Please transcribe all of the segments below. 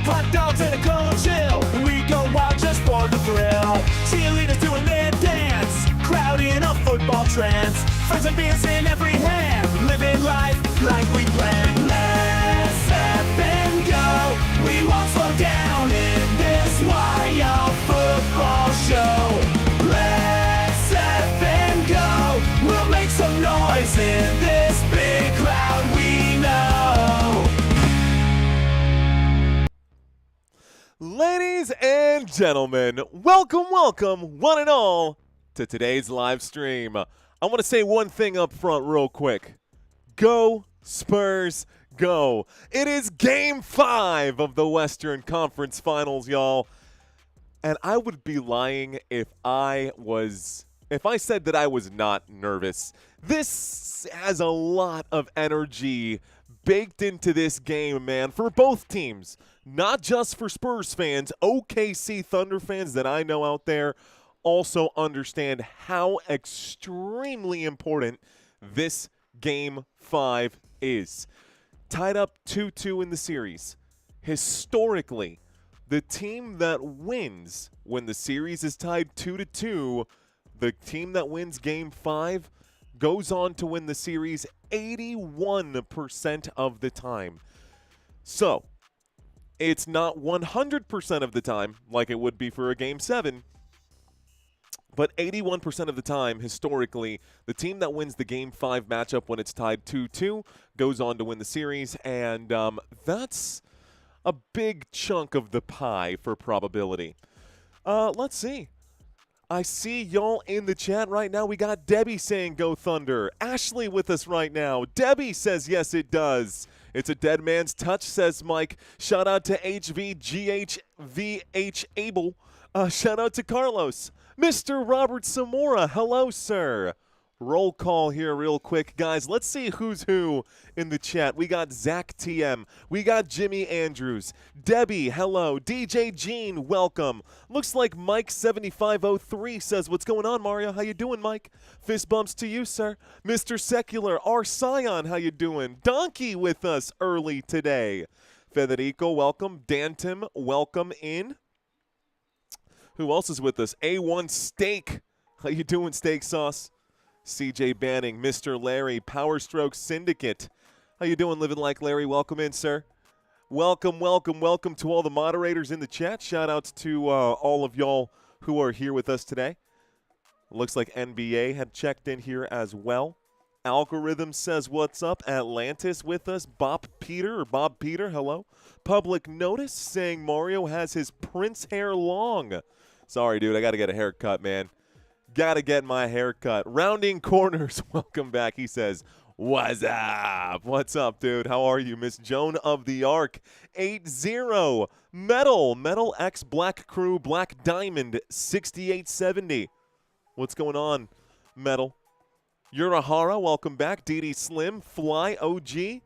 Hot dogs and a cold chill. We go wild just for the thrill. Cheerleaders doing their dance. Crowd in a football trance. Friends and beers in every hand. Living life like we planned. Let's step and go. We won't slow down in this wild football show. Let's step and go. We'll make some noise in this big crowd we know. Ladies and gentlemen, welcome, one and all, to today's live stream. I want to say one thing up front real quick. Go, Spurs, go. It is Game 5 of the Western Conference Finals, y'all. And I would be lying if I said that I was not nervous. This has a lot of energy baked into this game, man, for both teams. Not just for Spurs fans, OKC Thunder fans that I know out there also understand how extremely important this Game 5 is. Tied up 2-2 in the series. Historically, the team that wins when the series is tied 2-2, the team that wins Game 5 goes on to win the series 81% of the time. So, it's not 100% of the time like it would be for a Game 7, but 81% of the time, historically, the team that wins the Game 5 matchup when it's tied 2-2 goes on to win the series, and that's a big chunk of the pie for probability. Let's see. I see y'all in the chat right now. We got Debbie saying go Thunder. Ashley with us right now. Debbie says yes, it does. It's a dead man's touch, says Mike. Shout out to HVGHVH Abel. Shout out to Carlos. Mr. Robert Zamora. Hello, sir. Roll call here real quick. Guys, let's see who's who in the chat. We got Zach TM. We got Jimmy Andrews. Debbie, hello. DJ Gene, welcome. Looks like Mike7503 says, what's going on, Mario? How you doing, Mike? Fist bumps to you, sir. Mr. Secular, our Scion, how you doing? Donkey with us early today. Federico, welcome. Dantim, welcome in. Who else is with us? A1 Steak. How you doing, Steak Sauce? CJ Banning, Mr. Larry, Power Stroke Syndicate. How you doing, Living Like Larry? Welcome in, sir. Welcome to all the moderators in the chat. Shout outs to all of y'all who are here with us today. Looks like NBA had checked in here as well. Algorithm says what's up. Atlantis with us. Bob Peter, hello. Public Notice saying Mario has his Prince hair long. Sorry, dude, I got to get a haircut, man. Gotta get my hair cut. Rounding Corners, welcome back. He says, what's up? What's up, dude? How are you? Miss Joan of the Ark, 8-0. Metal X Black Crew, Black Diamond, 6870. What's going on, Metal? Urahara, welcome back. DD Slim, Fly OG,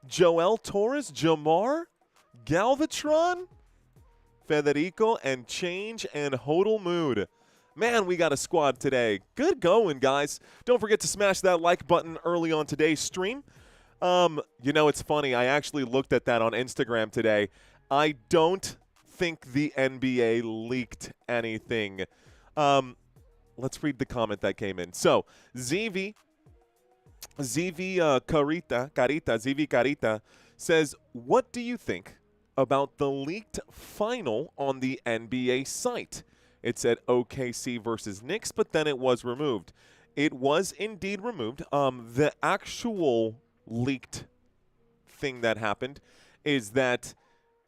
Joel Torres, Jamar, Galvatron, Federico, and Change, and Hodel Mood. Man, we got a squad today. Good going, guys. Don't forget to smash that like button early on today's stream. You know, it's funny. I actually looked at that on Instagram today. I don't think the NBA leaked anything. Let's read the comment that came in. So, ZV Carita says, what do you think about the leaked final on the NBA site? It said OKC versus Knicks, but then it was removed. It was indeed removed. The actual leaked thing that happened is that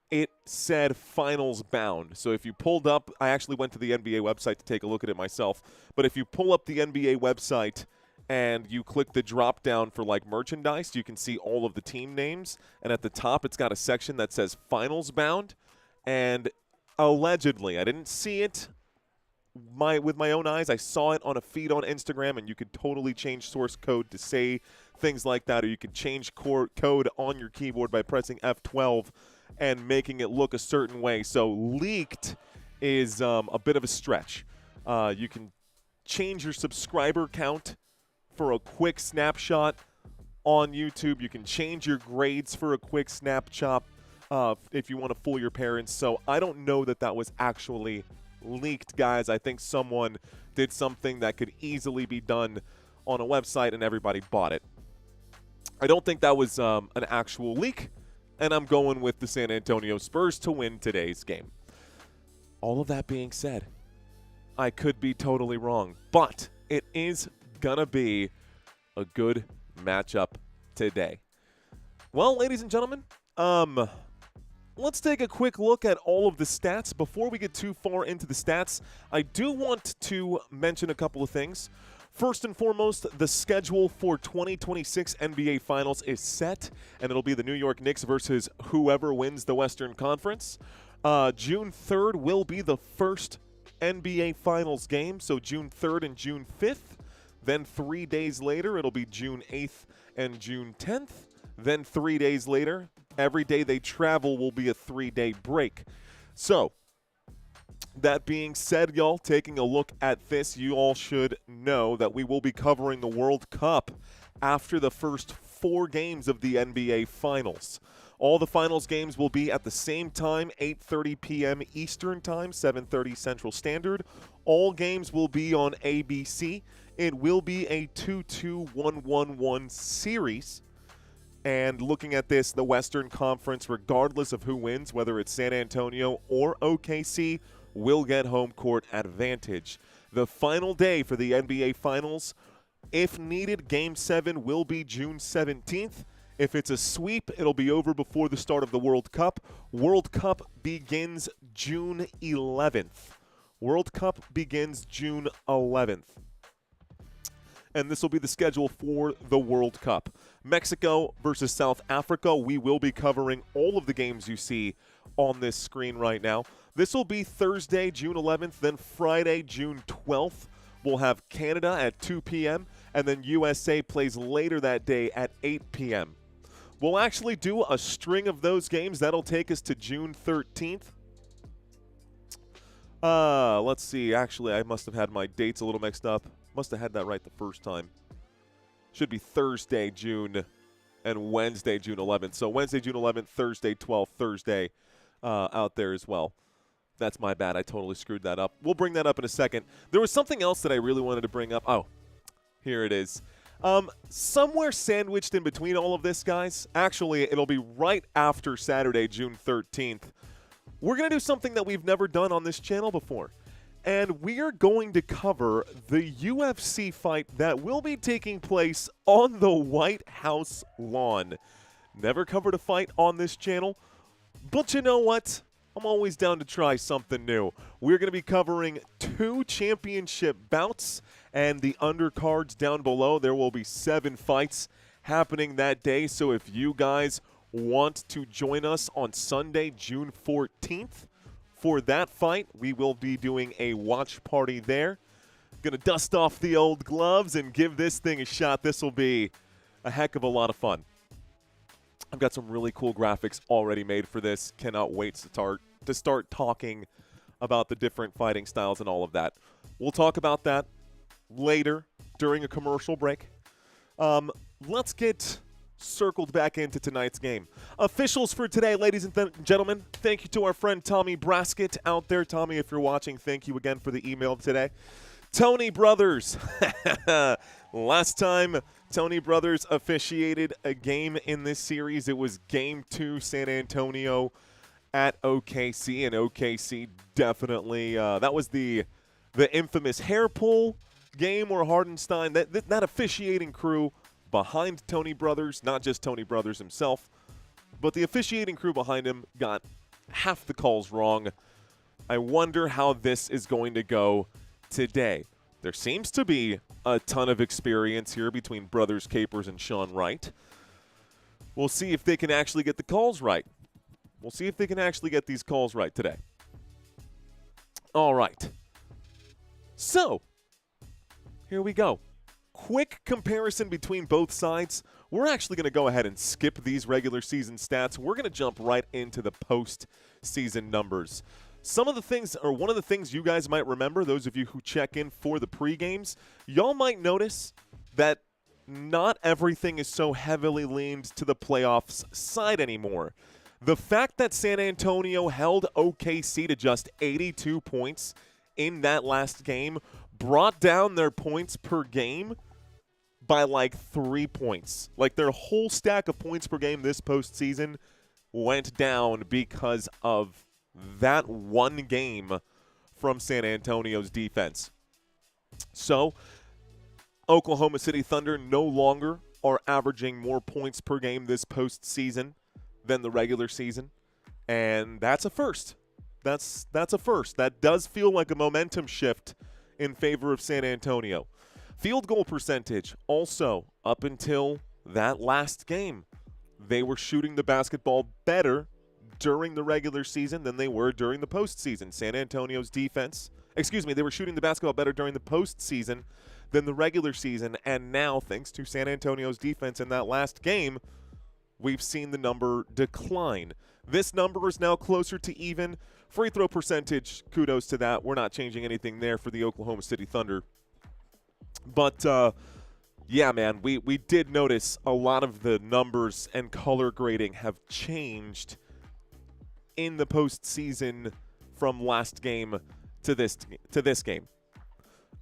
it said finals bound. So if you pulled up, I actually went to the NBA website to take a look at it myself, but if you pull up the NBA website and you click the drop down for like merchandise, you can see all of the team names, and at the top it's got a section that says finals bound, and allegedly, I didn't see it with my own eyes. I saw it on a feed on Instagram, and you could totally change source code to say things like that, or you can change code on your keyboard by pressing F12 and making it look a certain way. So leaked is a bit of a stretch. You can change your subscriber count for a quick snapshot on YouTube. You can change your grades for a quick snapshot if you want to fool your parents. So I don't know that that was actually leaked, guys. I think someone did something that could easily be done on a website and everybody bought it. I don't think that was an actual leak, and I'm going with the San Antonio Spurs to win today's game. All of that being said, I could be totally wrong, but it is going to be a good matchup today. Well, ladies and gentlemen, let's take a quick look at all of the stats. Before we get too far into the stats, I do want to mention a couple of things. First and foremost, the schedule for 2026 NBA Finals is set, and it'll be the New York Knicks versus whoever wins the Western Conference. June 3rd will be the first NBA Finals game, so June 3rd and June 5th. Then 3 days later, it'll be June 8th and June 10th. Then 3 days later, every day they travel will be a 3-day break. So, that being said, y'all, taking a look at this, you all should know that we will be covering the World Cup after the first 4 games of the NBA Finals. All the Finals games will be at the same time, 8:30 p.m. Eastern Time, 7:30 Central Standard. All games will be on ABC. It will be a 2-2-1-1-1 series. And looking at this, the Western Conference, regardless of who wins, whether it's San Antonio or OKC, will get home court advantage. The final day for the NBA Finals, if needed, Game 7 will be June 17th. If it's a sweep, it'll be over before the start of the World Cup. World Cup begins June 11th. World Cup begins June 11th. And this will be the schedule for the World Cup. Mexico versus South Africa. We will be covering all of the games you see on this screen right now. This will be Thursday, June 11th, then Friday, June 12th. We'll have Canada at 2 p.m., and then USA plays later that day at 8 p.m. We'll actually do a string of those games. That'll take us to June 13th. Let's see. Actually, I must have had my dates a little mixed up. Must have had that right the first time. Should be Thursday, June, and Wednesday, June 11th. So Wednesday, June 11th, Thursday, 12th, Thursday out there as well. That's my bad. I totally screwed that up. We'll bring that up in a second. There was something else that I really wanted to bring up. Oh, here it is. Somewhere sandwiched in between all of this, guys, actually, it'll be right after Saturday, June 13th. We're going to do something that we've never done on this channel before. And we are going to cover the UFC fight that will be taking place on the White House lawn. Never covered a fight on this channel, but you know what? I'm always down to try something new. We're going to be covering 2 championship bouts and the undercards down below. There will be 7 fights happening that day, so if you guys want to join us on Sunday, June 14th, for that fight, we will be doing a watch party there. Going to dust off the old gloves and give this thing a shot. This will be a heck of a lot of fun. I've got some really cool graphics already made for this. Cannot wait to start talking about the different fighting styles and all of that. We'll talk about that later during a commercial break. Let's get circled back into tonight's game. Officials for today, ladies and gentlemen. Thank you to our friend Tommy Braskett out there. Tommy, if you're watching, thank you again for the email today. Tony Brothers. Last time Tony Brothers officiated a game in this series, it was Game 2, San Antonio at OKC, and OKC definitely, that was the infamous hair pull game where Hardenstein, that officiating crew behind Tony Brothers, not just Tony Brothers himself, but the officiating crew behind him got half the calls wrong. I wonder how this is going to go today. There seems to be a ton of experience here between Brothers Capers and Sean Wright. We'll see if they can actually get the calls right. We'll see if they can actually get these calls right today. All right. So, here we go. Quick comparison between both sides. We're actually going to go ahead and skip these regular season stats. We're going to jump right into the post-season numbers. Some of the things, or one of the things you guys might remember, those of you who check in for the pre-games, y'all might notice that not everything is so heavily leaned to the playoffs side anymore. The fact that San Antonio held OKC to just 82 points in that last game brought down their points per game by like 3 points. Like their whole stack of points per game this postseason went down because of that one game from San Antonio's defense. So, Oklahoma City Thunder no longer are averaging more points per game this postseason than the regular season, and that's a first. That's a first. That does feel like a momentum shift in favor of San Antonio. Field goal percentage also up until that last game. They were shooting the basketball better during the regular season than they were during the postseason. San Antonio's defense, they were shooting the basketball better during the postseason than the regular season, and now, thanks to San Antonio's defense in that last game, we've seen the number decline. This number is now closer to even. Free throw percentage, kudos to that. We're not changing anything there for the Oklahoma City Thunder. But, yeah, man, we did notice a lot of the numbers and color grading have changed in the postseason from last game to this game.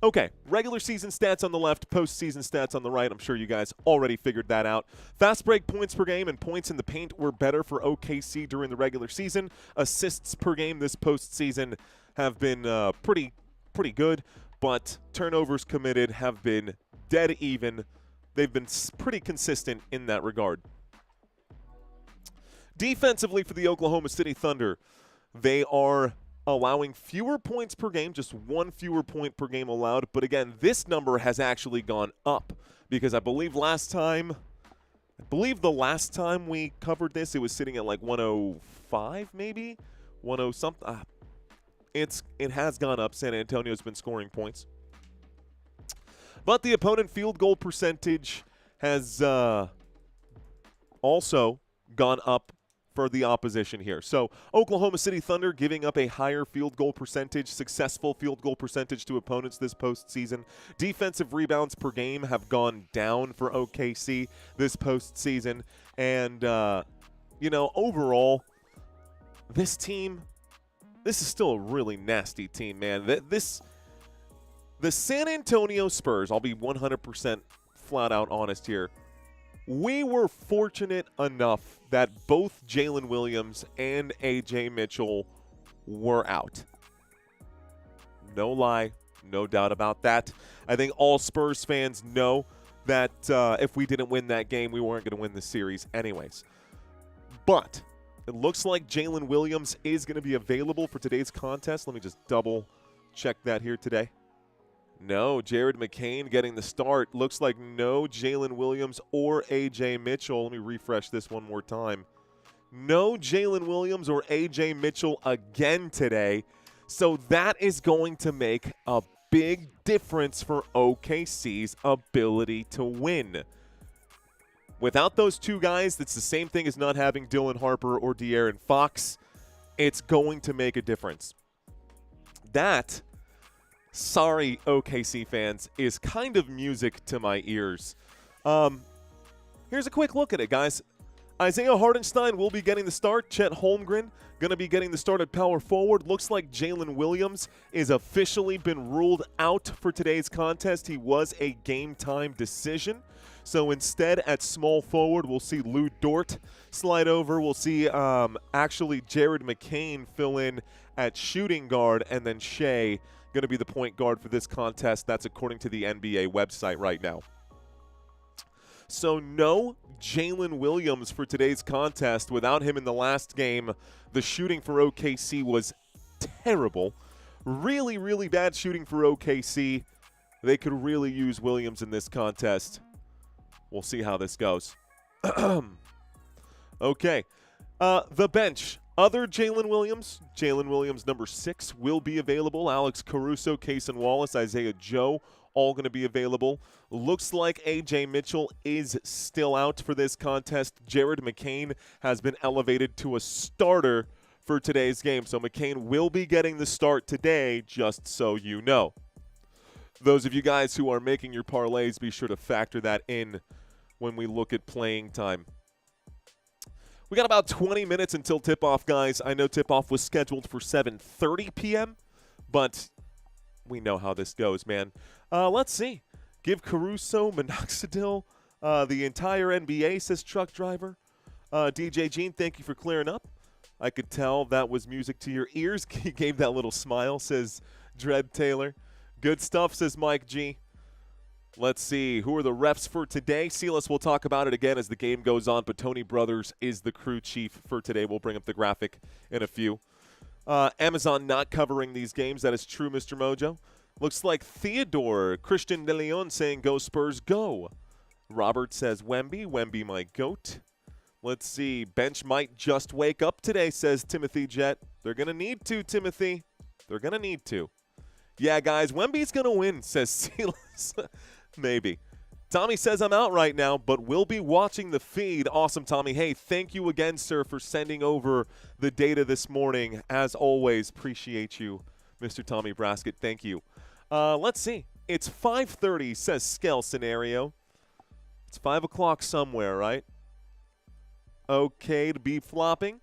Okay, regular season stats on the left, postseason stats on the right. I'm sure you guys already figured that out. Fast break points per game and points in the paint were better for OKC during the regular season. Assists per game this postseason have been pretty good, but turnovers committed have been dead even. They've been pretty consistent in that regard. Defensively for the Oklahoma City Thunder, they are allowing fewer points per game, just one fewer point per game allowed. But again, this number has actually gone up because I believe the last time we covered this, it was sitting at like 105 maybe, 10 something. It has gone up. San Antonio's been scoring points. But the opponent field goal percentage has also gone up for the opposition here. So Oklahoma City Thunder giving up a higher field goal percentage, successful field goal percentage to opponents this postseason. Defensive rebounds per game have gone down for OKC this postseason. And, overall, this is still a really nasty team, man. The San Antonio Spurs, I'll be 100% flat out honest here, we were fortunate enough that both Jalen Williams and A.J. Mitchell were out. No lie, no doubt about that. I think all Spurs fans know that if we didn't win that game, we weren't going to win the series anyways. But it looks like Jalen Williams is going to be available for today's contest. Let me just double check that here today. No, Jared McCain getting the start. Looks like no Jalen Williams or A.J. Mitchell. Let me refresh this one more time. No Jalen Williams or A.J. Mitchell again today. So that is going to make a big difference for OKC's ability to win. Without those two guys, that's the same thing as not having Dylan Harper or De'Aaron Fox. It's going to make a difference. That, sorry, OKC fans, is kind of music to my ears. Here's a quick look at it, guys. Isaiah Hartenstein will be getting the start. Chet Holmgren going to be getting the start at power forward. Looks like Jalen Williams is officially been ruled out for today's contest. He was a game-time decision. So instead, at small forward, we'll see Lou Dort slide over. We'll see actually Jared McCain fill in at shooting guard, and then Shai going to be the point guard for this contest. That's according to the NBA website right now. So no Jalen Williams for today's contest. Without him in the last game, the shooting for OKC was terrible. Really, really bad shooting for OKC. They could really use Williams in this contest. We'll see how this goes. Okay. The bench. Other Jalen Williams number 6 will be available. Alex Caruso, Kaysen Wallace, Isaiah Joe, all going to be available. Looks like A.J. Mitchell is still out for this contest. Jared McCain has been elevated to a starter for today's game. So McCain will be getting the start today, just so you know. Those of you guys who are making your parlays, be sure to factor that in when we look at playing time. We got about 20 minutes until tip-off, guys. I know tip-off was scheduled for 7:30 p.m., but we know how this goes, man. Let's see. Give Caruso minoxidil the entire NBA, says truck driver. DJ Gene, thank you for clearing up. I could tell that was music to your ears. He gave that little smile, says Dread Taylor. Good stuff, says Mike G. Let's see. Who are the refs for today? Silas will talk about it again as the game goes on, but Tony Brothers is the crew chief for today. We'll bring up the graphic in a few. Amazon not covering these games. That is true, Mr. Mojo. Looks like Theodore Christian de Leon saying go Spurs, go. Robert says Wemby. Wemby my goat. Let's see. Bench might just wake up today, says Timothy Jet. They're going to need to, Timothy. They're going to need to. Yeah, guys, Wemby's going to win, says Silas. Maybe. Tommy says I'm out right now, but we'll be watching the feed. Awesome, Tommy. Hey, thank you again, sir, for sending over the data this morning. As always, appreciate you, Mr. Tommy Braskett. Thank you. Let's see. It's 5:30, says Skell Scenario. It's 5 o'clock somewhere, right? Okay to be flopping.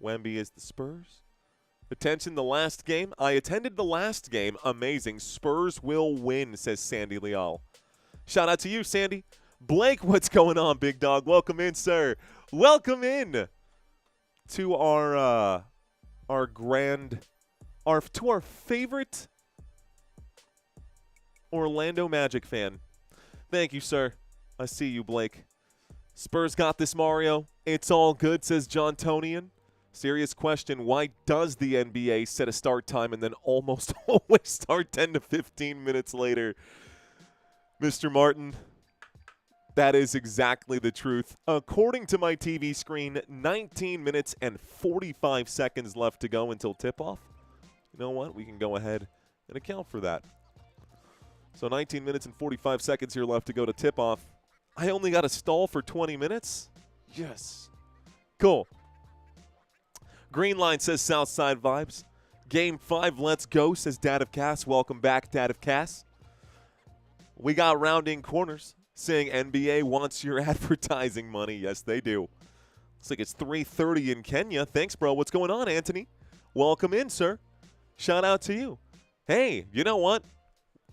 Wemby is the Spurs. Attention, the last game. I attended the last game. Amazing. Spurs will win, says Sandy Leal. Shout out to you, Sandy. Blake, what's going on, big dog? Welcome in, sir. Welcome in to our favorite Orlando Magic fan. Thank you, sir. I see you, Blake. Spurs got this, Mario. It's all good, says John Tonian. Serious question, why does the NBA set a start time and then almost always start 10 to 15 minutes later? Mr. Martin, that is exactly the truth. According to my TV screen, 19 minutes and 45 seconds left to go until tip-off. You know what? We can go ahead and account for that. So 19 minutes and 45 seconds here left to go to tip-off. I only got to stall for 20 minutes? Yes. Cool. Green Line says Southside Vibes. Game 5, let's go, says Dad of Cass. Welcome back, Dad of Cass. We got rounding corners saying NBA wants your advertising money. Yes, they do. Looks like it's 3:30 in Kenya. Thanks, bro. What's going on, Anthony? Welcome in, sir. Shout out to you. Hey, you know what?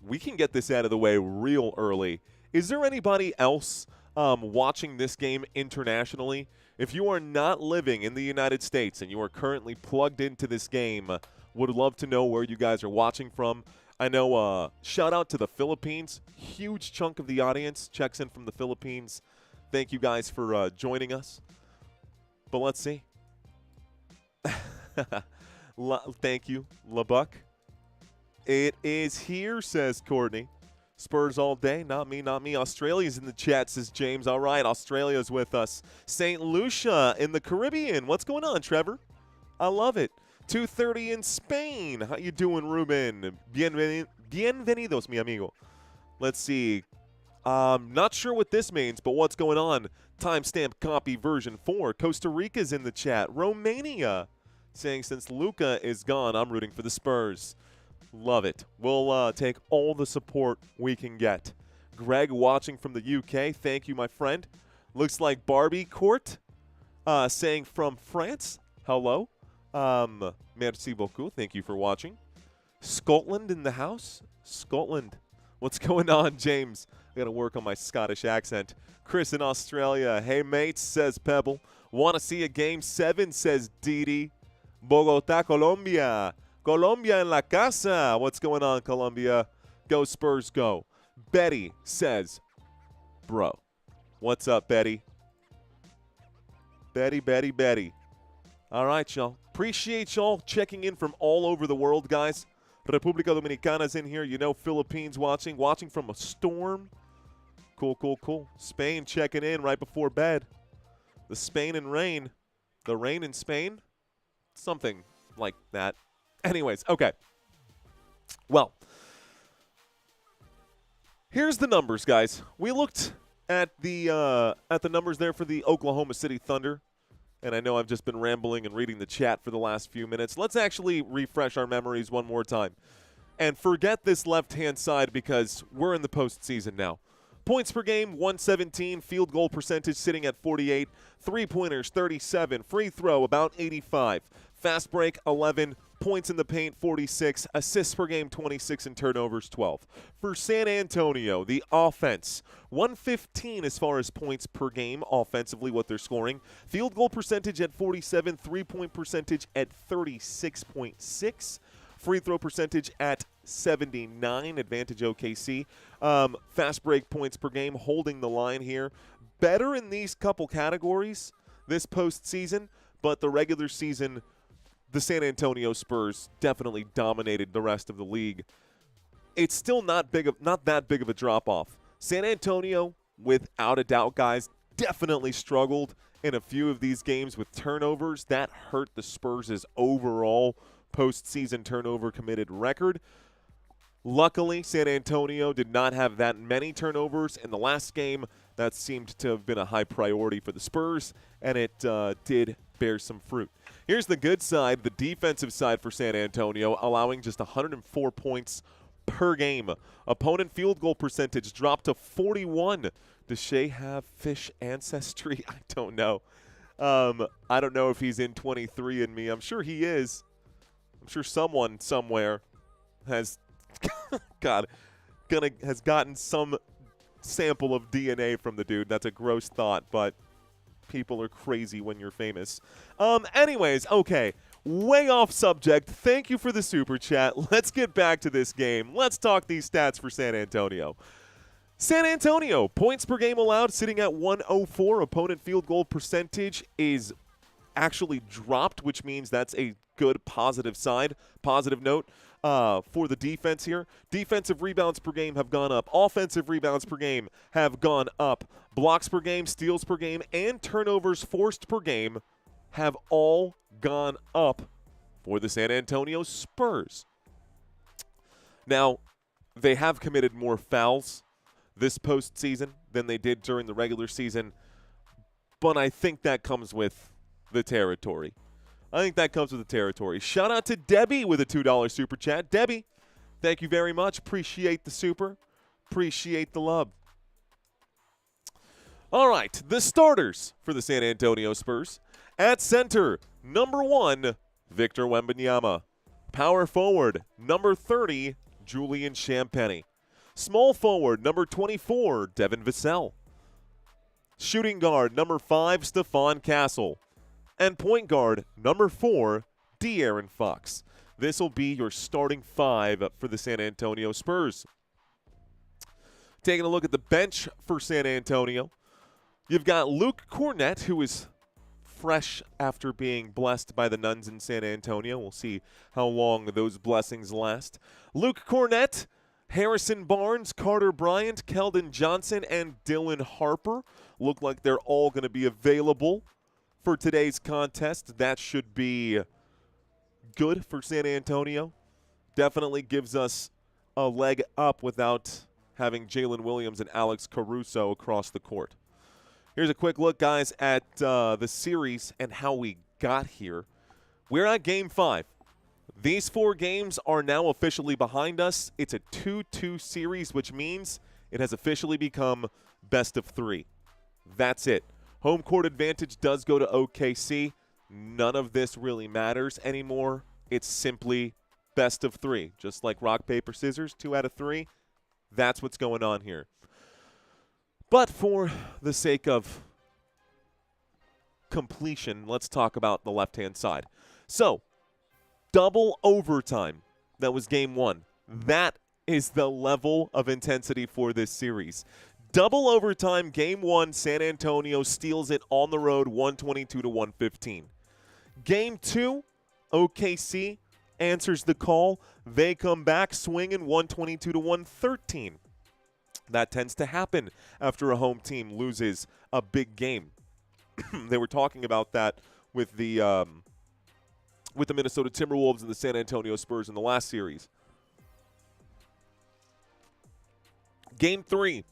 We can get this out of the way real early. Is there anybody else watching this game internationally? If you are not living in the United States and you are currently plugged into this game, would love to know where you guys are watching from. I know, shout out to the Philippines. Huge chunk of the audience checks in from the Philippines. Thank you guys for joining us. But let's see. Thank you, LaBuck. It is here, says Courtney. Spurs all day. Not me, not me. Australia's in the chat, says James. All right, Australia's with us. St. Lucia in the Caribbean. What's going on, Trevor? I love it. 2:30 in Spain. How you doing, Ruben? Bienvenidos, mi amigo. Let's see. Not sure what this means, but what's going on? Timestamp copy version 4. Costa Rica's in the chat. Romania saying since Luka is gone, I'm rooting for the Spurs. Love it. We'll take all the support we can get. Greg watching from the UK. Thank you, my friend. Looks like Barbie Court saying from France. Hello. Merci beaucoup. Thank you for watching. Scotland in the house. Scotland. What's going on, James? I got to work on my Scottish accent. Chris in Australia. Hey, mates, says Pebble. Want to see a Game 7, says Didi. Bogota, Colombia. Colombia en la casa. What's going on, Colombia? Go Spurs, go. Betty says, bro. What's up, Betty? Betty. All right, y'all. Appreciate y'all checking in from all over the world, guys. República Dominicana's in here. You know, Philippines watching from a storm. Cool. Spain checking in right before bed. The Spain and rain. The rain in Spain? Something like that. Anyways, okay. Well, here's the numbers, guys. We looked at the numbers there for the Oklahoma City Thunder, and I know I've just been rambling and reading the chat for the last few minutes. Let's actually refresh our memories one more time. And forget this left-hand side because we're in the postseason now. Points per game, 117. Field goal percentage sitting at 48. Three-pointers, 37. Free throw, about 85. Fast break, 11. Points in the paint, 46. Assists per game, 26. And turnovers, 12. For San Antonio, the offense, 115 as far as points per game offensively, what they're scoring. Field goal percentage at 47. Three-point percentage at 36.6. Free throw percentage at 79, advantage OKC. Fast break points per game, holding the line here. Better in these couple categories this postseason, but the regular season, the San Antonio Spurs definitely dominated the rest of the league. It's still not that big of a drop-off. San Antonio, without a doubt, guys, definitely struggled in a few of these games with turnovers. That hurt the Spurs' overall postseason turnover committed record. Luckily, San Antonio did not have that many turnovers in the last game. That seemed to have been a high priority for the Spurs, and it did bear some fruit. Here's the good side, the defensive side for San Antonio, allowing just 104 points per game. Opponent field goal percentage dropped to 41. Does Shai have fish ancestry? I don't know. I don't know if he's in 23 and me. I'm sure he is. I'm sure someone somewhere has has gotten some sample of DNA from the dude. That's a gross thought, but people are crazy when you're famous. Anyways, okay, way off subject. Thank you for the super chat. Let's get back to this game. Let's talk these stats for San Antonio. San Antonio, points per game allowed sitting at 104. Opponent field goal percentage is actually dropped, which means that's a good positive note for the defense here. Defensive rebounds per game have gone up. Offensive rebounds per game have gone up. Blocks per game, steals per game, and turnovers forced per game have all gone up for the San Antonio Spurs. Now, they have committed more fouls this postseason than they did during the regular season, but I think that comes with the territory. Shout out to Debbie with a $2 super chat. Debbie, thank you very much. Appreciate the super. Appreciate the love. All right, the starters for the San Antonio Spurs. At center, number 1, Victor Wembanyama. Power forward, number 30, Julian Champagnie. Small forward, number 24, Devin Vassell. Shooting guard, number 5, Stephon Castle. And point guard, number 4, De'Aaron Fox. This will be your starting 5 for the San Antonio Spurs. Taking a look at the bench for San Antonio, you've got Luke Kornet, who is fresh after being blessed by the nuns in San Antonio. We'll see how long those blessings last. Luke Kornet, Harrison Barnes, Carter Bryant, Keldon Johnson, and Dylan Harper look like they're all going to be available for today's contest. That should be good for San Antonio. Definitely gives us a leg up without having Jalen Williams and Alex Caruso across the court. Here's a quick look, guys, at the series and how we got here. We're at Game 5. These 4 games are now officially behind us. It's a 2-2 series, which means it has officially become best of 3. That's it. Home court advantage does go to OKC. None of this really matters anymore. It's simply best of 3. Just like rock, paper, scissors, 2 out of 3. That's what's going on here. But for the sake of completion, let's talk about the left-hand side. So, double overtime. That was game 1. That is the level of intensity for this series. Double overtime, game 1, San Antonio steals it on the road, 122-115. Game 2, OKC answers the call. They come back swinging, 122-113. That tends to happen after a home team loses a big game. They were talking about that with the Minnesota Timberwolves and the San Antonio Spurs in the last series. Game 3.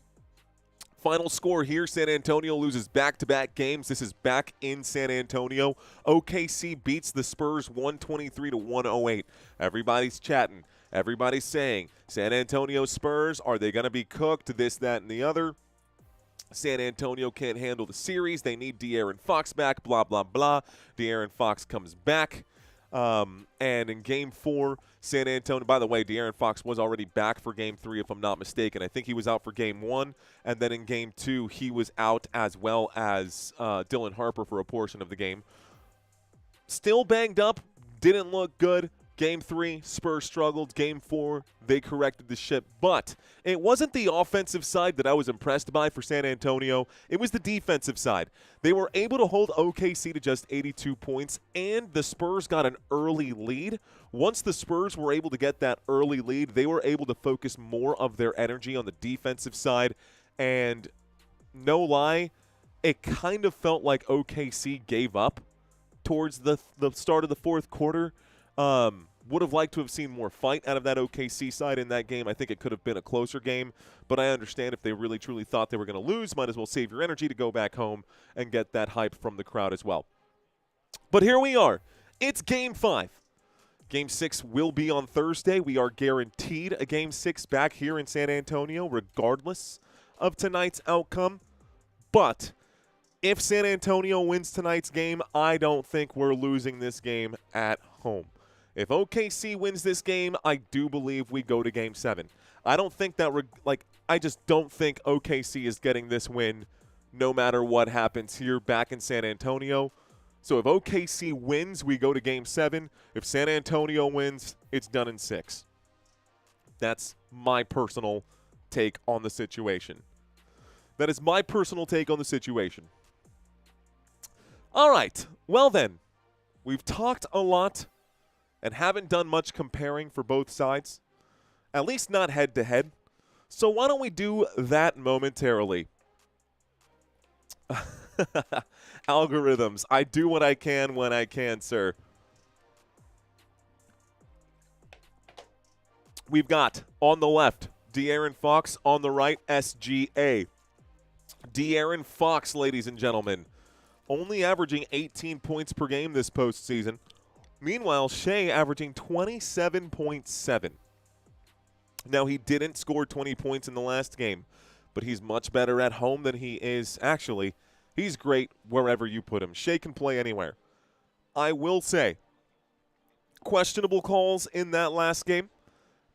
Final score here, San Antonio loses back-to-back games. This is back in San Antonio. OKC beats the Spurs 123-108. Everybody's chatting. Everybody's saying, San Antonio Spurs, are they going to be cooked? This, that, and the other. San Antonio can't handle the series. They need De'Aaron Fox back, blah, blah, blah. De'Aaron Fox comes back. And in Game 4, San Antonio – by the way, De'Aaron Fox was already back for Game 3, if I'm not mistaken. I think he was out for Game 1. And then in Game 2, he was out as well as Dylan Harper for a portion of the game. Still banged up. Didn't look good. Game 3, Spurs struggled. Game 4, they corrected the ship. But it wasn't the offensive side that I was impressed by for San Antonio. It was the defensive side. They were able to hold OKC to just 82 points, and the Spurs got an early lead. Once the Spurs were able to get that early lead, they were able to focus more of their energy on the defensive side. And no lie, it kind of felt like OKC gave up towards the start of the fourth quarter. Would have liked to have seen more fight out of that OKC side in that game. I think it could have been a closer game, but I understand if they really truly thought they were going to lose, might as well save your energy to go back home and get that hype from the crowd as well. But here we are. It's Game 5. Game 6 will be on Thursday. We are guaranteed a Game 6 back here in San Antonio regardless of tonight's outcome. But if San Antonio wins tonight's game, I don't think we're losing this game at home. If OKC wins this game, I do believe we go to Game 7. I don't think that I just don't think OKC is getting this win no matter what happens here back in San Antonio. So if OKC wins, we go to Game 7. If San Antonio wins, it's done in 6. That's my personal take on the situation. That is my personal take on the situation. All right. Well then, we've talked a lot and haven't done much comparing for both sides, at least not head-to-head. So why don't we do that momentarily? Algorithms. I do what I can when I can, sir. We've got, on the left, De'Aaron Fox. On the right, SGA. De'Aaron Fox, ladies and gentlemen, only averaging 18 points per game this postseason. Meanwhile, Shai averaging 27.7. Now, he didn't score 20 points in the last game, but he's much better at home than he is. Actually, he's great wherever you put him. Shai can play anywhere. I will say, questionable calls in that last game.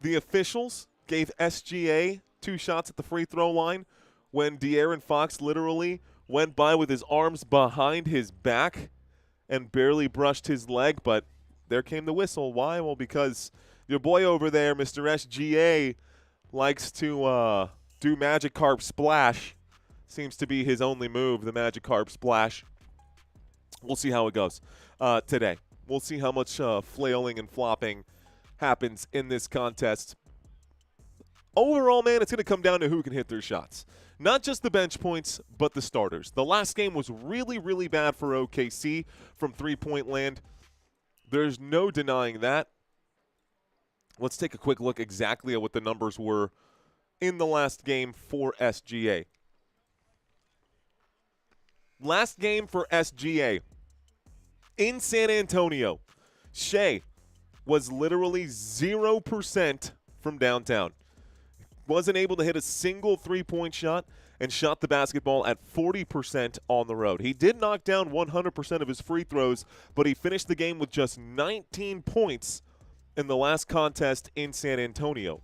The officials gave SGA 2 shots at the free throw line when De'Aaron Fox literally went by with his arms behind his back and barely brushed his leg, but there came the whistle. Why? Well, because your boy over there, Mr. SGA, likes to do Magikarp Splash. Seems to be his only move, the Magikarp Splash. We'll see how it goes today. We'll see how much flailing and flopping happens in this contest. Overall, man, it's going to come down to who can hit their shots. Not just the bench points, but the starters. The last game was really, really bad for OKC from three-point land. There's no denying that. Let's take a quick look exactly at what the numbers were in the last game for SGA. Last game for SGA in San Antonio. Shai was literally 0% from downtown. Wasn't able to hit a single three-point shot and shot the basketball at 40% on the road. He did knock down 100% of his free throws, but he finished the game with just 19 points in the last contest in San Antonio.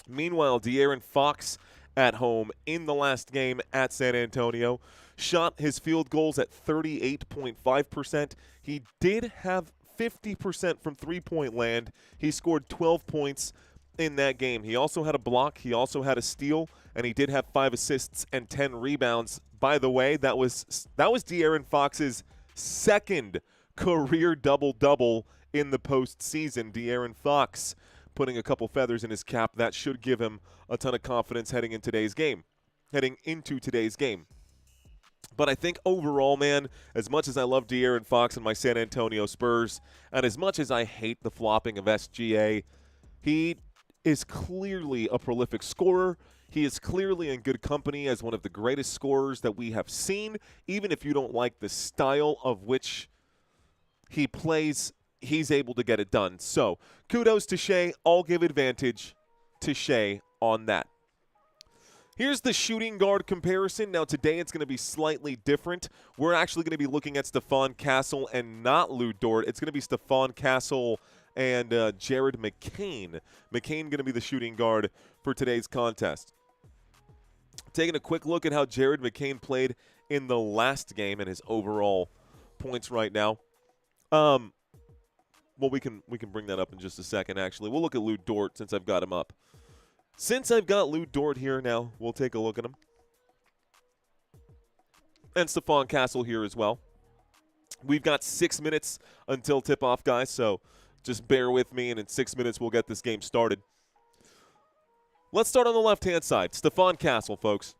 Meanwhile, De'Aaron Fox at home in the last game at San Antonio shot his field goals at 38.5%. He did have 50% from three-point land. He scored 12 points in that game. He also had a block, he also had a steal, and he did have 5 assists and 10 rebounds. By the way, that was De'Aaron Fox's second career double-double in the postseason. De'Aaron Fox putting a couple feathers in his cap. That should give him a ton of confidence heading into today's game. But I think overall, man, as much as I love De'Aaron Fox and my San Antonio Spurs, and as much as I hate the flopping of SGA, he is clearly a prolific scorer. He is clearly in good company as one of the greatest scorers that we have seen. Even if you don't like the style of which he plays, he's able to get it done. So kudos to Shai. I'll give advantage to Shai on that. Here's the shooting guard comparison. Now, today it's going to be slightly different. We're actually going to be looking at Stephon Castle and not Lou Dort. It's going to be Stephon Castle and Jared McCain. McCain going to be the shooting guard for today's contest. Taking a quick look at how Jared McCain played in the last game and his overall points right now. Well, we can bring that up in just a second, actually. We'll look at Lou Dort since I've got him up. Since I've got Lou Dort here now, we'll take a look at him. And Stephon Castle here as well. We've got 6 minutes until tip-off, guys, so just bear with me, and in 6 minutes we'll get this game started. Let's start on the left-hand side. Stephon Castle, folks.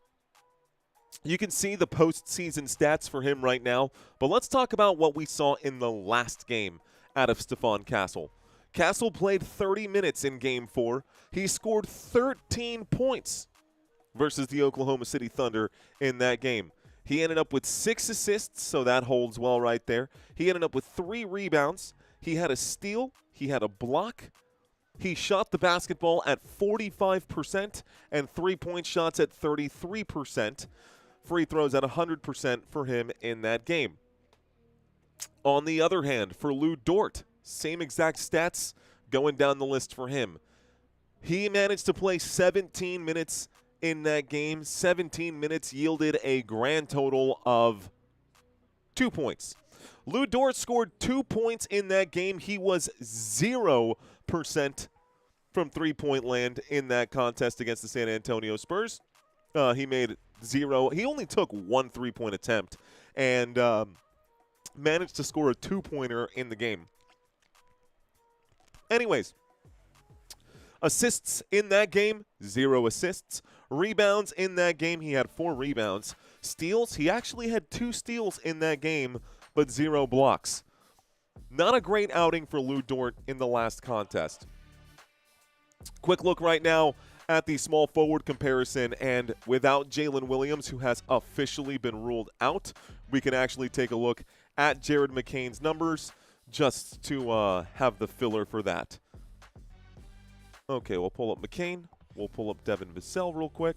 You can see the postseason stats for him right now, but let's talk about what we saw in the last game out of Stephon Castle. Castle played 30 minutes in Game 4. He scored 13 points versus the Oklahoma City Thunder in that game. He ended up with 6 assists, so that holds well right there. He ended up with 3 rebounds. He had a steal. He had a block. He shot the basketball at 45% and three-point shots at 33%. Free throws at 100% for him in that game. On the other hand, for Lou Dort, same exact stats going down the list for him. He managed to play 17 minutes in that game. 17 minutes yielded a grand total of 2 points. Lou Dort scored 2 points in that game. He was 0% from three-point land in that contest against the San Antonio Spurs. He made 0. He only took 1 three-point attempt and managed to score a 2-pointer in the game. Anyways, assists in that game, 0 assists. Rebounds in that game, he had 4 rebounds. Steals, he actually had 2 steals in that game, but 0 blocks. Not a great outing for Lou Dort in the last contest. Quick look right now at the small forward comparison, and without Jalen Williams, who has officially been ruled out, we can actually take a look at Jared McCain's numbers just to have the filler for that. Okay, we'll pull up McCain. We'll pull up Devin Vassell real quick.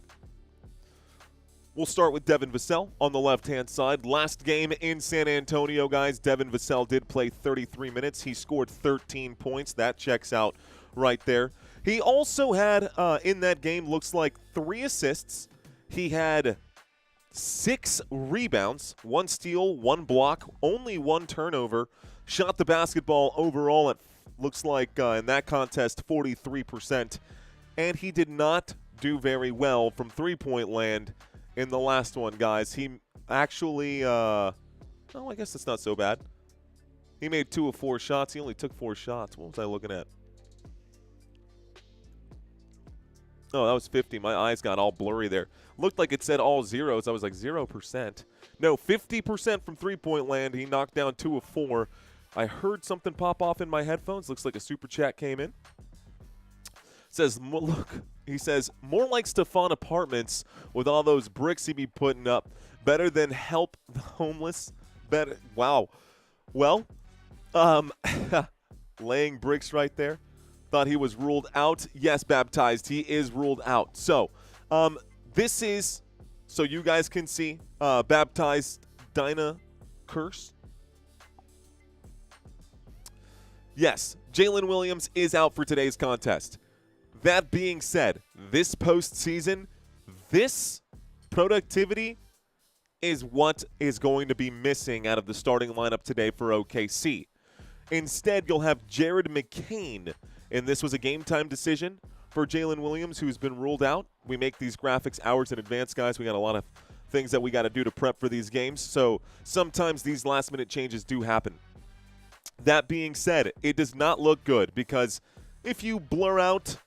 We'll start with Devin Vassell on the left-hand side. Last game in San Antonio, guys, Devin Vassell did play 33 minutes. He scored 13 points. That checks out right there. He also had, in that game, looks like 3 assists. He had 6 rebounds, 1 steal, 1 block, only 1 turnover. Shot the basketball overall at, looks like, in that contest, 43%. And he did not do very well from three-point land in the last one, guys. He actually, I guess that's not so bad. He made 2 of 4 shots. He only took 4 shots. What was I looking at? Oh, that was 50. My eyes got all blurry there. Looked like it said all zeros. I was like 0%. No, 50% from three-point land. He knocked down 2 of 4. I heard something pop off in my headphones. Looks like a super chat came in. Says, look, he says, more like Stephon Apartments with all those bricks he be putting up. Better than help the homeless. Better. Wow. Well, laying bricks right there. Thought he was ruled out. Yes, baptized. He is ruled out. So, this is, so you guys can see, baptized Dinah Curse. Yes, Jalen Williams is out for today's contest. That being said, this postseason, this productivity is what is going to be missing out of the starting lineup today for OKC. Instead, you'll have Jared McCain, and this was a game-time decision for Jalen Williams, who's been ruled out. We make these graphics hours in advance, guys. We got a lot of things that we got to do to prep for these games, so sometimes these last-minute changes do happen. That being said, it does not look good because if you blur out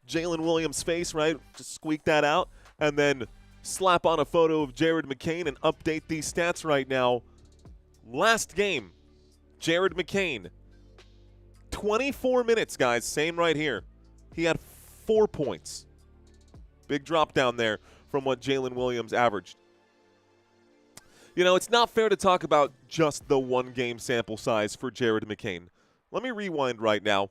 Jalen Williams' face, right, just squeak that out, and then slap on a photo of Jared McCain and update these stats right now. Last game, Jared McCain, 24 minutes, guys, same right here. He had 4 points. Big drop down there from what Jalen Williams averaged. You know, it's not fair to talk about just the one-game sample size for Jared McCain. Let me rewind right now.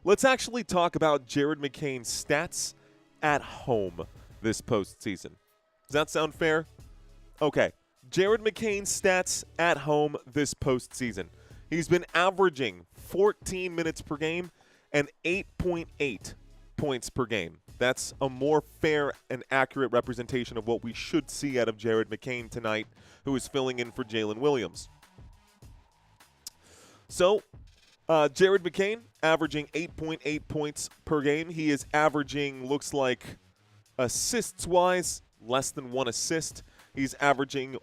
Let's actually talk about Jared McCain's stats at home. this postseason. Does that sound fair? Okay. Jared McCain's stats at home this postseason. He's been averaging 14 minutes per game and 8.8 points per game. That's a more fair and accurate representation of what we should see out of Jared McCain tonight, who is filling in for Jalen Williams. So, Jared McCain averaging 8.8 points per game. He is averaging, looks like, assists-wise, less than 1 assist. He's averaging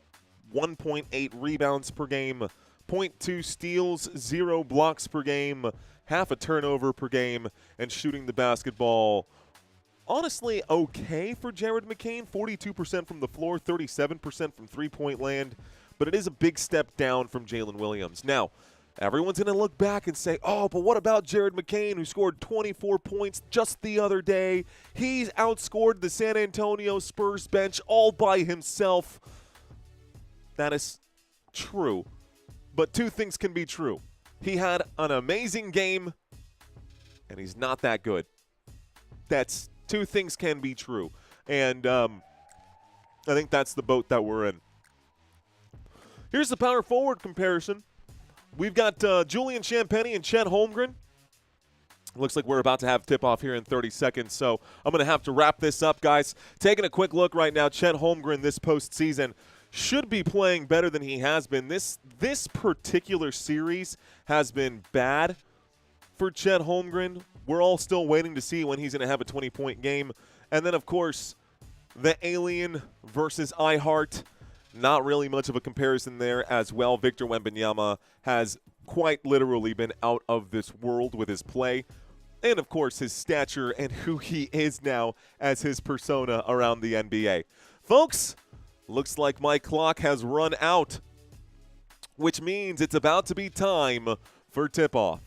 1.8 rebounds per game, 0.2 steals, 0 blocks per game, half a turnover per game, and shooting the basketball honestly okay for Jared McCain. 42% from the floor, 37% from three-point land, but it is a big step down from Jalen Williams. Now, everyone's going to look back and say, oh, but what about Jared McCain, who scored 24 points just the other day? He's outscored the San Antonio Spurs bench all by himself. That is true, but two things can be true. He had an amazing game, and he's not that good. That's two things can be true, and I think that's the boat that we're in. Here's the power forward comparison. We've got Julian Champagnie and Chet Holmgren. Looks like we're about to have tip-off here in 30 seconds, so I'm going to have to wrap this up, guys. Taking a quick look right now, Chet Holmgren this postseason should be playing better than he has been. This particular series has been bad for Chet Holmgren. We're all still waiting to see when he's going to have a 20-point game. And then, of course, the Alien versus iHeart. Not really much of a comparison there as well. Victor Wembanyama has quite literally been out of this world with his play. And, of course, his stature and who he is now as his persona around the NBA. Folks, looks like my clock has run out, which means it's about to be time for tip-off.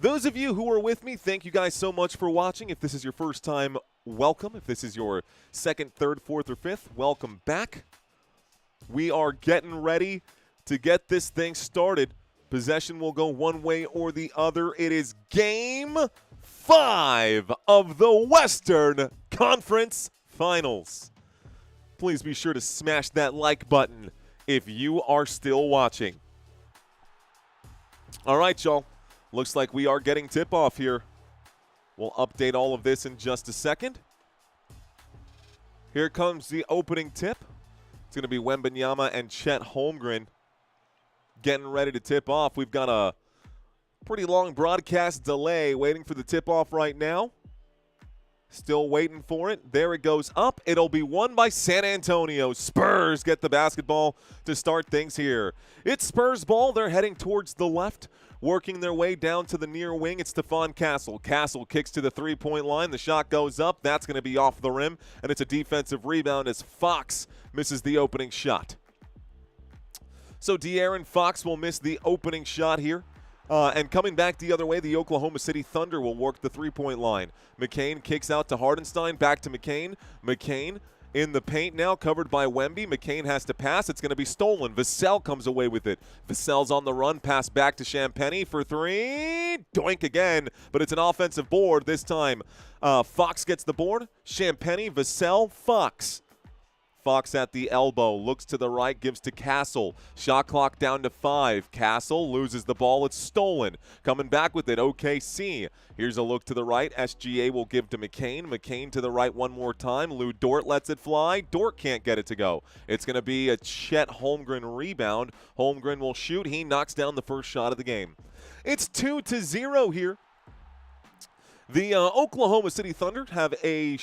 Those of you who are with me, thank you guys so much for watching. If this is your first time, welcome. If this is your second, third, fourth, or fifth, welcome back. We are getting ready to get this thing started. Possession will go one way or the other. It is Game 5 of the Western Conference Finals. Please be sure to smash that like button if you are still watching. All right, y'all. Looks like we are getting tip-off here. We'll update all of this in just a second. Here comes the opening tip. It's going to be Wembanyama and Chet Holmgren getting ready to tip off. We've got a pretty long broadcast delay waiting for the tip-off right now. Still waiting for it. There it goes up. It'll be won by San Antonio. Spurs get the basketball to start things here. It's Spurs ball. They're heading towards the left, working their way down to the near wing. It's Stephon Castle. Castle kicks to the three-point line. The shot goes up. That's going to be off the rim, and it's a defensive rebound as Fox misses the opening shot. So De'Aaron Fox will miss the opening shot here. And coming back the other way, the Oklahoma City Thunder will work the three-point line. McCain kicks out to Hardenstein, back to McCain. McCain in the paint now, covered by Wemby. McCain has to pass. It's going to be stolen. Vassell comes away with it. Vassell's on the run, pass back to Champagnie for three. Doink again, but it's an offensive board this time. Fox gets the board. Champagnie, Vassell, Fox. Fox at the elbow, looks to the right, gives to Castle. Shot clock down to 5. Castle loses the ball. It's stolen. Coming back with it, OKC. Here's a look to the right. SGA will give to McCain. McCain to the right one more time. Lou Dort lets it fly. Dort can't get it to go. It's going to be a Chet Holmgren rebound. Holmgren will shoot. He knocks down the first shot of the game. It's 2-0 here. The Oklahoma City Thunder have a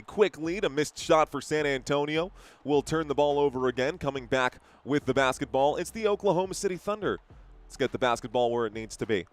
quick lead. A missed shot for San Antonio will turn the ball over again, coming back with the basketball. It's the Oklahoma City Thunder. Let's get the basketball where it needs to be.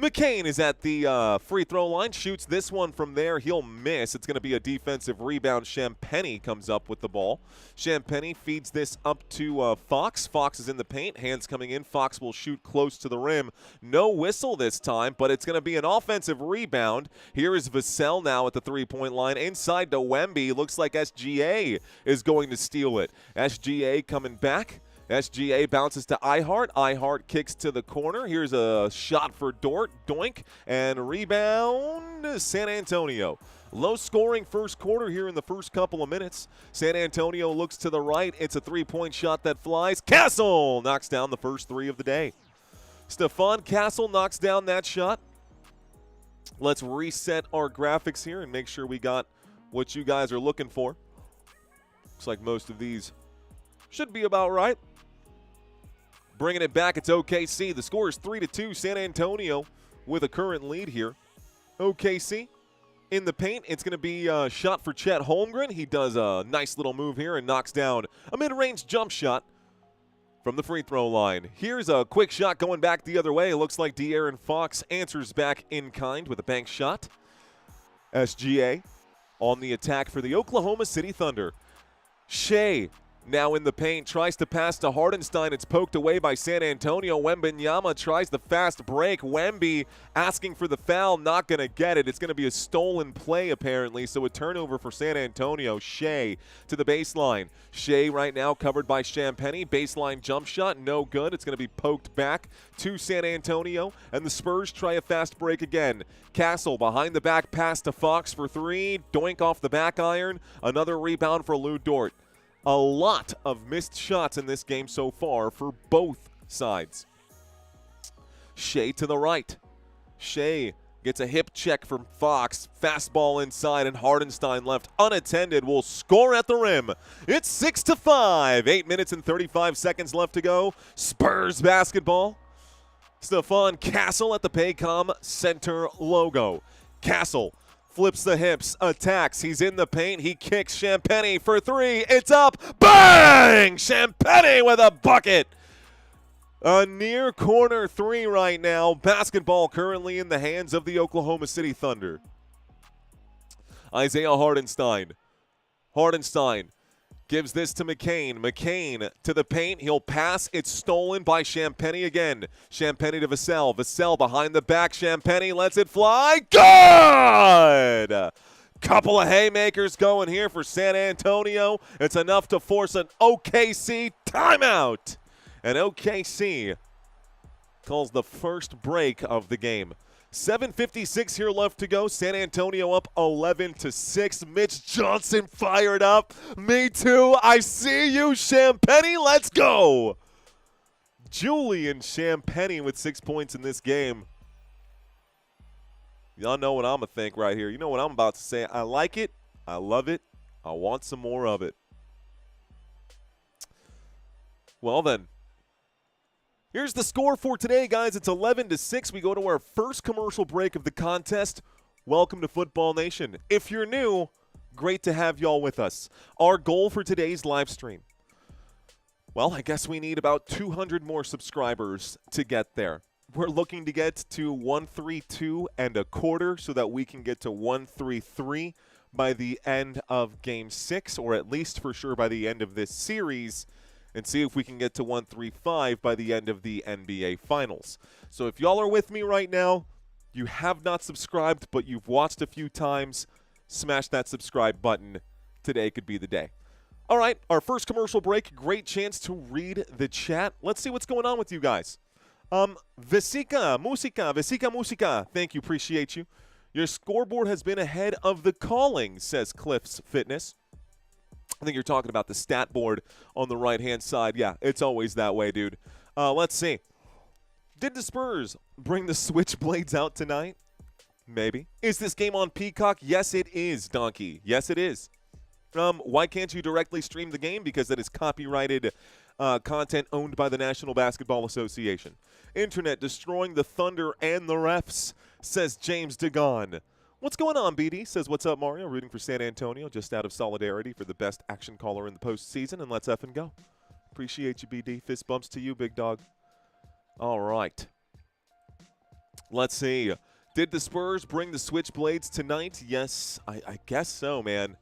McCain is at the free throw line, shoots this one from there. He'll miss. It's going to be a defensive rebound. Champagnie comes up with the ball. Champagnie feeds this up to Fox. Fox is in the paint. Hands coming in. Fox will shoot close to the rim. No whistle this time, but it's going to be an offensive rebound. Here is Vassell now at the three-point line. Inside to Wemby. Looks like SGA is going to steal it. SGA coming back. SGA bounces to iHeart. iHeart kicks to the corner. Here's a shot for Dort. Doink. And rebound, San Antonio. Low-scoring first quarter here in the first couple of minutes. San Antonio looks to the right. It's a three-point shot that flies. Castle knocks down the first three of the day. Stephon Castle knocks down that shot. Let's reset our graphics here and make sure we got what you guys are looking for. Looks like most of these should be about right. Bringing it back, it's OKC. The score is 3-2. San Antonio with a current lead here. OKC in the paint. It's going to be a shot for Chet Holmgren. He does a nice little move here and knocks down a mid-range jump shot from the free throw line. Here's a quick shot going back the other way. It looks like De'Aaron Fox answers back in kind with a bank shot. SGA on the attack for the Oklahoma City Thunder. Shai now in the paint, tries to pass to Hardenstein. It's poked away by San Antonio. Wembanyama tries the fast break. Wemby asking for the foul, not going to get it. It's going to be a stolen play apparently, so a turnover for San Antonio. Shai to the baseline. Shai right now covered by Champagnie. Baseline jump shot, no good. It's going to be poked back to San Antonio, and the Spurs try a fast break again. Castle behind the back pass to Fox for three. Doink off the back iron. Another rebound for Lou Dort. A lot of missed shots in this game so far for both sides. Shai to the right. Shai gets a hip check from Fox. Fastball inside, and Hardenstein left unattended will score at the rim. It's 6-5. 8 minutes and 35 seconds left to go. Spurs basketball. Stephon Castle at the Paycom Center logo. Castle flips the hips, attacks. He's in the paint. He kicks Champagnie for three. It's up. Bang! Champagnie with a bucket. A near corner three right now. Basketball currently in the hands of the Oklahoma City Thunder. Isaiah Hardenstein. Hardenstein gives this to McCain. McCain to the paint. He'll pass. It's stolen by Champagnie again. Champagnie to Vassell. Vassell behind the back. Champagnie lets it fly. Good! Couple of haymakers going here for San Antonio. It's enough to force an OKC timeout. And OKC calls the first break of the game. 7:56 here left to go. San Antonio up 11-6. Mitch Johnson fired up. Me too. I see you, Champagnie. Let's go. Julian Champagnie with 6 points in this game. Y'all know what I'm going to think right here. You know what I'm about to say. I like it. I love it. I want some more of it. Well then. Here's the score for today, guys. It's 11-6. We go to our first commercial break of the contest. Welcome to Football Nation. If you're new, great to have y'all with us. Our goal for today's live stream. Well, I guess we need about 200 more subscribers to get there. We're looking to get to 132 and a quarter so that we can get to 133 by the end of Game 6, or at least for sure by the end of this series, and see if we can get to 135 by the end of the NBA Finals. So if y'all are with me right now, you have not subscribed, but you've watched a few times, smash that subscribe button. Today could be the day. All right, our first commercial break. Great chance to read the chat. Let's see what's going on with you guys. Vesica Musica. Thank you, appreciate you. Your scoreboard has been ahead of the calling, says Cliff's Fitness. I think you're talking about the stat board on the right-hand side. Yeah, it's always that way, dude. Let's see. Did the Spurs bring the switchblades out tonight? Maybe. Is this game on Peacock? Yes, it is, Donkey. Yes, it is. Why can't you directly stream the game? Because that is copyrighted content owned by the National Basketball Association. Internet destroying the Thunder and the refs, says James Degon. What's going on, BD? Says, what's up, Mario? Rooting for San Antonio just out of solidarity for the best action caller in the postseason, and let's effing go. Appreciate you, BD. Fist bumps to you, big dog. All right. Let's see. Did the Spurs bring the switchblades tonight? Yes, I guess so, man.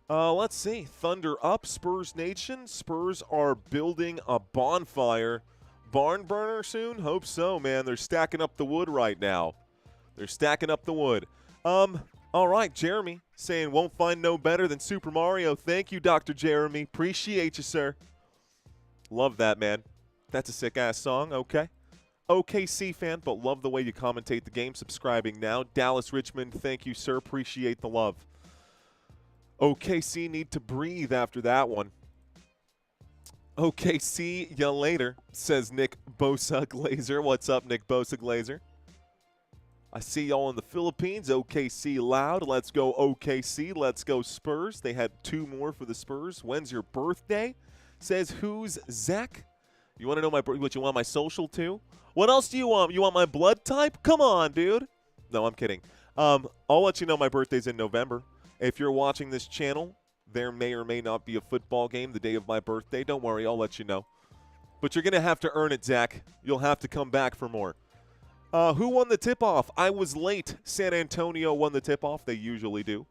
Let's see. Thunder up, Spurs Nation. Spurs are building a bonfire. Barn burner soon? Hope so, man. They're stacking up the wood right now. They're stacking up the wood. All right, Jeremy saying won't find no better than Super Mario. Thank you, Dr. Jeremy. Appreciate you, sir. Love that, man. That's a sick-ass song. Okay. OKC fan, but love the way you commentate the game. Subscribing now. Dallas Richmond, thank you, sir. Appreciate the love. OKC need to breathe after that one. OKC ya later, says Nick Bosa Glazer. What's up, Nick Bosa Glazer? I see y'all in the Philippines. OKC loud. Let's go OKC. Let's go Spurs. They had 2 more for the Spurs. When's your birthday? Says who's Zach? You want to know what you want my social too? What else do you want? You want my blood type? Come on, dude. No, I'm kidding. I'll let you know my birthday's in November. If you're watching this channel, there may or may not be a football game the day of my birthday. Don't worry, I'll let you know. But you're going to have to earn it, Zach. You'll have to come back for more. Who won the tip-off? I was late. San Antonio won the tip-off. They usually do.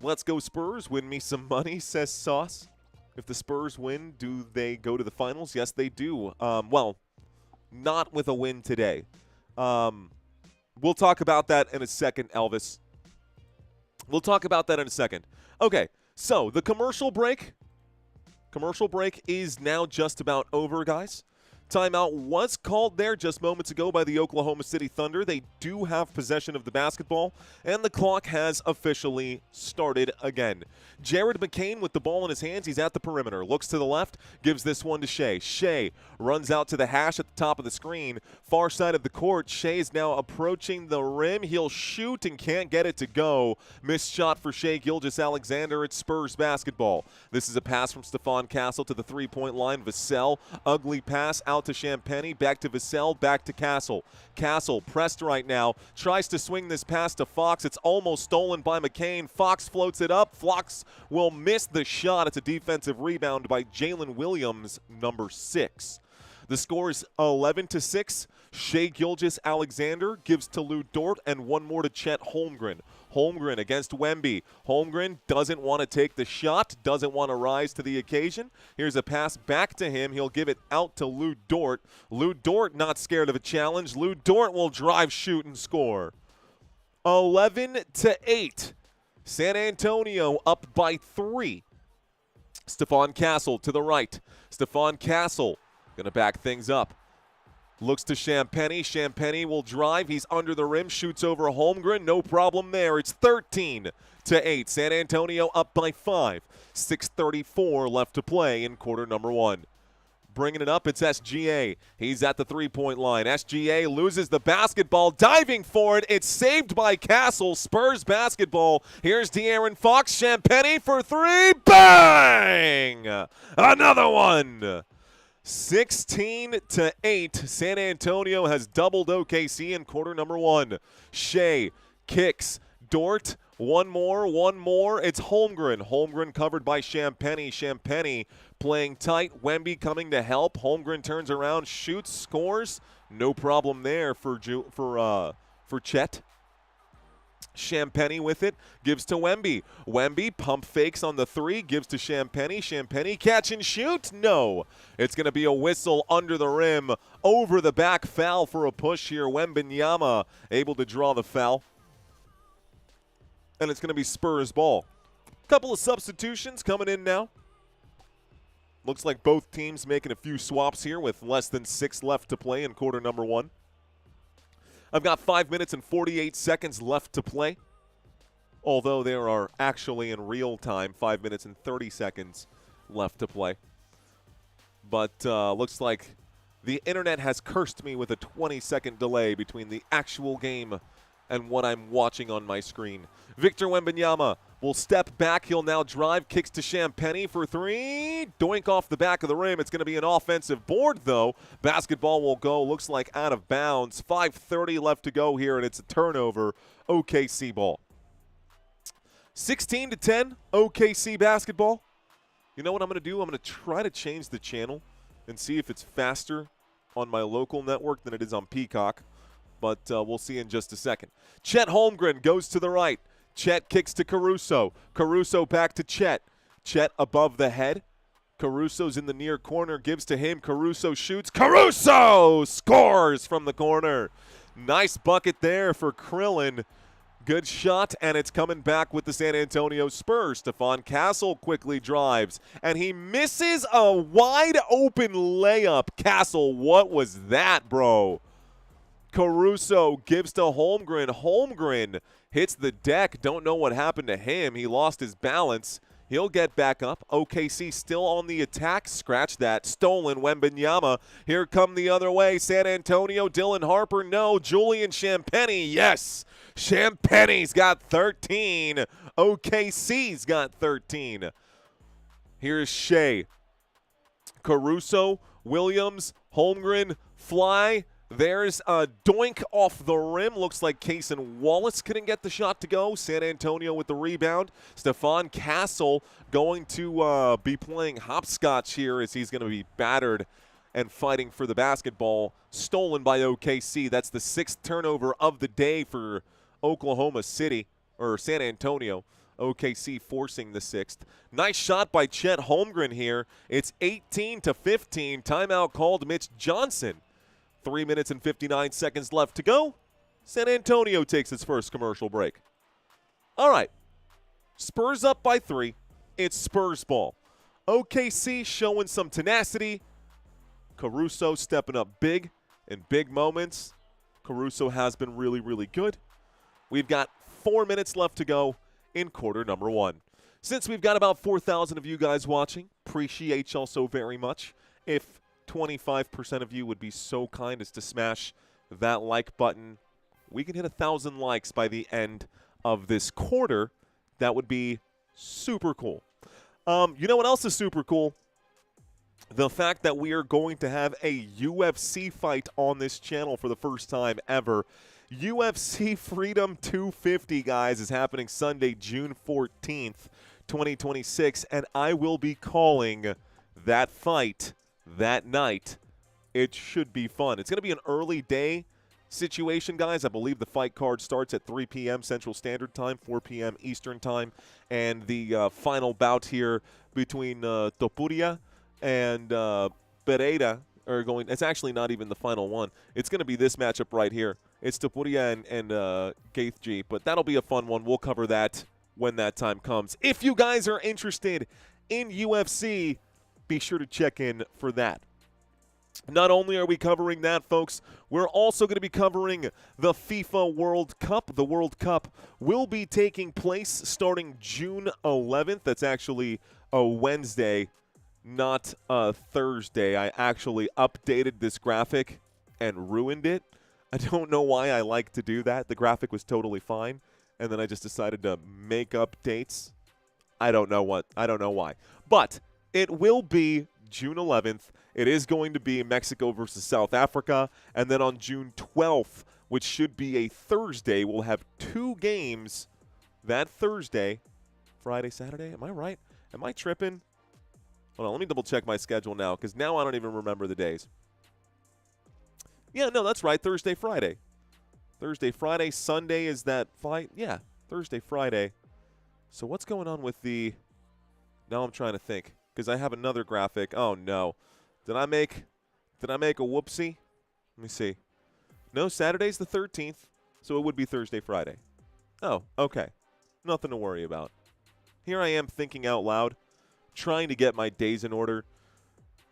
Let's go Spurs. Win me some money, says Sauce. If the Spurs win, do they go to the finals? Yes, they do. Well, not with a win today. We'll talk about that in a second, Elvis. We'll talk about that in a second. Okay, so the commercial break is now just about over, guys. Timeout was called there just moments ago by the Oklahoma City Thunder. They do have possession of the basketball, and the clock has officially started again. Jared McCain with the ball in his hands. He's at the perimeter. Looks to the left, gives this one to Shai. Shai runs out to the hash at the top of the screen. Far side of the court. Shai is now approaching the rim. He'll shoot and can't get it to go. Missed shot for Shai Gilgeous Alexander. It's Spurs basketball. This is a pass from Stephon Castle to the three-point line. Vassell, ugly pass out to Champagnie, back to Vassell, back to Castle. Castle pressed right now, tries to swing this pass to Fox. It's almost stolen by McCain. Fox floats it up. Fox will miss the shot. It's a defensive rebound by Jalen Williams, number 6. The score is 11-6. Shai Gilgeous Alexander gives to Lou Dort and one more to Chet Holmgren. Holmgren against Wemby. Holmgren doesn't want to take the shot, doesn't want to rise to the occasion. Here's a pass back to him. He'll give it out to Lou Dort. Lou Dort not scared of a challenge. Lou Dort will drive, shoot, and score. 11-8. San Antonio up by 3. Stephon Castle to the right. Stephon Castle going to back things up. Looks to Champagnie. Champagnie will drive. He's under the rim. Shoots over Holmgren. No problem there. It's 13-8. San Antonio up by 5. 6:34 left to play in quarter number 1. Bringing it up, it's SGA. He's at the three-point line. SGA loses the basketball. Diving for it. It's saved by Castle. Spurs basketball. Here's De'Aaron Fox. Champagnie for 3. Bang! Another one. 16-8. San Antonio has doubled OKC in quarter number 1. Shai kicks. Dort. One more. It's Holmgren. Holmgren covered by Champagnie. Champagnie playing tight. Wemby coming to help. Holmgren turns around, shoots, scores. No problem there for Chet. Champagnie with it, gives to Wemby. Wemby pump fakes on the 3, gives to Champagnie. Champagnie catch and shoot? No. It's going to be a whistle under the rim. Over the back foul for a push here. Wembanyama able to draw the foul. And it's going to be Spurs ball. Couple of substitutions coming in now. Looks like both teams making a few swaps here with less than 6 left to play in quarter number 1. I've got 5 minutes and 48 seconds left to play, although there are actually in real time 5 minutes and 30 seconds left to play. But looks like the internet has cursed me with a 20-second delay between the actual game and what I'm watching on my screen. Victor Wembanyama will step back. He'll now drive, kicks to Champagnie for 3. Doink off the back of the rim. It's going to be an offensive board, though. Basketball will go, looks like out of bounds. 5:30 left to go here, and it's a turnover. OKC ball. 16-10, OKC basketball. You know what I'm going to do? I'm going to try to change the channel and see if it's faster on my local network than it is on Peacock. But we'll see in just a second. Chet Holmgren goes to the right. Chet kicks to Caruso. Caruso back to Chet. Chet above the head. Caruso's in the near corner, gives to him. Caruso shoots. Caruso scores from the corner. Nice bucket there for Krillin. Good shot, and it's coming back with the San Antonio Spurs. Stephon Castle quickly drives, and he misses a wide-open layup. Castle, what was that, bro? Caruso gives to Holmgren. Holmgren hits the deck. Don't know what happened to him. He lost his balance. He'll get back up. OKC still on the attack. Scratch that. Stolen. Wembanyama. Here come the other way. San Antonio. Dylan Harper. No. Julian Champagnie. Yes. Champagnie's got 13. OKC's got 13. Here's Shai. Caruso. Williams. Holmgren. Fly. There's a doink off the rim. Looks like Cason Wallace couldn't get the shot to go. San Antonio with the rebound. Stephon Castle going to be playing hopscotch here as he's going to be battered and fighting for the basketball. Stolen by OKC. That's the 6th turnover of the day for Oklahoma City, or San Antonio. OKC forcing the 6th. Nice shot by Chet Holmgren here. It's 18-15. Timeout called Mitch Johnson. 3 minutes and 59 seconds left to go. San Antonio takes its first commercial break. All right. Spurs up by 3. It's Spurs ball. OKC showing some tenacity. Caruso stepping up big in big moments. Caruso has been really, really good. We've got 4 minutes left to go in quarter number 1. Since we've got about 4,000 of you guys watching, appreciate y'all so very much. If 25% of you would be so kind as to smash that like button, we can hit 1,000 likes by the end of this quarter. That would be super cool. You know what else is super cool? The fact that we are going to have a UFC fight on this channel for the first time ever. UFC Freedom 250, guys, is happening Sunday, June 14th, 2026, and I will be calling that fight that night. It should be fun. It's going to be an early day situation, guys. I believe the fight card starts at 3 p.m. Central Standard Time, 4 p.m. Eastern Time, and the final bout here between Topuria and Pereira are going. It's actually not even the final one. It's going to be this matchup right here. It's Topuria and Gaethje, but that'll be a fun one. We'll cover that when that time comes. If you guys are interested in UFC, be sure to check in for that. Not only are we covering that, folks, we're also going to be covering the FIFA World Cup. The World Cup will be taking place starting June 11th. That's actually a Wednesday, not a Thursday. I actually updated this graphic and ruined it. I don't know why I like to do that. The graphic was totally fine, and then I just decided to make up dates. I don't know why. But it will be June 11th. It is going to be Mexico versus South Africa. And then on June 12th, which should be a Thursday, we'll have 2 games that Thursday. Friday, Saturday? Am I right? Am I tripping? Hold on, let me double check my schedule now, because now I don't even remember the days. Yeah, no, that's right. Thursday, Friday. Thursday, Friday. Sunday is that fight? Yeah, Thursday, Friday. So what's going on with the... Now I'm trying to think, because I have another graphic. Oh, no. Did I make a whoopsie? Let me see. No, Saturday's the 13th, so it would be Thursday, Friday. Oh, okay. Nothing to worry about. Here I am thinking out loud, trying to get my days in order.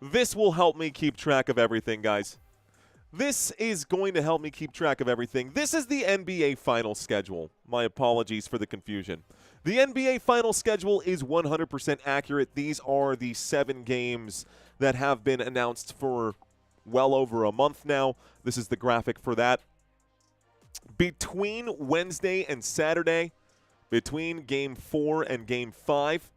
This will help me keep track of everything, guys. This is going to help me keep track of everything. This is the NBA final schedule. My apologies for the confusion. The NBA final schedule is 100% accurate. These are the 7 games that have been announced for well over a month now. This is the graphic for that. Between Wednesday and Saturday, between Game 4 and Game 5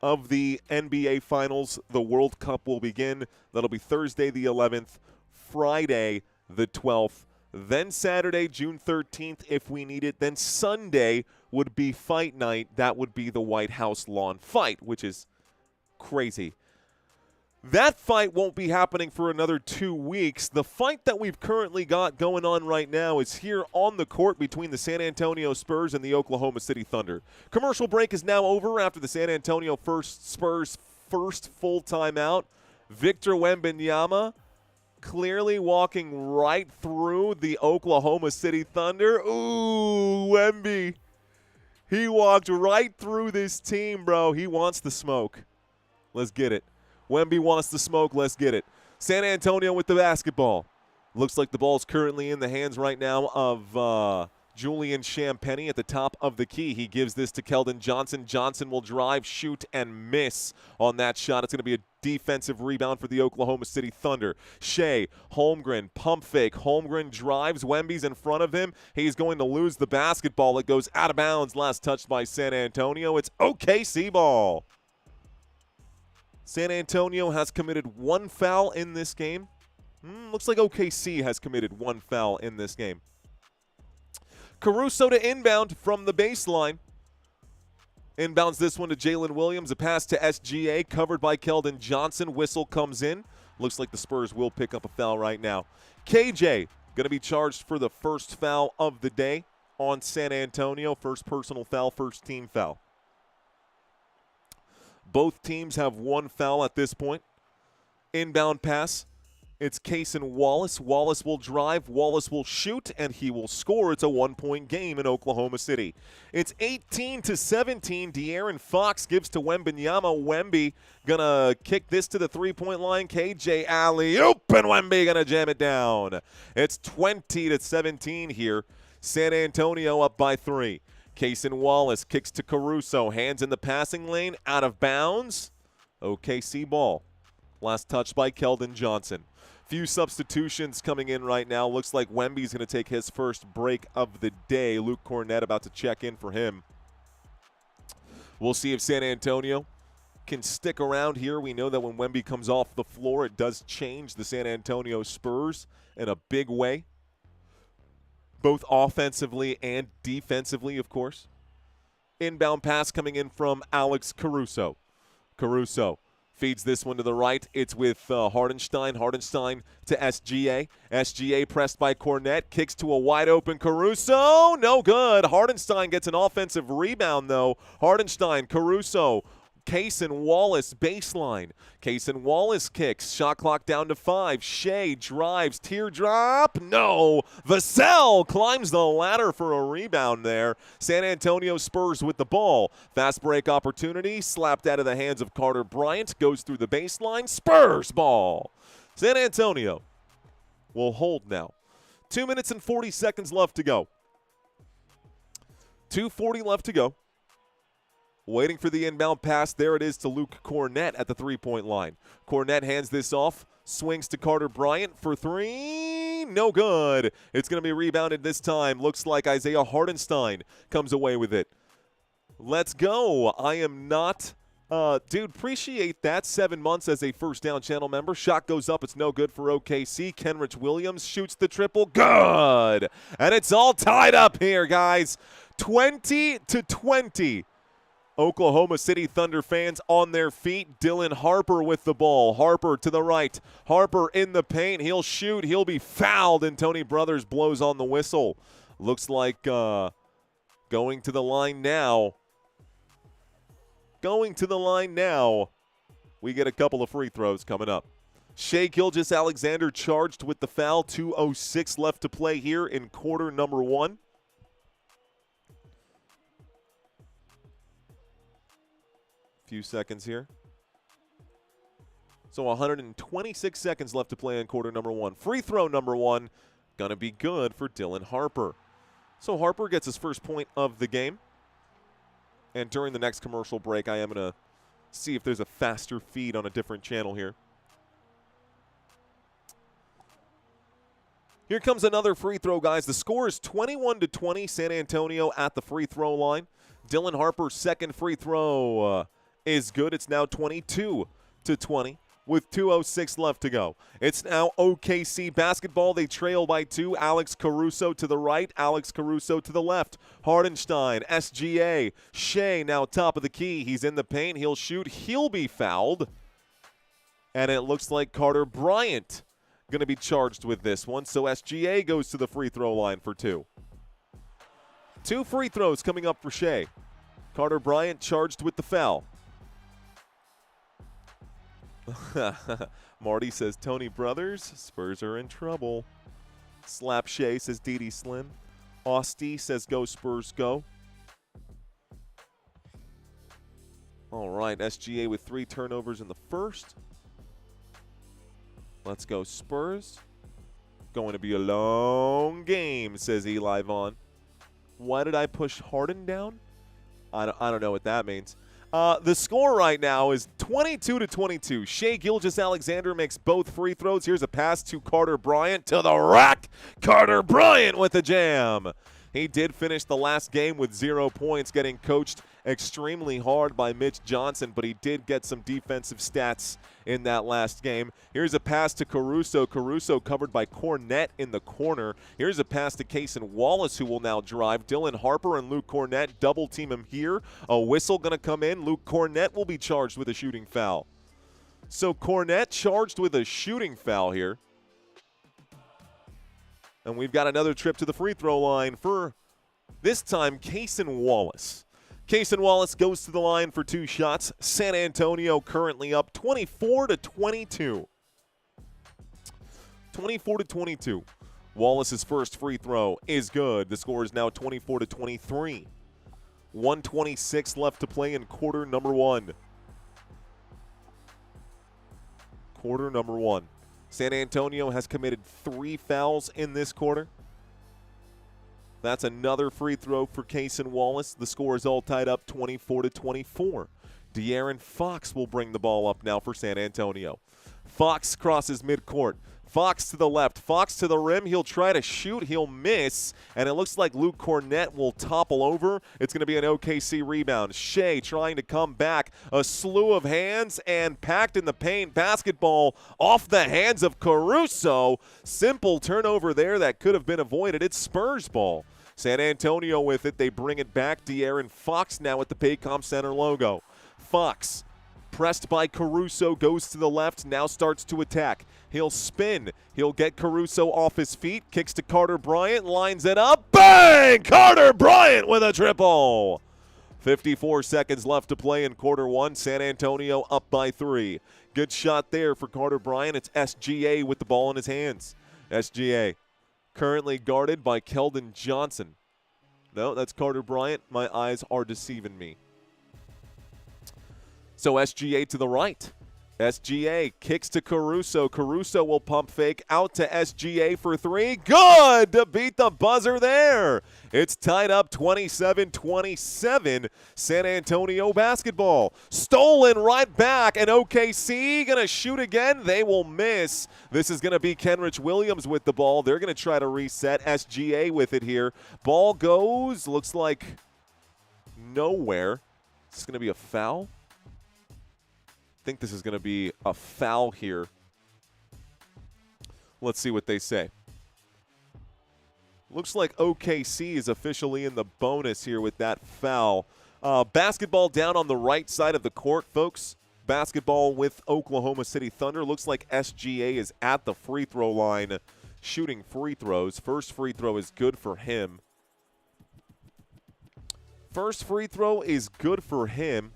of the NBA Finals, the World Cup will begin. That'll be Thursday the 11th, Friday the 12th, then Saturday, June 13th, if we need it. Then Sunday would be fight night. That would be the White House lawn fight, which is crazy. That fight won't be happening for another 2 weeks. The fight that we've currently got going on right now is here on the court between the San Antonio Spurs and the Oklahoma City Thunder. Commercial break is now over after the San Antonio Spurs' first full timeout. Victor Wembanyama clearly walking right through the Oklahoma City Thunder. Ooh, Wemby. He walked right through this team, bro. He wants the smoke. Let's get it. Wemby wants the smoke. Let's get it. San Antonio with the basketball. Looks like the ball's currently in the hands right now of Julian Champagnie at the top of the key. He gives this to Keldon Johnson. Johnson will drive, shoot, and miss on that shot. It's going to be a defensive rebound for the Oklahoma City Thunder. Shai, Holmgren, pump fake. Holmgren drives. Wemby's in front of him. He's going to lose the basketball. It goes out of bounds. Last touched by San Antonio. It's OKC ball. San Antonio has committed one foul in this game. Looks like OKC has committed one foul in this game. Caruso to inbound from the baseline. Inbounds this one to Jalen Williams. A pass to SGA, covered by Keldon Johnson. Whistle comes in. Looks like the Spurs will pick up a foul right now. KJ going to be charged for the first foul of the day on San Antonio. First personal foul, first team foul. Both teams have one foul at this point. Inbound pass. It's Cason Wallace. Wallace will drive, Wallace will shoot, and he will score. It's a one-point game in Oklahoma City. It's 18-17. De'Aaron Fox gives to Wembanyama. Wemby gonna kick this to the three-point line. KJ alley-oop, and Wemby gonna jam it down. It's 20-17 here. San Antonio up by 3. Cason Wallace kicks to Caruso. Hands in the passing lane, out of bounds. OKC ball. Last touch by Keldon Johnson. Few substitutions coming in right now. Looks like Wemby's going to take his first break of the day. Luke Cornett about to check in for him. We'll see if San Antonio can stick around here. We know that when Wemby comes off the floor, it does change the San Antonio Spurs in a big way, both offensively and defensively, of course. Inbound pass coming in from Alex Caruso. Caruso feeds this one to the right. It's with Hardenstein. Hardenstein to SGA. SGA pressed by Cornett. Kicks to a wide-open Caruso. No good. Hardenstein gets an offensive rebound, though. Hardenstein, Caruso, Cason Wallace baseline. Cason Wallace kicks. Shot clock down to 5. Shai drives. Teardrop. No. Vassell climbs the ladder for a rebound there. San Antonio Spurs with the ball. Fast break opportunity. Slapped out of the hands of Carter Bryant. Goes through the baseline. Spurs ball. San Antonio will hold now. 2 minutes and 40 seconds left to go. 2:40 left to go. Waiting for the inbound pass. There it is to Luke Cornett at the three-point line. Cornett hands this off. Swings to Carter Bryant for 3. No good. It's going to be rebounded this time. Looks like Isaiah Hardenstein comes away with it. Let's go. I am not dude, appreciate that. 7 months as a first down channel member. Shot goes up. It's no good for OKC. Kenrich Williams shoots the triple. Good. And it's all tied up here, guys. 20-20. Oklahoma City Thunder fans on their feet. Dylan Harper with the ball. Harper to the right. Harper in the paint. He'll shoot. He'll be fouled, and Tony Brothers blows on the whistle. Looks like going to the line now. Going to the line now. We get a couple of free throws coming up. Shai Gilgeous Alexander charged with the foul. 2:06 left to play here in quarter number 1. Few seconds here. So 126 seconds left to play in quarter number 1. Free throw number 1 gonna be good for Dylan Harper. So Harper gets his first point of the game. And during the next commercial break, I am gonna see if there's a faster feed on a different channel here. Here comes another free throw, guys. The score is 21-20. San Antonio at the free throw line. Dylan Harper's second free throw is good. It's now 22-20 with 2:06 left to go. It's now OKC basketball. They trail by 2. Alex Caruso to the right. Alex Caruso to the left. Hardenstein, SGA. Shai now top of the key. He's in the paint. He'll shoot. He'll be fouled. And it looks like Carter Bryant going to be charged with this one. So SGA goes to the free throw line for 2. 2 free throws coming up for Shai. Carter Bryant charged with the foul. Marty says Tony Brothers. Spurs are in trouble. Slap Shay says Dee Slim. Austie says go Spurs go. All right, SGA with 3 turnovers in the first. Let's go Spurs. Going to be a long game, says Eli Vaughn. Why did I push Harden down? I don't know what that means. The score right now is 22-22. Shai Gilgeous Alexander makes both free throws. Here's a pass to Carter Bryant to the rack. Carter Bryant with the jam. He did finish the last game with 0 points, getting coached extremely hard by Mitch Johnson, but he did get some defensive stats in that last game. Here's a pass to Caruso. Caruso covered by Cornette in the corner. Here's a pass to Cason Wallace, who will now drive. Dylan Harper and Luke Cornette double team him here. A whistle going to come in. Luke Cornette will be charged with a shooting foul. So Cornette charged with a shooting foul here. And we've got another trip to the free throw line for, this time, Cason Wallace. Cason Wallace goes to the line for 2 shots. San Antonio currently up 24-22. 24-22. Wallace's first free throw is good. The score is now 24-23. 1:26 left to play in quarter number 1. Quarter number 1. San Antonio has committed 3 fouls in this quarter. That's another free throw for Cason Wallace. The score is all tied up 24-24. De'Aaron Fox will bring the ball up now for San Antonio. Fox crosses midcourt. Fox to the left. Fox to the rim. He'll try to shoot. He'll miss. And it looks like Luke Cornette will topple over. It's going to be an OKC rebound. Shai trying to come back. A slew of hands and packed in the paint. Basketball off the hands of Caruso. Simple turnover there that could have been avoided. It's Spurs ball. San Antonio with it. They bring it back. De'Aaron Fox now with the Paycom Center logo. Fox, pressed by Caruso, goes to the left, now starts to attack. He'll spin. He'll get Caruso off his feet, kicks to Carter Bryant, lines it up. Bang! Carter Bryant with a triple. 54 seconds left to play in quarter 1. San Antonio up by 3. Good shot there for Carter Bryant. It's SGA with the ball in his hands. SGA currently guarded by Keldon Johnson. No, that's Carter Bryant. My eyes are deceiving me. So SGA to the right. SGA kicks to Caruso. Caruso will pump fake out to SGA for 3. Good to beat the buzzer there. It's tied up 27-27. San Antonio basketball. Stolen right back, and OKC going to shoot again. They will miss. This is going to be Kenrich Williams with the ball. They're going to try to reset. SGA with it here. Ball goes, looks like nowhere. It's going to be a foul. I think this is going to be a foul here. Let's see what they say. Looks like OKC is officially in the bonus here with that foul. Basketball down on the right side of the court, folks. Basketball with Oklahoma City Thunder. Looks like SGA is at the free throw line shooting free throws. First free throw is good for him. First free throw is good for him.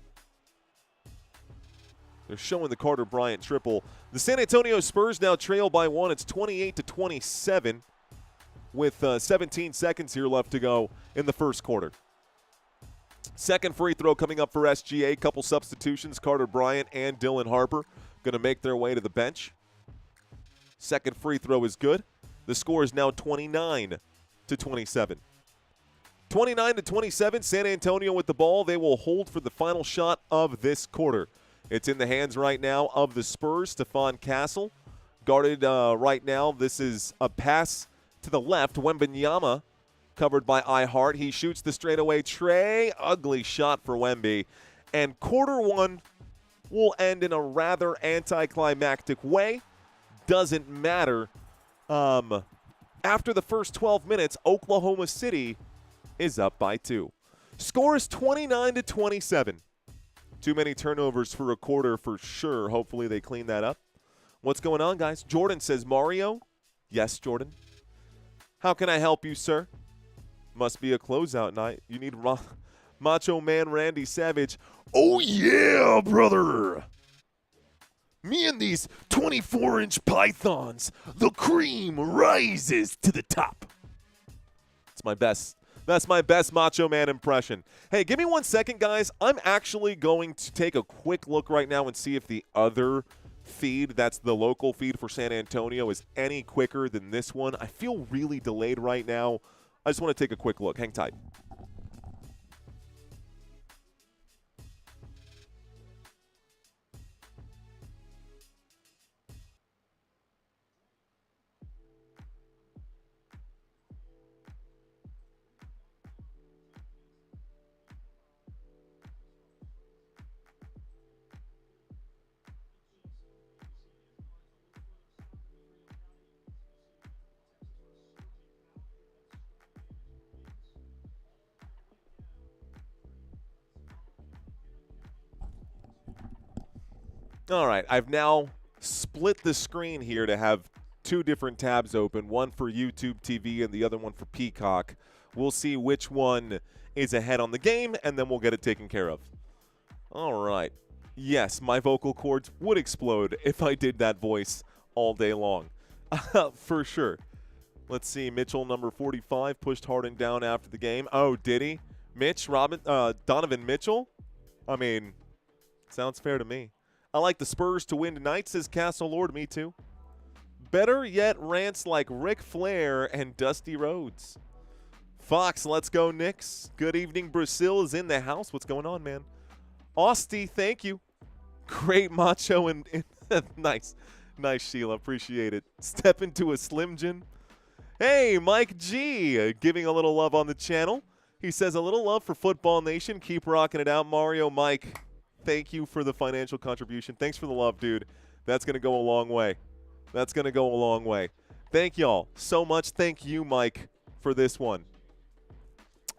They're showing the Carter Bryant triple. The San Antonio Spurs now trail by 1. It's 28-27 with 17 seconds here left to go in the first quarter. Second free throw coming up for SGA. Couple substitutions. Carter Bryant and Dylan Harper going to make their way to the bench. Second free throw is good. The score is now 29-27. 29-27, San Antonio with the ball. They will hold for the final shot of this quarter. It's in the hands right now of the Spurs. Stephon Castle guarded right now. This is a pass to the left. Wembanyama covered by iHeart. He shoots the straightaway tray. Ugly shot for Wemby. And quarter 1 will end in a rather anticlimactic way. Doesn't matter. After the first 12 minutes, Oklahoma City is up by 2. Score is 29-27. Too many turnovers for a quarter for sure. Hopefully they clean that up. What's going on, guys? Jordan says, Mario? Yes, Jordan. How can I help you, sir? Must be a closeout night. You need Macho Man Randy Savage. Oh, yeah, brother. Me and these 24-inch pythons, the cream rises to the top. It's my best. That's my best Macho Man impression. Hey, give me 1 second, guys. I'm actually going to take a quick look right now and see if the other feed, that's the local feed for San Antonio, is any quicker than this one. I feel really delayed right now. I just want to take a quick look. Hang tight. All right, I've now split the screen here to have 2 different tabs open, one for YouTube TV and the other one for Peacock. We'll see which one is ahead on the game, and then we'll get it taken care of. All right. Yes, my vocal cords would explode if I did that voice all day long. For sure. Let's see, Mitchell, number 45, pushed Harden down after the game. Oh, did he? Donovan Mitchell? I mean, sounds fair to me. I like the Spurs to win tonight, says Castle Lord. Me too. Better yet, rants like Ric Flair and Dusty Rhodes. Fox, let's go, Knicks. Good evening, Brazil is in the house. What's going on, man? Austie, thank you. Great macho and nice. Nice, Sheila. Appreciate it. Step into a Slim Jim. Hey, Mike G, giving a little love on the channel. He says, a little love for Football Nation. Keep rocking it out, Mario. Mike, thank you for the financial contribution. Thanks for the love, dude. That's going to go a long way. That's going to go a long way. Thank y'all so much. Thank you, Mike, for this one.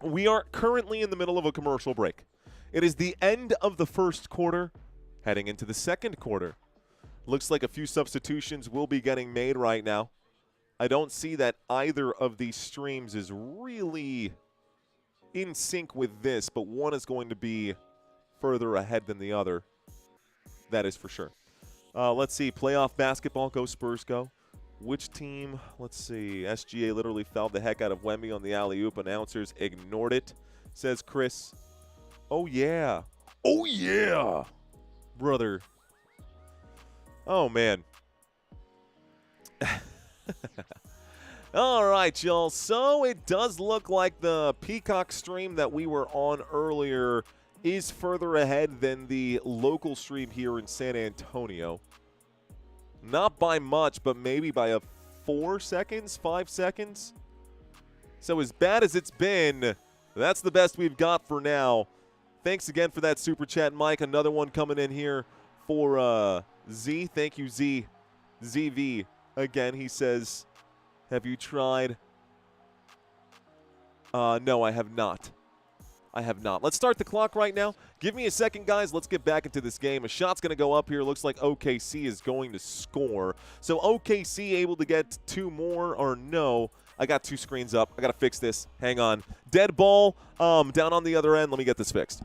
We are currently in the middle of a commercial break. It is the end of the first quarter, heading into the second quarter. Looks like a few substitutions will be getting made right now. I don't see that either of these streams is really in sync with this, but one is going to be further ahead than the other. That is for sure. Let's see. Playoff basketball. Go Spurs, go. Which team? Let's see. SGA literally fouled the heck out of Wemby on the alley-oop. Announcers ignored it, says Chris. Oh, yeah. Oh, yeah. Brother. Oh, man. All right, y'all. So it does look like the Peacock stream that we were on earlier is further ahead than the local stream here in San Antonio. Not by much, but maybe by 4 seconds, 5 seconds. So as bad as it's been, that's the best we've got for now. Thanks again for that super chat, Mike. Another one coming in here for Z. Thank you, Z. ZV. Again, he says, have you tried? No, I have not. I have not. Let's start the clock right now. Give me a second, guys. Let's get back into this game. A shot's going to go up here. Looks like OKC is going to score. So OKC able to get 2 more or no? I got 2 screens up. I got to fix this. Hang on. Dead ball down on the other end. Let me get this fixed.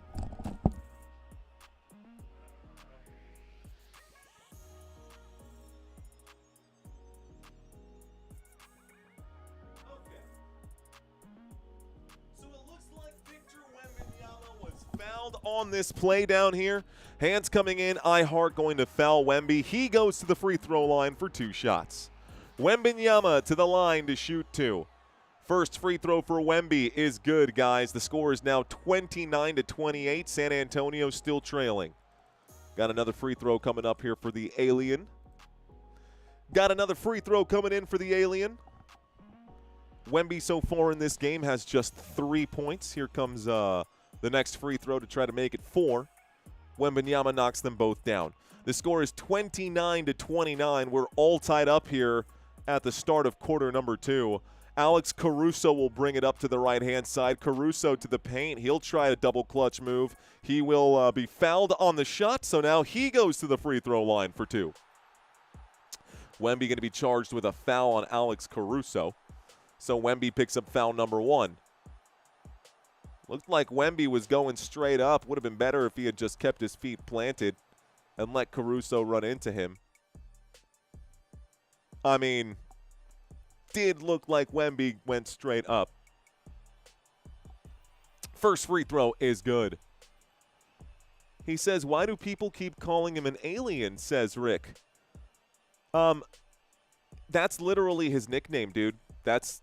On this play down here, hands coming in, iHeart going to foul Wemby. He goes to the free throw line for 2 shots. Wembanyama to the line to shoot 2. First free throw for Wemby is good, guys. The score is now 29-28. San Antonio still trailing. Got another free throw coming up here for the Alien. Got another free throw coming in for the Alien. Wemby so far in this game has just 3 points. Here comes the next free throw to try to make it 4. Wembanyama knocks them both down. The score is 29-29. We're all tied up here at the start of quarter number 2. Alex Caruso will bring it up to the right-hand side. Caruso to the paint. He'll try a double clutch move. He will be fouled on the shot, so now he goes to the free throw line for 2. Wemby going to be charged with a foul on Alex Caruso. So Wemby picks up foul number 1. Looked like Wemby was going straight up. Would have been better if he had just kept his feet planted. and let Caruso run into him. I mean, did look like Wemby went straight up. First free throw is good. He says, why do people keep calling him an alien, says Rick. That's literally his nickname, dude. That's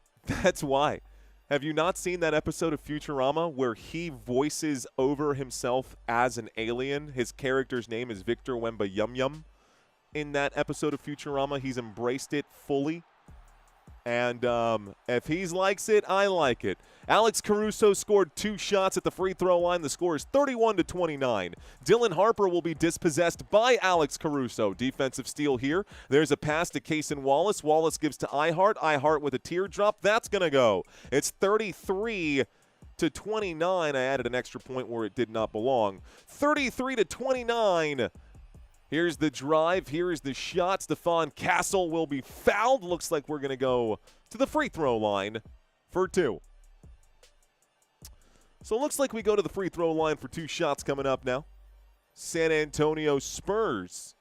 why. Have you not seen that episode of Futurama where he voices over himself as an alien? His character's name is Victor Wembanyama. In that episode of Futurama, he's embraced it fully. And if he likes it, I like it. Alex Caruso scored 2 shots at the free throw line. The score is 31-29. Dylan Harper will be dispossessed by Alex Caruso. Defensive steal here. There's a pass to Kaysen Wallace. Wallace gives to Ihart. Ihart with a teardrop. That's going to go. It's 33-29. I added an extra point where it did not belong. 33-29. Here's the drive. Here's the shot. Stephon Castle will be fouled. Looks like we're going to go to the free throw line for 2. So it looks like we go to the free throw line for 2 shots coming up now. San Antonio Spurs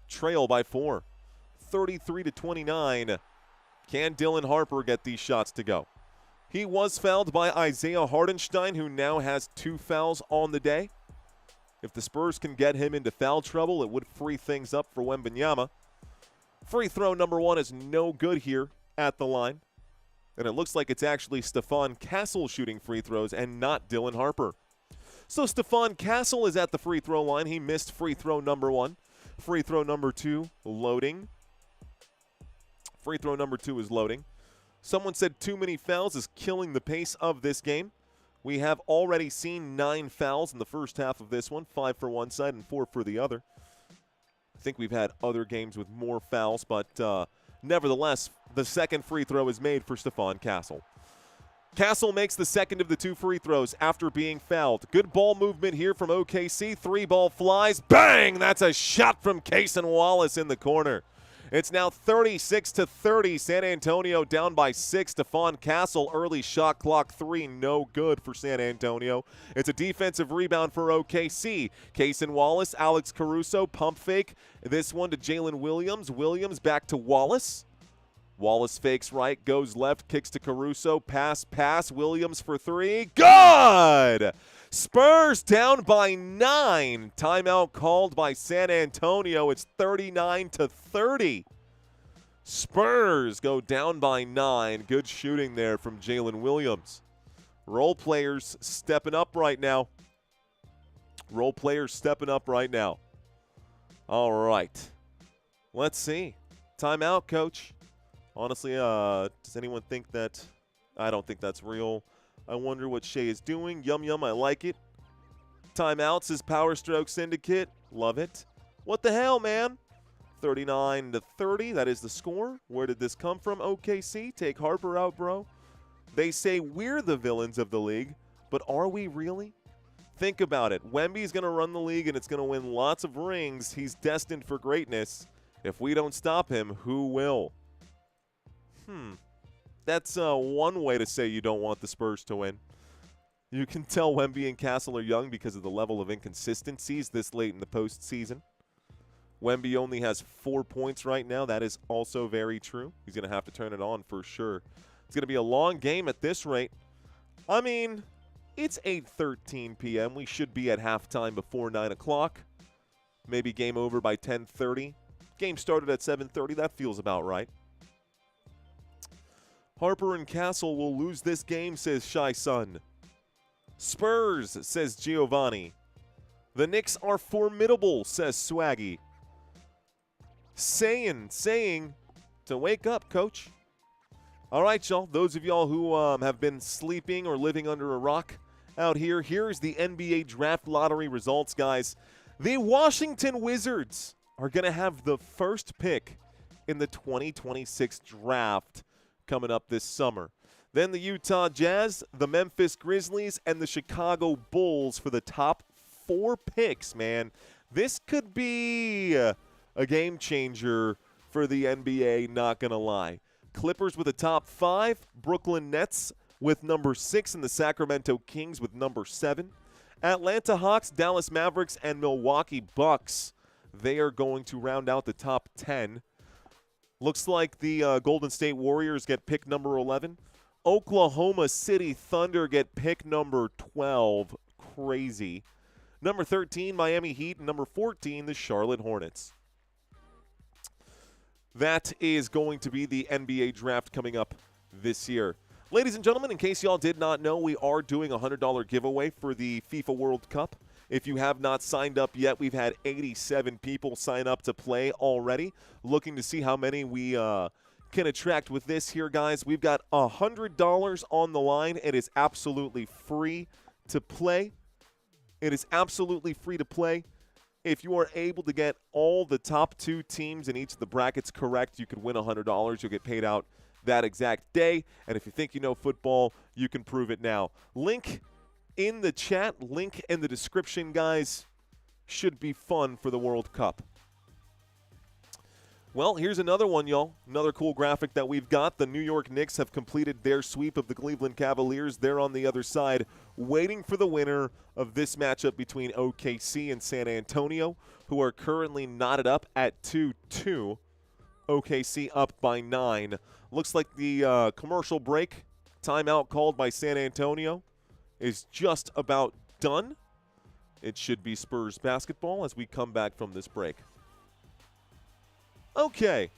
trail by 4. 33-29. Can Dylan Harper get these shots to go? He was fouled by Isaiah Hartenstein, who now has 2 fouls on the day. If the Spurs can get him into foul trouble, it would free things up for Wembanyama. Free throw number 1 is no good here at the line. And it looks like it's actually Stephon Castle shooting free throws and not Dylan Harper. So Stephon Castle is at the free throw line. He missed free throw number 1. Free throw number 2, loading. Free throw number 2 is loading. Someone said too many fouls is killing the pace of this game. We have already seen 9 fouls in the first half of this one, 5 for one side and 4 for the other. I think we've had other games with more fouls, but nevertheless, the second free throw is made for Stephon Castle. Castle makes the second of the 2 free throws after being fouled. Good ball movement here from OKC. 3-ball flies. Bang! That's a shot from Kaysen Wallace in the corner. It's now 36-30. San Antonio down by 6. Stephon Castle, early shot clock 3, no good for San Antonio. It's a defensive rebound for OKC. Kaysen Wallace, Alex Caruso, pump fake. This one to Jalen Williams. Williams back to Wallace. Wallace fakes right, goes left, kicks to Caruso. Pass. Williams for 3. Good! Spurs down by 9. Timeout called by San Antonio. It's 39-30. Spurs go down by 9. Good shooting there from Jalen Williams. Role players stepping up right now. All right. Let's see. Timeout, coach. Honestly, does anyone think that? I don't think that's real. I wonder what Shai is doing. Yum, I like it. Timeout, says Power Stroke Syndicate. Love it. What the hell, man? 39-30, that is the score. Where did this come from, OKC? Take Harper out, bro. They say we're the villains of the league, but are we really? Think about it. Wemby's going to run the league, and it's going to win lots of rings. He's destined for greatness. If we don't stop him, who will? That's one way to say you don't want the Spurs to win. You can tell Wemby and Castle are young because of the level of inconsistencies this late in the postseason. Wemby only has 4 points right now. That is also very true. He's going to have to turn it on for sure. It's going to be a long game at this rate. I mean, it's 8:13 p.m. We should be at halftime before 9 o'clock. Maybe game over by 10:30. Game started at 7:30. That feels about right. Harper and Castle will lose this game, says Shy Sun. Spurs, says Giovanni. The Knicks are formidable, says Swaggy. Saying to wake up, coach. All right, y'all. Those of y'all who have been sleeping or living under a rock out here, here's the NBA Draft Lottery results, guys. The Washington Wizards are going to have the first pick in the 2026 draft coming up this summer. Then the Utah Jazz, the Memphis Grizzlies, and the Chicago Bulls for the top 4 picks, man. This could be a game changer for the NBA, not going to lie. Clippers with the top 5, Brooklyn Nets with number 6, and the Sacramento Kings with number 7. Atlanta Hawks, Dallas Mavericks, and Milwaukee Bucks. They are going to round out the top 10. Looks like the Golden State Warriors get pick number 11. Oklahoma City Thunder get pick number 12. Crazy. Number 13, Miami Heat. And number 14, the Charlotte Hornets. That is going to be the NBA draft coming up this year. Ladies and gentlemen, in case y'all did not know, we are doing a $100 giveaway for the FIFA World Cup. If you have not signed up yet, we've had 87 people sign up to play already. Looking to see how many we can attract with this here, guys. We've got $100 on the line. It is absolutely free to play. It is absolutely free to play. If you are able to get all the top 2 teams in each of the brackets correct, you could win $100. You'll get paid out that exact day. And if you think you know football, you can prove it now. Link in the chat, link in the description, guys. Should be fun for the World Cup. Well, here's another one, y'all. Another cool graphic that we've got. The New York Knicks have completed their sweep of the Cleveland Cavaliers. They're on the other side, waiting for the winner of this matchup between OKC and San Antonio, who are currently knotted up at 2-2. OKC up by 9. Looks like the commercial break, timeout called by San Antonio, is just about done. It should be Spurs basketball as we come back from this break. Okay.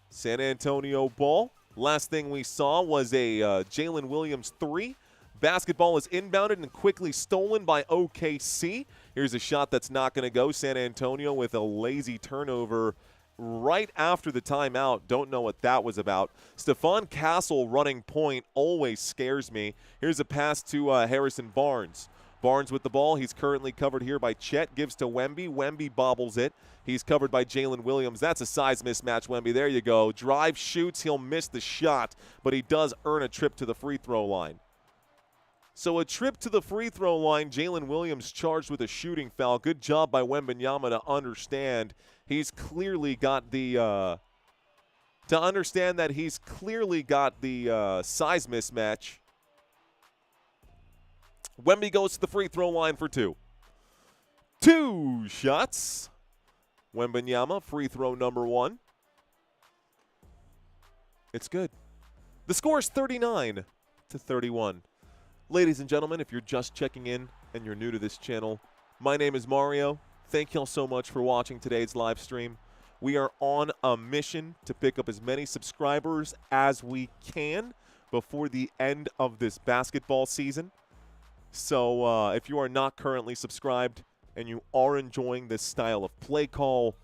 San Antonio ball. Last thing we saw was a Jalen Williams 3. Basketball is inbounded and quickly stolen by OKC. Here's a shot that's not going to go. San Antonio with a lazy turnover right after the timeout. Don't know what that was about. Stephon Castle running point always scares me. Here's a pass to Harrison Barnes. Barnes with the ball. He's currently covered here by Chet. Gives to Wemby. Wemby bobbles it. He's covered by Jalen Williams. That's a size mismatch, Wemby. There you go. Drive, shoots. He'll miss the shot, but he does earn a trip to the free throw line. So a trip to the free throw line. Jalen Williams charged with a shooting foul. Good job by Wembanyama to understand he's clearly got the size mismatch. Wemby goes to the free throw line for 2. 2 shots. Wembanyama, free throw number 1. It's good. The score is 39-31. Ladies and gentlemen, if you're just checking in and you're new to this channel, my name is Mario. Thank y'all so much for watching today's live stream. We are on a mission to pick up as many subscribers as we can before the end of this basketball season. So if you are not currently subscribed and you are enjoying this style of play call,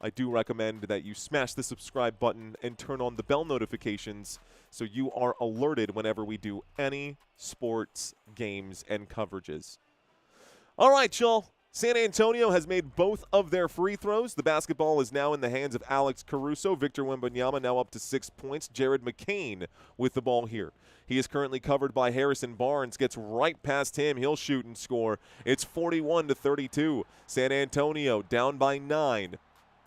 I do recommend that you smash the subscribe button and turn on the bell notifications so you are alerted whenever we do any sports games and coverages. All right, y'all. San Antonio has made both of their free throws. The basketball is now in the hands of Alex Caruso. Victor Wembanyama now up to 6 points. Jared McCain with the ball here. He is currently covered by Harrison Barnes. Gets right past him. He'll shoot and score. It's 41-32. San Antonio down by 9.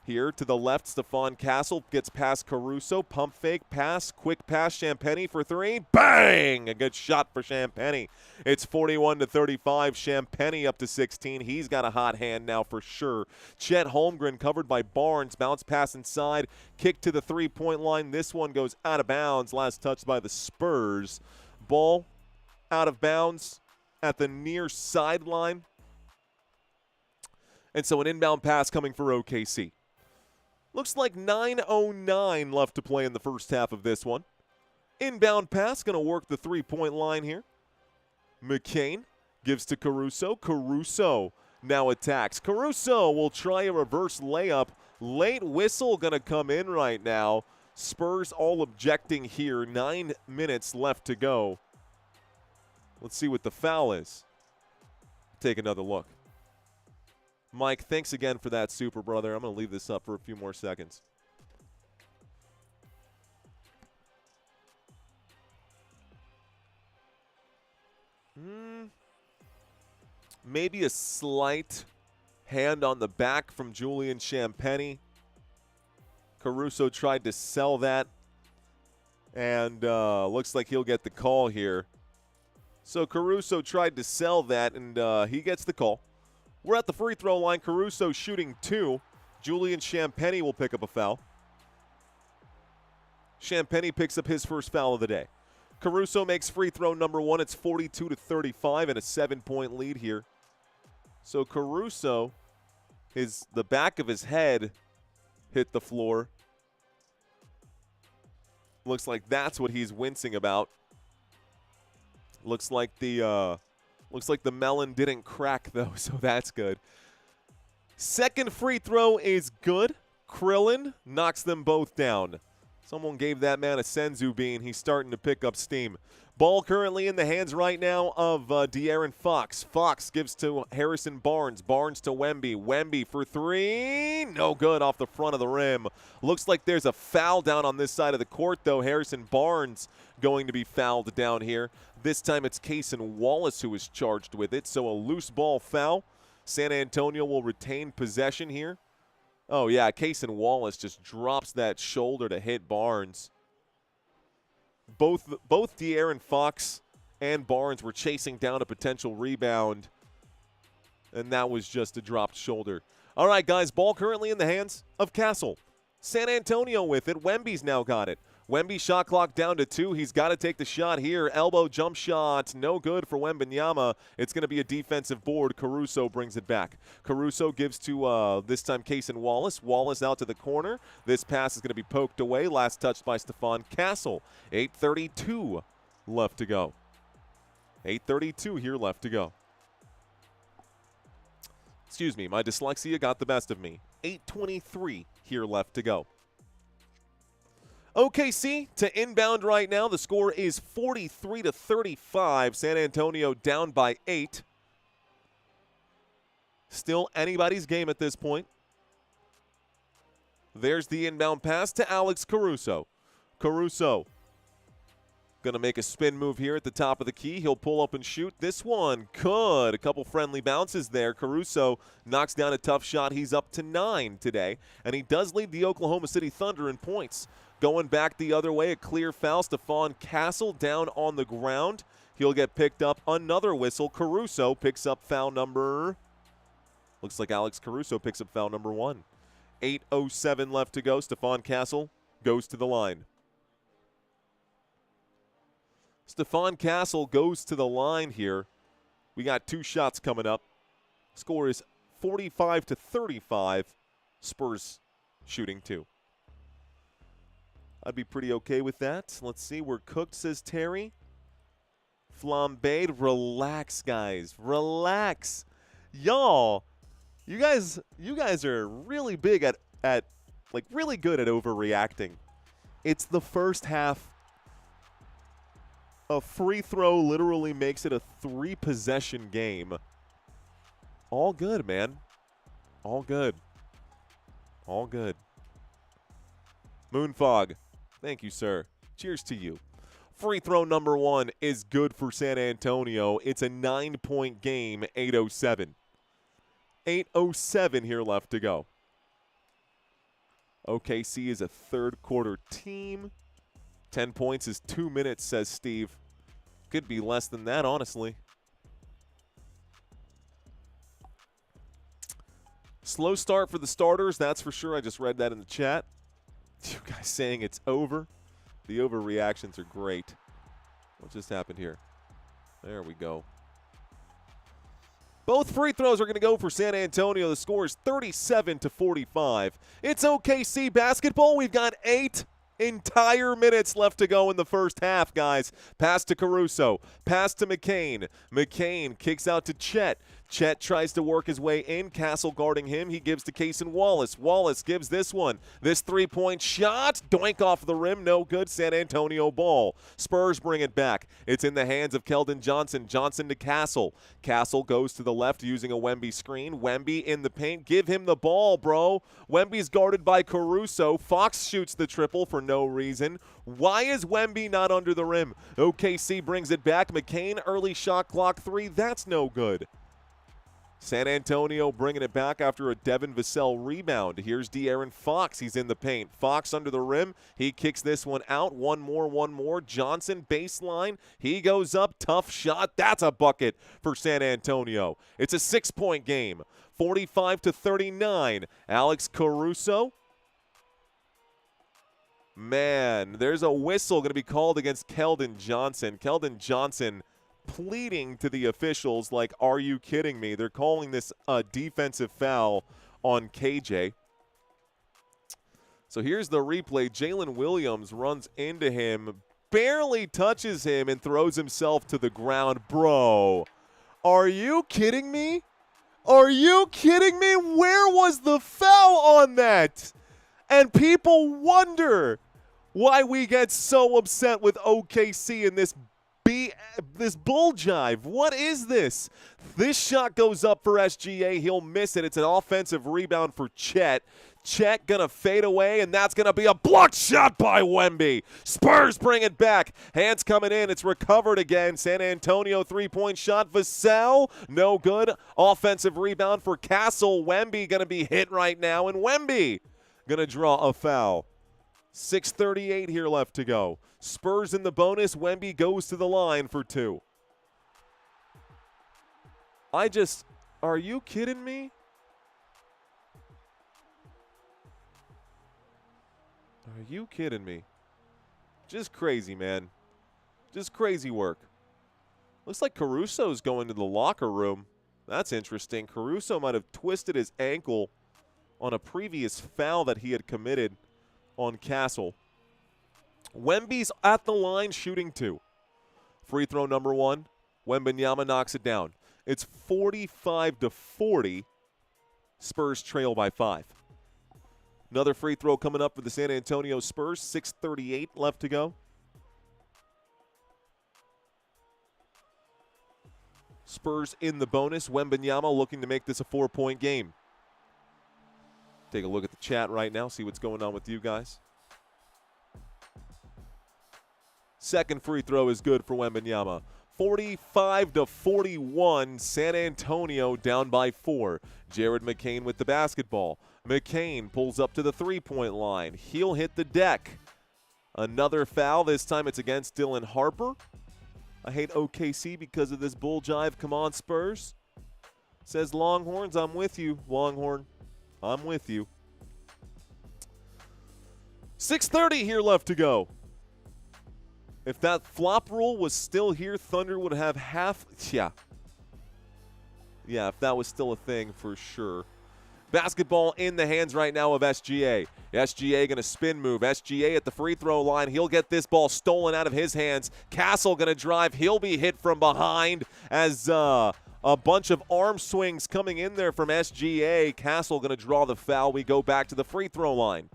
Here to the left, Stephon Castle gets past Caruso. Pump fake pass, quick pass, Champagnie for 3. Bang! A good shot for Champagnie. It's 41-35. Champagnie up to 16. He's got a hot hand now for sure. Chet Holmgren covered by Barnes. Bounce pass inside. Kick to the three-point line. This one goes out of bounds. Last touch by the Spurs. Ball out of bounds at the near sideline. And so an inbound pass coming for OKC. Looks like 9:09 left to play in the first half of this one. Inbound pass, going to work the three-point line here. McCain gives to Caruso. Caruso now attacks. Caruso will try a reverse layup. Late whistle going to come in right now. Spurs all objecting here. 9 minutes left to go. Let's see what the foul is. Take another look. Mike, thanks again for that, super brother. I'm going to leave this up for a few more seconds. Maybe a slight hand on the back from Julian Champagnie. Caruso tried to sell that, and looks like he'll get the call here. So Caruso tried to sell that, and he gets the call. We're at the free throw line. Caruso shooting 2. Julian Champagny will pick up a foul. Champagny picks up his first foul of the day. Caruso makes free throw number 1. It's 42-35 and a 7-point lead here. So Caruso, the back of his head hit the floor. Looks like that's what he's wincing about. Looks like the melon didn't crack though, so that's good. Second free throw is good. Krillin knocks them both down. Someone gave that man a senzu bean. He's starting to pick up steam. Ball currently in the hands right now of De'Aaron Fox. Fox gives to Harrison Barnes. Barnes to Wemby. Wemby for 3. No good off the front of the rim. Looks like there's a foul down on this side of the court, though. Harrison Barnes going to be fouled down here. This time it's Kaysen Wallace who is charged with it, so a loose ball foul. San Antonio will retain possession here. Oh, yeah, Kaysen Wallace just drops that shoulder to hit Barnes. Both De'Aaron Fox and Barnes were chasing down a potential rebound, and that was just a dropped shoulder. All right, guys, ball currently in the hands of Castle. San Antonio with it. Wemby's now got it. Wemby shot clock down to 2. He's got to take the shot here. Elbow jump shot. No good for Wembanyama. It's going to be a defensive board. Caruso brings it back. Caruso gives to, this time, Kaysen Wallace. Wallace out to the corner. This pass is going to be poked away. Last touched by Stephon Castle. 8:32 left to go. 8:32 here left to go. Excuse me, my dyslexia got the best of me. 8:23 here left to go. OKC to inbound right now. The score is 43-35. San Antonio down by 8. Still anybody's game at this point. There's the inbound pass to Alex Caruso. Caruso going to make a spin move here at the top of the key. He'll pull up and shoot. This one good. A couple friendly bounces there. Caruso knocks down a tough shot. He's up to 9 today, and he does lead the Oklahoma City Thunder in points. Going back the other way, a clear foul. Stephon Castle down on the ground. He'll get picked up. Another whistle. Caruso picks up foul number. Looks like Alex Caruso picks up foul number 1. 8:07 left to go. Stephon Castle goes to the line. Stephon Castle goes to the line here. We got 2 shots coming up. Score is 45-35. Spurs shooting 2. I'd be pretty okay with that. Let's see. We're cooked, says Terry. Flambéed. Relax, guys. Relax. Y'all, you guys are really big at like really good at overreacting. It's the first half. A free throw literally makes it a 3-possession game. All good, man. All good. All good. Moonfog. Thank you, sir. Cheers to you. Free throw number 1 is good for San Antonio. It's a 9-point game, 8:07. 8:07 here left to go. OKC is a third-quarter team. 10 points is 2 minutes, says Steve. Could be less than that, honestly. Slow start for the starters, that's for sure. I just read that in the chat. You guys saying it's over. The overreactions are great. What just happened here? There we go. Both free throws are going to go for San Antonio. The score is 37-45. It's OKC basketball. We've got 8 entire minutes left to go in the first half, guys. Pass to Caruso. Pass to McCain. McCain kicks out to Chet. Chet tries to work his way in. Castle guarding him. He gives to Kaysen Wallace. Wallace gives this one. This three-point shot. Doink off the rim. No good. San Antonio ball. Spurs bring it back. It's in the hands of Keldon Johnson. Johnson to Castle. Castle goes to the left using a Wemby screen. Wemby in the paint. Give him the ball, bro. Wemby's guarded by Caruso. Fox shoots the triple for no reason. Why is Wemby not under the rim? OKC brings it back. McCain, early shot clock 3. That's no good. San Antonio bringing it back after a Devin Vassell rebound. Here's De'Aaron Fox. He's in the paint. Fox under the rim. He kicks this one out. One more. Johnson baseline. He goes up. Tough shot. That's a bucket for San Antonio. It's a 6-point game. 45-39. Alex Caruso. Man, there's a whistle going to be called against Keldon Johnson. Keldon Johnson pleading to the officials like, are you kidding me? They're calling this a defensive foul on KJ. So here's the replay. Jalen Williams runs into him, barely touches him, and throws himself to the ground. Bro, are you kidding me? Are you kidding me? Where was the foul on that? And people wonder why we get so upset with OKC in this bull jive. What is this? This shot goes up for SGA. He'll miss it. It's an offensive rebound for Chet. Chet gonna fade away, and that's gonna be a blocked shot by Wemby. Spurs bring it back. Hands coming in. It's recovered again. San Antonio three-point shot. Vassell, no good. Offensive rebound for Castle. Wemby gonna be hit right now, and Wemby gonna draw a foul. 6:38 here left to go. Spurs in the bonus. Wemby goes to the line for two. Are you kidding me? Are you kidding me? Just crazy, man. Just crazy work. Looks like Caruso's going to the locker room. That's interesting. Caruso might have twisted his ankle on a previous foul that he had committed on Castle. Wemby's at the line shooting two. Free throw number one. Wembanyama knocks it down. It's 45-40. Spurs trail by 5. Another free throw coming up for the San Antonio Spurs. 6:38 left to go. Spurs in the bonus. Wembanyama looking to make this a 4-point game. Take a look at the chat right now, see what's going on with you guys. Second free throw is good for Wembanyama. 45-41, San Antonio down by 4. Jared McCain with the basketball. McCain pulls up to the three-point line. He'll hit the deck. Another foul. This time it's against Dylan Harper. I hate OKC because of this bull jive. Come on, Spurs. Says Longhorns, I'm with you, Longhorn. I'm with you. 6:30 here left to go. If that flop rule was still here, Thunder would have half. Yeah, if that was still a thing, for sure. Basketball in the hands right now of SGA. SGA going to spin move. SGA at the free throw line. He'll get this ball stolen out of his hands. Castle going to drive. He'll be hit from behind as a bunch of arm swings coming in there from SGA. Castle going to draw the foul. We go back to the free throw line.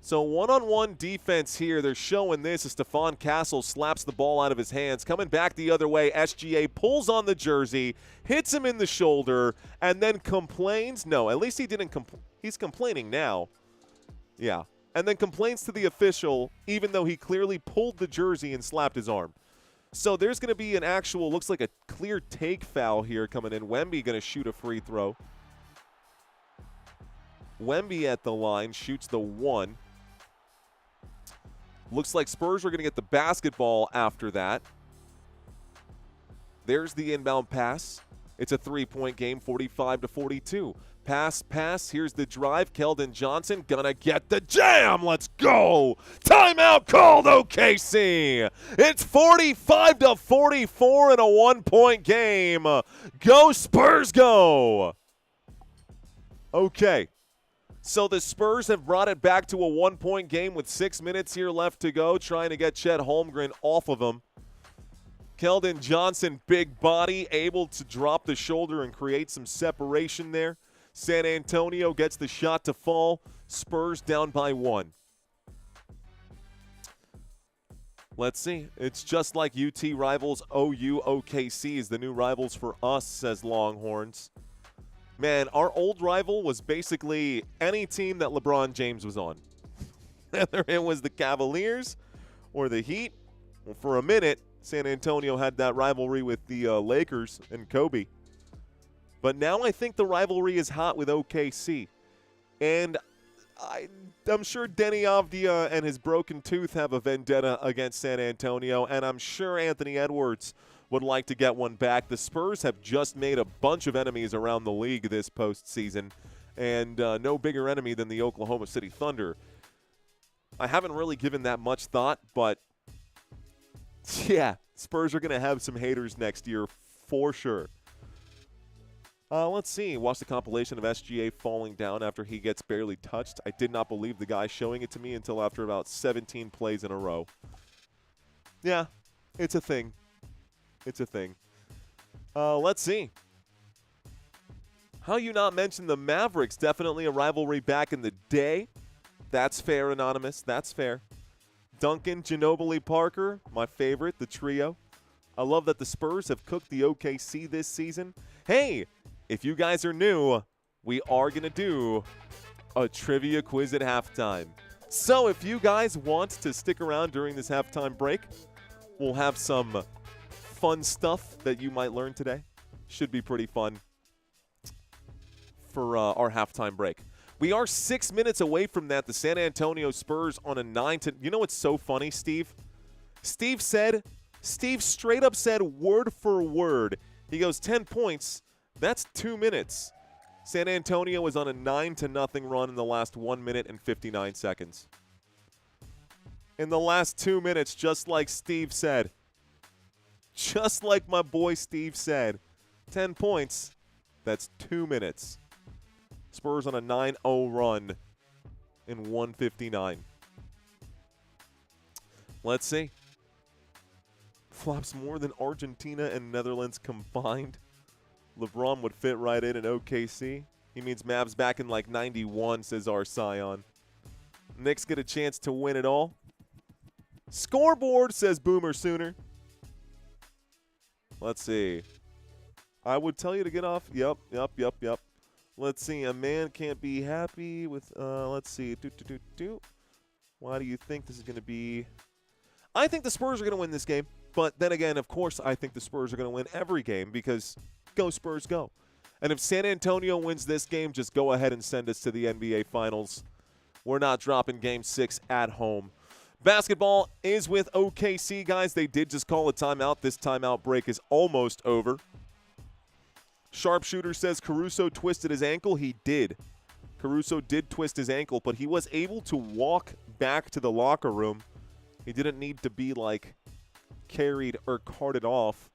So one-on-one defense here. They're showing this as Stephon Castle slaps the ball out of his hands. Coming back the other way, SGA pulls on the jersey, hits him in the shoulder, and then complains. No, at least he didn't he's complaining now. Yeah. And then complains to the official, even though he clearly pulled the jersey and slapped his arm. So there's going to be an actual, looks like a clear take foul here coming in. Wemby going to shoot a free throw. Wemby at the line shoots the one. Looks like Spurs are going to get the basketball after that. There's the inbound pass. It's a three-point game, 45-42. Pass. Here's the drive. Keldon Johnson gonna get the jam. Let's go. Timeout called, OKC. It's 45-44 in a one-point game. Go Spurs, go. Okay. So the Spurs have brought it back to a one-point game with 6 minutes here left to go, trying to get Chet Holmgren off of him. Keldon Johnson, big body, able to drop the shoulder and create some separation there. San Antonio gets the shot to fall. Spurs down by 1. Let's see. It's just like UT rivals. OU OKC is the new rivals for us, says Longhorns. Man, our old rival was basically any team that LeBron James was on. Whether it was the Cavaliers or the Heat, well, for a minute, San Antonio had that rivalry with the Lakers and Kobe. But now I think the rivalry is hot with OKC. And I'm sure Denny Avdia and his broken tooth have a vendetta against San Antonio, and I'm sure Anthony Edwards would like to get one back. The Spurs have just made a bunch of enemies around the league this postseason, and no bigger enemy than the Oklahoma City Thunder. I haven't really given that much thought, but yeah, Spurs are going to have some haters next year for sure. Let's see. Watch the compilation of SGA falling down after he gets barely touched. I did not believe the guy showing it to me until after about 17 plays in a row. Yeah, it's a thing. It's a thing. Let's see. How you not mention the Mavericks? Definitely a rivalry back in the day. That's fair, Anonymous. That's fair. Duncan, Ginobili, Parker, my favorite, the trio. I love that the Spurs have cooked the OKC this season. Hey, if you guys are new, we are going to do a trivia quiz at halftime. So if you guys want to stick around during this halftime break, we'll have some fun stuff that you might learn today. Should be pretty fun for our halftime break. We are 6 minutes away from that. The San Antonio Spurs on a 9-. You know what's so funny, Steve? Steve straight up said word for word. He goes 10 points. That's 2 minutes. San Antonio is on a 9-0 run in the last 1 minute and 59 seconds. In the last 2 minutes, just like Steve said. Just like my boy Steve said. 10 points. That's 2 minutes. Spurs on a 9-0 run in 159. Let's see. Flops more than Argentina and Netherlands combined. LeBron would fit right in OKC. He means Mavs back in like 91, says our Scion. Knicks get a chance to win it all. Scoreboard, says Boomer Sooner. Let's see. I would tell you to get off. Yep. Let's see. A man can't be happy with, let's see. Why do you think this is going to be? I think the Spurs are going to win this game. But then again, of course, I think the Spurs are going to win every game because go Spurs, go. And if San Antonio wins this game, just go ahead and send us to the NBA Finals. We're not dropping Game 6 at home. Basketball is with OKC, guys. They did just call a timeout. This timeout break is almost over. Sharpshooter says Caruso twisted his ankle. He did. Caruso did twist his ankle, but he was able to walk back to the locker room. He didn't need to be, like, carried or carted off.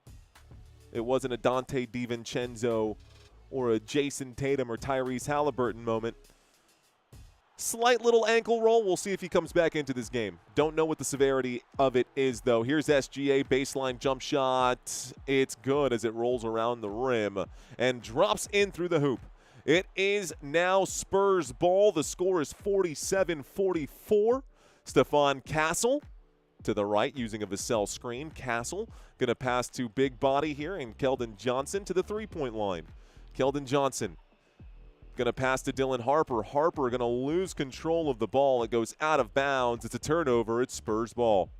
It wasn't a Dante DiVincenzo or a Jason Tatum or Tyrese Halliburton moment. Slight little ankle roll. We'll see if he comes back into this game. Don't know what the severity of it is, though. Here's SGA, baseline jump shot. It's good as it rolls around the rim and drops in through the hoop. It is now Spurs ball. The score is 47-44. Stephon Castle to the right using a Vassell screen. Castle going to pass to big body here, and Keldon Johnson to the three-point line. Keldon Johnson going to pass to Dylan Harper. Harper going to lose control of the ball. It goes out of bounds. It's a turnover. It's Spurs ball.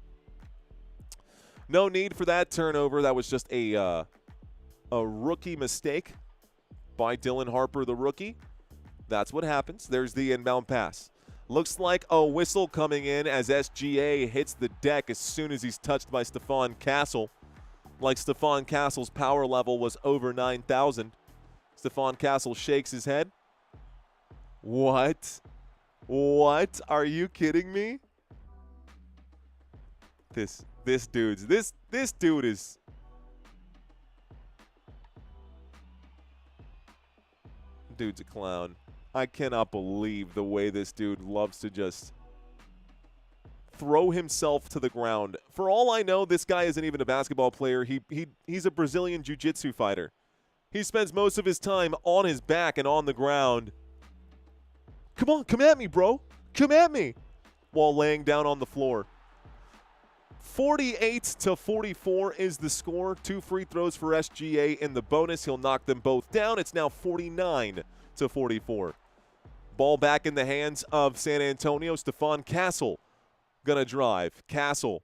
No need for that turnover. That was just a rookie mistake by Dylan Harper, the rookie. That's what happens. There's the inbound pass. Looks like a whistle coming in as SGA hits the deck as soon as he's touched by Stephon Castle. Like Stephon Castle's power level was over 9,000. Stephon Castle shakes his head. What? What? Are you kidding me? This dude is... Dude's a clown. I cannot believe the way this dude loves to just throw himself to the ground. For all I know, this guy isn't even a basketball player. He's a Brazilian jiu-jitsu fighter. He spends most of his time on his back and on the ground. Come on, come at me, bro. Come at me. While laying down on the floor. 48-44 is the score. 2 free throws for SGA in the bonus. He'll knock them both down. It's now 49-44. Ball back in the hands of San Antonio. Stephon Castle gonna drive. Castle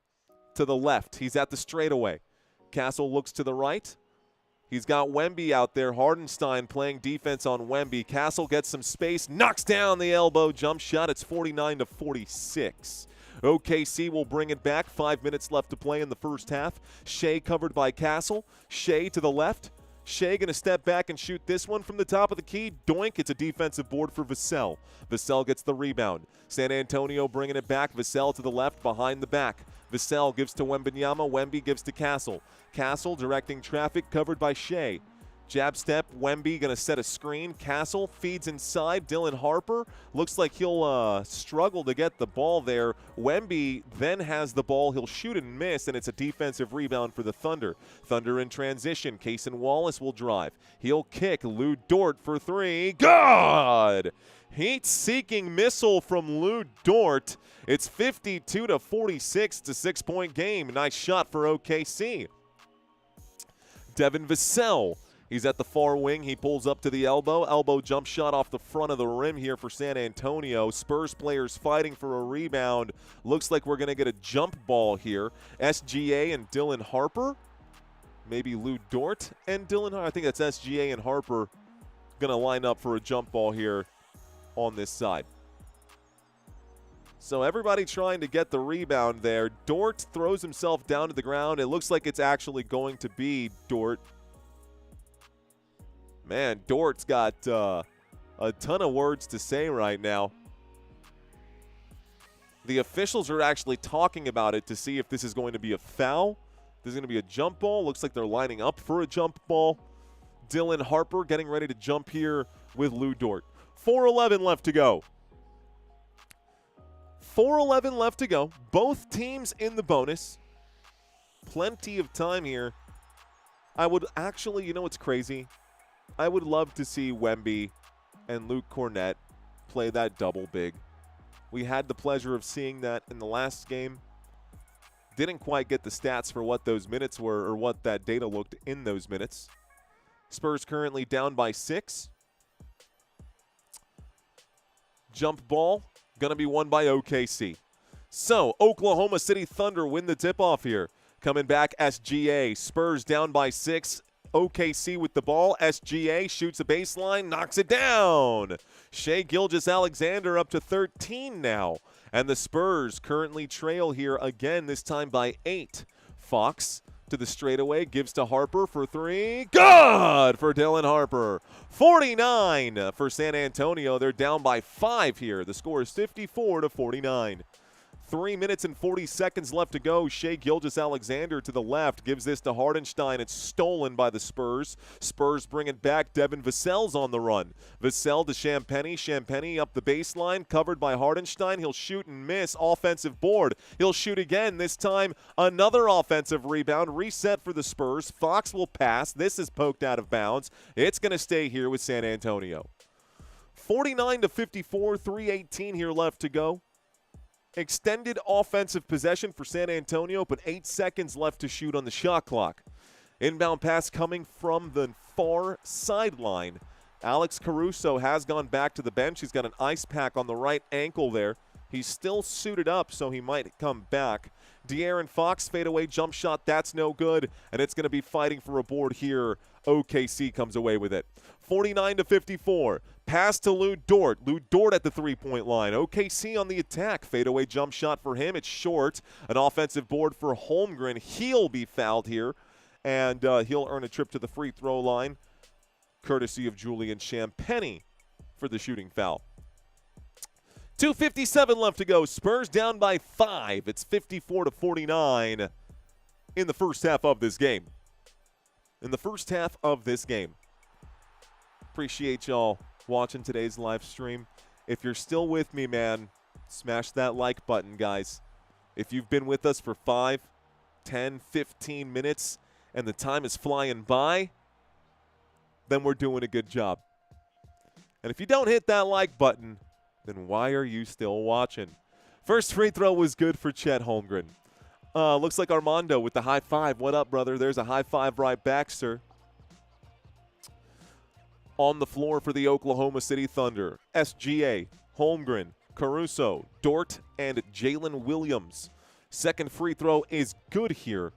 to the left. He's at the straightaway. Castle looks to the right. He's got Wemby out there. Hardenstein playing defense on Wemby. Castle gets some space, knocks down the elbow jump shot. It's 49-46. OKC will bring it back. 5 minutes left to play in the first half. Shai covered by Castle. Shai to the left. Shai going to step back and shoot this one from the top of the key. Doink. It's a defensive board for Vassell. Vassell gets the rebound. San Antonio bringing it back. Vassell to the left behind the back. Vassell gives to Wembanyama. Wemby gives to Castle. Castle directing traffic, covered by Shai. Jab step, Wemby going to set a screen. Castle feeds inside. Dylan Harper looks like he'll struggle to get the ball there. Wemby then has the ball. He'll shoot and miss, and it's a defensive rebound for the Thunder. Thunder in transition. Cason Wallace will drive. He'll kick. Lou Dort for three. Good! Heat-seeking missile from Lou Dort. It's 52-46. It's a 6-point game. Nice shot for OKC. Devin Vassell. He's at the far wing. He pulls up to the elbow. Elbow jump shot off the front of the rim here for San Antonio. Spurs players fighting for a rebound. Looks like we're going to get a jump ball here. SGA and Dylan Harper. Maybe Lou Dort and Dylan Harper. I think that's SGA and Harper going to line up for a jump ball here on this side. So everybody trying to get the rebound there. Dort throws himself down to the ground. It looks like it's actually going to be Dort. Man, Dort's got a ton of words to say right now. The officials are actually talking about it to see if this is going to be a foul. This is going to be a jump ball. Looks like they're lining up for a jump ball. Dylan Harper getting ready to jump here with Lou Dort. 4:11 left to go. 4:11 left to go. Both teams in the bonus. Plenty of time here. I would actually, you know what's crazy? I would love to see Wemby and Luke Cornett play that double big. We had the pleasure of seeing that in the last game. Didn't quite get the stats for what those minutes were or what that data looked in those minutes. Spurs currently down by 6. Jump ball going to be won by OKC. So, Oklahoma City Thunder win the tip-off here. Coming back, SGA. Spurs down by 6. OKC with the ball. SGA shoots a baseline, knocks it down. Shai Gilgeous Alexander up to 13 now. And the Spurs currently trail here again, this time by 8. Fox to the straightaway, gives to Harper for 3. Good for Dylan Harper. 49 for San Antonio. They're down by 5 here. The score is 54-49. 3 minutes and 40 seconds left to go. Shai Gilgeous Alexander to the left. Gives this to Hardenstein. It's stolen by the Spurs. Spurs bring it back. Devin Vassell's on the run. Vassell to Champagnie. Champagnie up the baseline. Covered by Hardenstein. He'll shoot and miss. Offensive board. He'll shoot again. This time another offensive rebound. Reset for the Spurs. Fox will pass. This is poked out of bounds. It's going to stay here with San Antonio. 49-54. 3:18 here left to go. Extended offensive possession for San Antonio, but 8 seconds left to shoot on the shot clock. Inbound pass coming from the far sideline. Alex Caruso has gone back to the bench. He's got an ice pack on the right ankle there. He's still suited up, so he might come back. De'Aaron Fox, fadeaway jump shot. That's no good, and it's going to be fighting for a board here. OKC comes away with it. 49-54. Pass to Lou Dort. Lou Dort at the three-point line. OKC on the attack. Fadeaway jump shot for him. It's short. An offensive board for Holmgren. He'll be fouled here, and he'll earn a trip to the free throw line, courtesy of Julian Champagnie for the shooting foul. 2:57 left to go. Spurs down by 5. It's 54-49 in the first half of this game. Appreciate y'all watching today's live stream. If you're still with me, man, smash that like button, guys. If you've been with us for 5, 10, 15 minutes and the time is flying by, then we're doing a good job. And if you don't hit that like button, then why are you still watching? First free throw was good for Chet Holmgren. Looks like Armando with the high five. What up, brother? There's a high five right back, sir. On the floor for the Oklahoma City Thunder, SGA, Holmgren, Caruso, Dort, and Jalen Williams. Second free throw is good here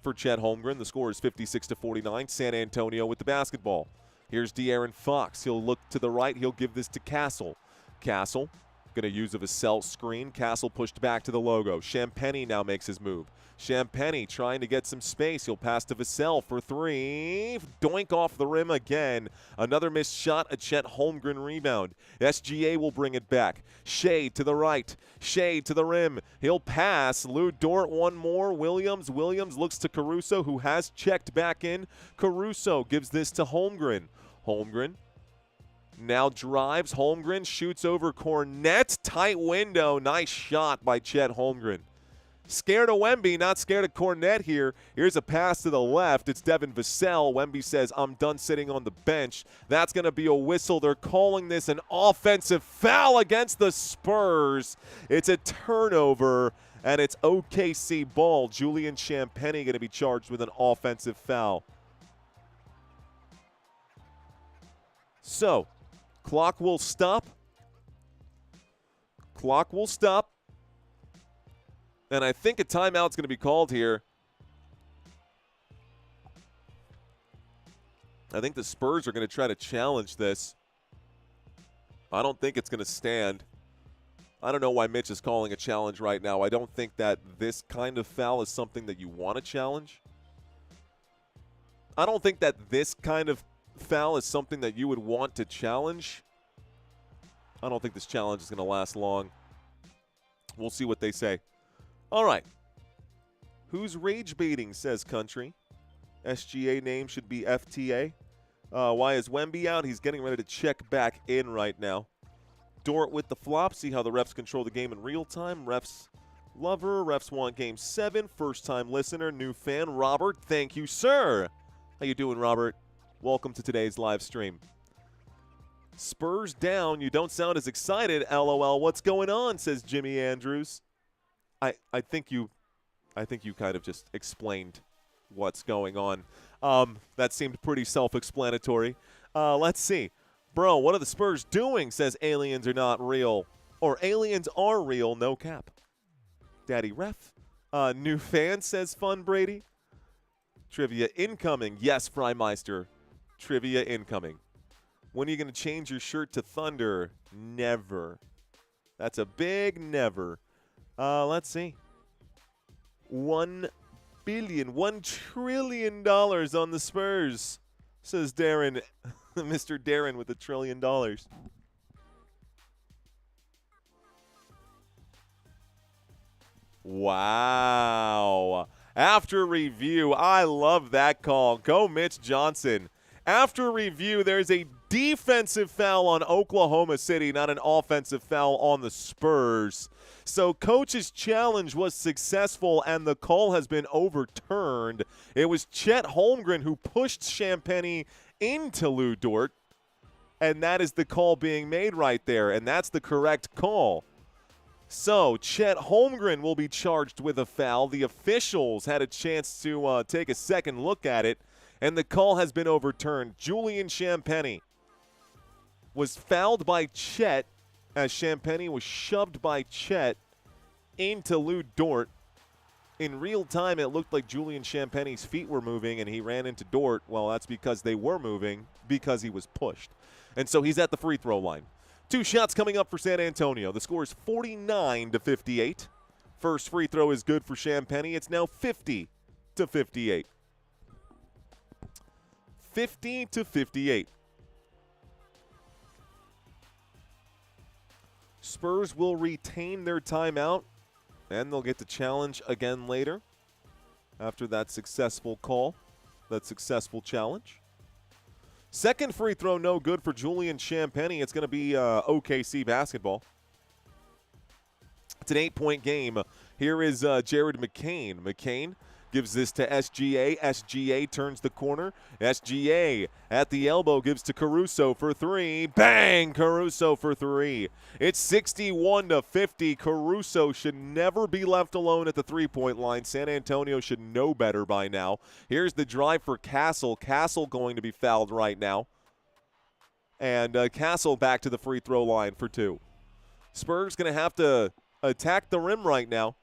for Chet Holmgren. The score is 56-49. San Antonio with the basketball. Here's De'Aaron Fox. He'll look to the right. He'll give this to Castle. Castle going to use a Vassell screen. Castle pushed back to the logo. Champagny now makes his move. Champagny trying to get some space. He'll pass to Vassell for three. Doink off the rim again. Another missed shot. A Chet Holmgren rebound. SGA will bring it back. Shai to the right. Shai to the rim. He'll pass. Lou Dort one more. Williams looks to Caruso, who has checked back in. Caruso gives this to Holmgren. Holmgren now drives. Holmgren shoots over Cornette. Tight window. Nice shot by Chet Holmgren. Scared of Wemby, not scared of Cornette here. Here's a pass to the left. It's Devin Vassell. Wemby says, I'm done sitting on the bench. That's going to be a whistle. They're calling this an offensive foul against the Spurs. It's a turnover, and it's OKC ball. Julian Champagny going to be charged with an offensive foul. So, clock will stop. Clock will stop. And I think a timeout's going to be called here. I think the Spurs are going to try to challenge this. I don't think it's going to stand. I don't know why Mitch is calling a challenge right now. I don't think that this kind of foul is something that you want to challenge. I don't think that this kind of foul is something that you would want to challenge. I don't think this challenge is going to last long. We'll see what they say. All right. Who's rage baiting, says Country. SGA name should be FTA. Why is Wemby out? He's getting ready to check back in right now. Dort with the flop. See how the refs control the game in real time. Refs love her. Refs want game 7. First-time listener, new fan, Robert. Thank you, sir. How you doing, Robert? Welcome to today's live stream. Spurs down. You don't sound as excited, LOL. What's going on, says Jimmy Andrews. I think you kind of just explained what's going on. That seemed pretty self-explanatory. Let's see. Bro, what are the Spurs doing, says aliens are not real. Or aliens are real, no cap. Daddy Ref. New fan, says Fun Brady. Trivia incoming. Yes, Frymeister. Trivia incoming. When are you going to change your shirt to Thunder? Never. That's a big never. Let's see. $1 trillion on the Spurs, says Darren, Mr. Darren with $1 trillion. Wow. After review, I love that call. Go Mitch Johnson. After review, there's a defensive foul on Oklahoma City, not an offensive foul on the Spurs. So coach's challenge was successful, and the call has been overturned. It was Chet Holmgren who pushed Champagny into Lou Dort, and that is the call being made right there, and that's the correct call. So Chet Holmgren will be charged with a foul. The officials had a chance to take a second look at it, and the call has been overturned. Julian Champagny was fouled by Chet as Champagny was shoved by Chet into Lou Dort. In real time, it looked like Julian Champagny's feet were moving, and he ran into Dort. Well, that's because they were moving because he was pushed. And so he's at the free throw line. 2 shots coming up for San Antonio. The score is 49-58. First free throw is good for Champagny. It's now 50-58. 50-58. Spurs will retain their timeout, and they'll get to challenge again later after that successful call, that successful challenge. Second free throw no good for Julian Champagny. It's going to be OKC basketball. It's an 8-point game. Here is Jared McCain. McCain gives this to SGA. SGA turns the corner. SGA at the elbow gives to Caruso for 3. Bang! Caruso for 3. It's 61-50. Caruso should never be left alone at the three-point line. San Antonio should know better by now. Here's the drive for Castle. Castle going to be fouled right now. And Castle back to the free throw line for 2. Spurs going to have to attack the rim right now.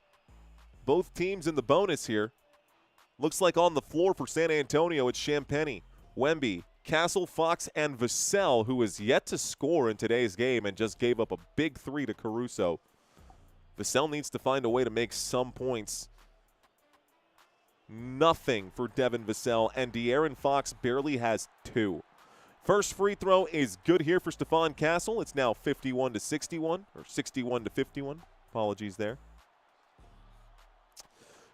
Both teams in the bonus here. Looks like on the floor for San Antonio, it's Champagny, Wemby, Castle, Fox, and Vassell, who is yet to score in today's game and just gave up a big three to Caruso. Vassell needs to find a way to make some points. Nothing for Devin Vassell, and De'Aaron Fox barely has 2. First free throw is good here for Stephon Castle. It's now 51-61, or 61-51. Apologies there.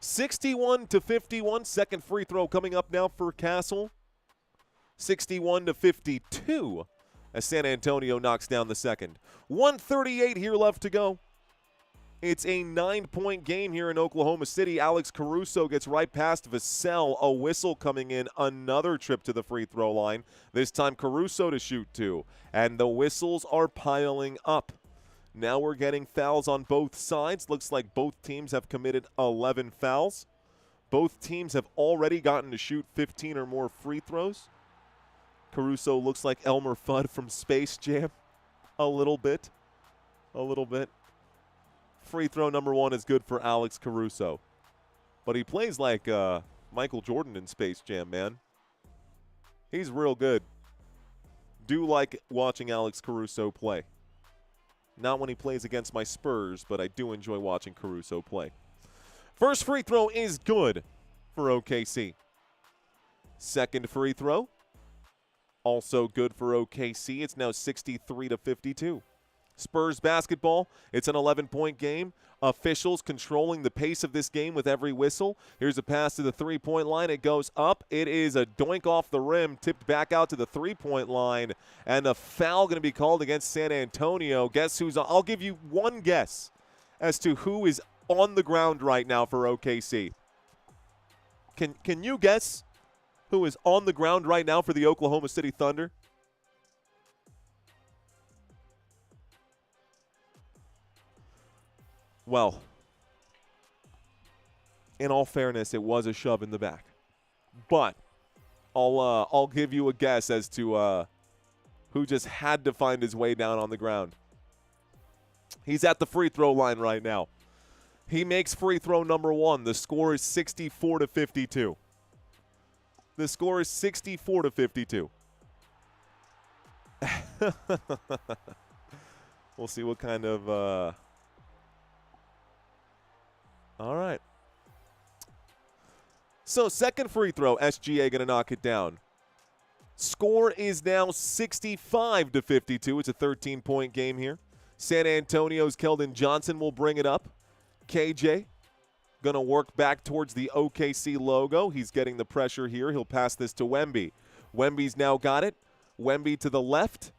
61-51. Second free throw coming up now for Castle. 61-52 as San Antonio knocks down the second. 1:38 here left to go. It's a 9-point game here in Oklahoma City. Alex Caruso gets right past Vassell. A whistle coming in. Another trip to the free throw line. This time Caruso to shoot 2. And the whistles are piling up. Now we're getting fouls on both sides. Looks like both teams have committed 11 fouls. Both teams have already gotten to shoot 15 or more free throws. Caruso looks like Elmer Fudd from Space Jam. A little bit. Free throw number 1 is good for Alex Caruso. But he plays like Michael Jordan in Space Jam, man. He's real good. Do like watching Alex Caruso play. Not when he plays against my Spurs, but I do enjoy watching Caruso play. First free throw is good for OKC. Second free throw, also good for OKC. It's now 63-52. Spurs basketball. It's an 11-point game. Officials controlling the pace of this game with every whistle. Here's a pass to the three-point line. It goes up. It is a doink off the rim, tipped back out to the three-point line, and a foul going to be called against San Antonio. Guess who's on? I'll give you one guess as to who is on the ground right now for OKC. Can you guess who is on the ground right now for the Oklahoma City Thunder? Well, in all fairness, it was a shove in the back. But I'll give you a guess as to who just had to find his way down on the ground. He's at the free throw line right now. He makes free throw number 1. The score is 64-52. The score is 64-52. We'll see what kind of all right. So second free throw, SGA going to knock it down. Score is now 65-52. It's a 13-point game here. San Antonio's Keldon Johnson will bring it up. KJ going to work back towards the OKC logo. He's getting the pressure here. He'll pass this to Wemby. Wemby's now got it. Wemby to the left.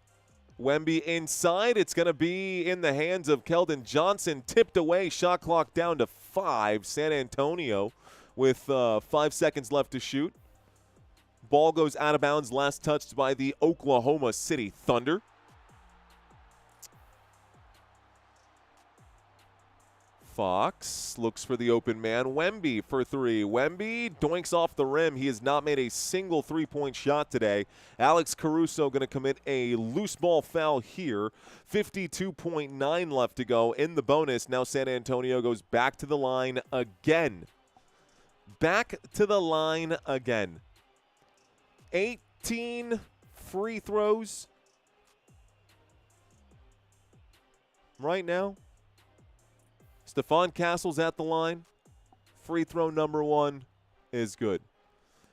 Wemby inside. It's going to be in the hands of Keldon Johnson. Tipped away. Shot clock down to 5. San Antonio with 5 seconds left to shoot. Ball goes out of bounds. Last touched by the Oklahoma City Thunder. Fox looks for the open man. Wemby for 3. Wemby doinks off the rim. He has not made a single three-point shot today. Alex Caruso going to commit a loose ball foul here. 52.9 left to go in the bonus. Now San Antonio goes back to the line again. Back to the line again. 18 free throws right now. Stephon Castle's at the line. Free throw number 1 is good.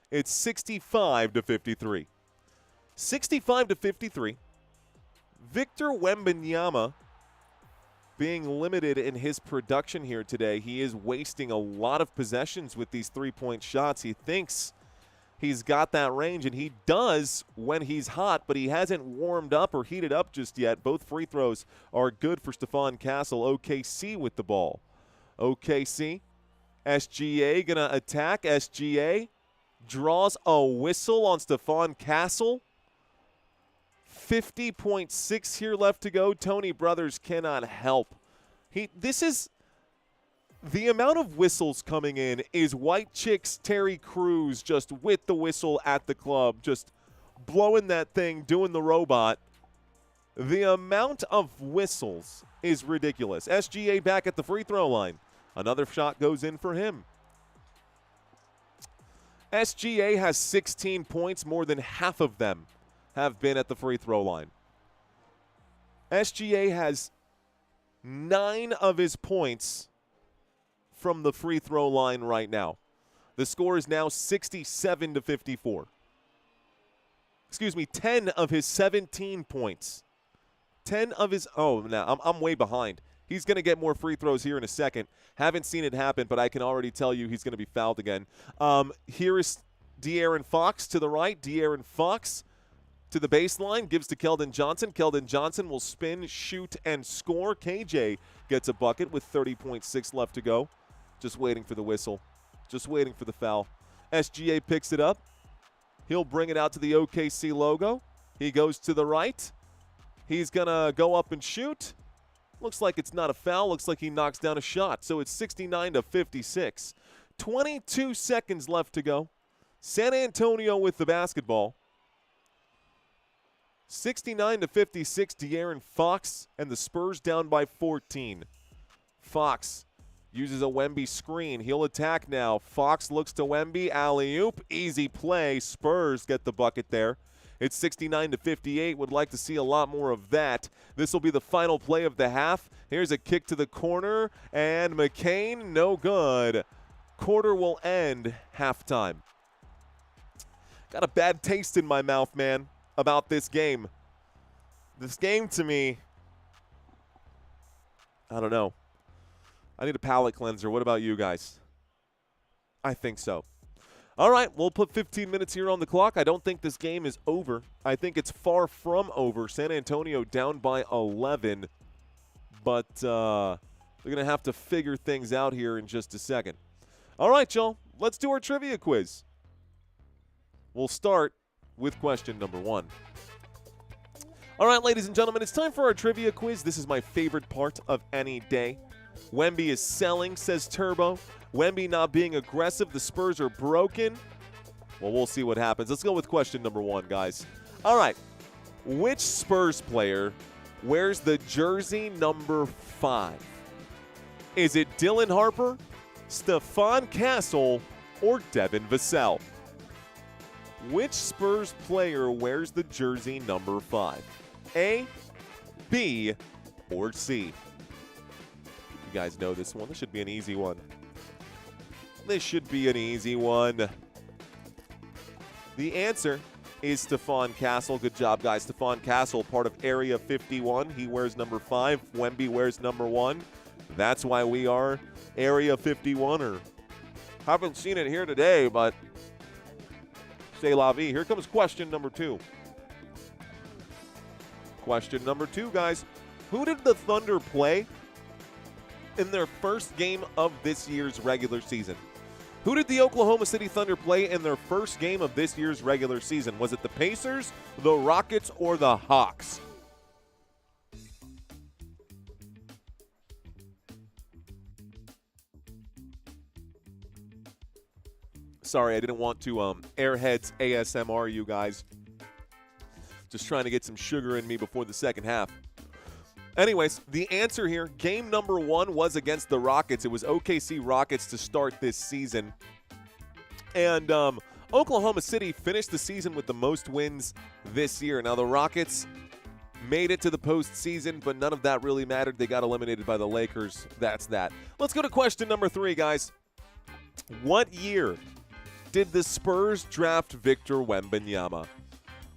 It's 65-53. 65-53. Victor Wembanyama being limited in his production here today. He is wasting a lot of possessions with these three-point shots. He thinks he's got that range, and he does when he's hot, but he hasn't warmed up or heated up just yet. Both free throws are good for Stephon Castle. OKC with the ball. OKC. SGA going to attack. SGA draws a whistle on Stephon Castle. 50.6 here left to go. Tony Brothers cannot help. This is the amount of whistles coming in is White Chicks Terry Crews just with the whistle at the club, just blowing that thing, doing the robot. The amount of whistles is ridiculous. SGA back at the free throw line. Another shot goes in for him. SGA has 16 points. More than half of them have been at the free throw line. SGA has 9 of his points from the free throw line right now. The score is now 67-54. Excuse me, 10 of his 17 points. 10 of his, now I'm way behind. He's going to get more free throws here in a second. Haven't seen it happen, but I can already tell you he's going to be fouled again. Here is De'Aaron Fox to the right. De'Aaron Fox to the baseline, gives to Keldon Johnson. Keldon Johnson will spin, shoot, and score. KJ gets a bucket with 30.6 left to go. Just waiting for the whistle. Just waiting for the foul. SGA picks it up. He'll bring it out to the OKC logo. He goes to the right. He's going to go up and shoot. Looks like it's not a foul. Looks like he knocks down a shot. So it's 69-56. 22 seconds left to go. San Antonio with the basketball. 69-56, De'Aaron Fox, and the Spurs down by 14. Fox uses a Wemby screen. He'll attack now. Fox looks to Wemby. Alley-oop. Easy play. Spurs get the bucket there. It's 69-58. Would like to see a lot more of that. This will be the final play of the half. Here's a kick to the corner, and McCain, no good. Quarter will end halftime. Got a bad taste in my mouth, man, about this game. This game to me, I don't know. I need a palate cleanser. What about you guys? I think so. All right, we'll put 15 minutes here on the clock. I don't think this game is over. I think it's far from over. San Antonio down by 11. But they're going to have to figure things out here in just a second. All right, y'all. Let's do our trivia quiz. We'll start with question number 1. All right, ladies and gentlemen, it's time for our trivia quiz. This is my favorite part of any day. Wemby is selling, says Turbo. Wemby not being aggressive. The Spurs are broken. Well, we'll see what happens. Let's go with question number 1, guys. All right. Which Spurs player wears the jersey number 5? Is it Dylan Harper, Stephon Castle, or Devin Vassell? Which Spurs player wears the jersey number 5? A, B, or C? You guys know this one. This should be an easy one. This should be an easy one. The answer is Stephon Castle. Good job, guys. Stephon Castle, part of Area 51. He wears number 5. Wemby wears number 1. That's why we are Area 51er. Haven't seen it here today, but c'est la vie. Here comes question number 2. Question number 2, guys. Who did the Thunder play in their first game of this year's regular season? Who did the Oklahoma City Thunder play in their first game of this year's regular season? Was it the Pacers, the Rockets, or the Hawks? Sorry, I didn't want to Airheads ASMR you guys. Just trying to get some sugar in me before the second half. Anyways, the answer here, game number 1 was against the Rockets. It was OKC Rockets to start this season. And Oklahoma City finished the season with the most wins this year. Now, the Rockets made it to the postseason, but none of that really mattered. They got eliminated by the Lakers. That's that. Let's go to question number 3, guys. What year did the Spurs draft Victor Wembanyama?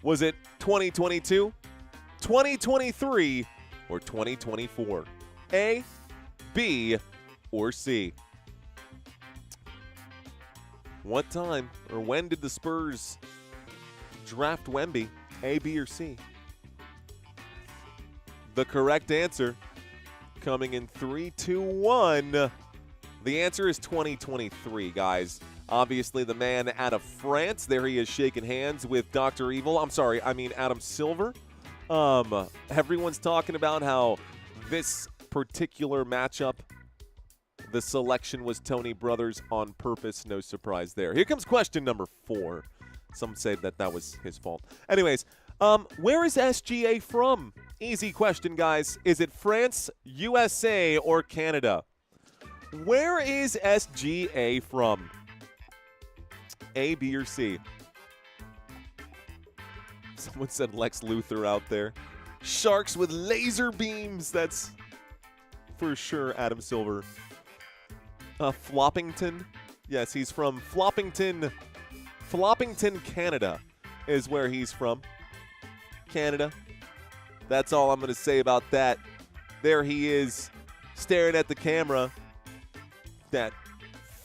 Was it 2022, 2023, or 2024? A, B, or C? What time or when did the Spurs draft Wemby? A, B, or C? The correct answer, coming in 3, 2, 1. The answer is 2023, guys. Obviously, the man out of France. There he is shaking hands with Dr. Evil. Adam Silver. Everyone's talking about how this particular matchup, the selection was Tony Brothers on purpose. No surprise there. Here comes question number 4. Some say that was his fault. Anyways, where is SGA from? Easy question, guys. Is it France, USA, or Canada? Where is SGA from? A, B, or C? Someone said Lex Luthor out there. Sharks with laser beams. That's for sure Adam Silver. Floppington. Yes, he's from Floppington. Floppington, Canada is where he's from. Canada. That's all I'm going to say about that. There he is, staring at the camera. That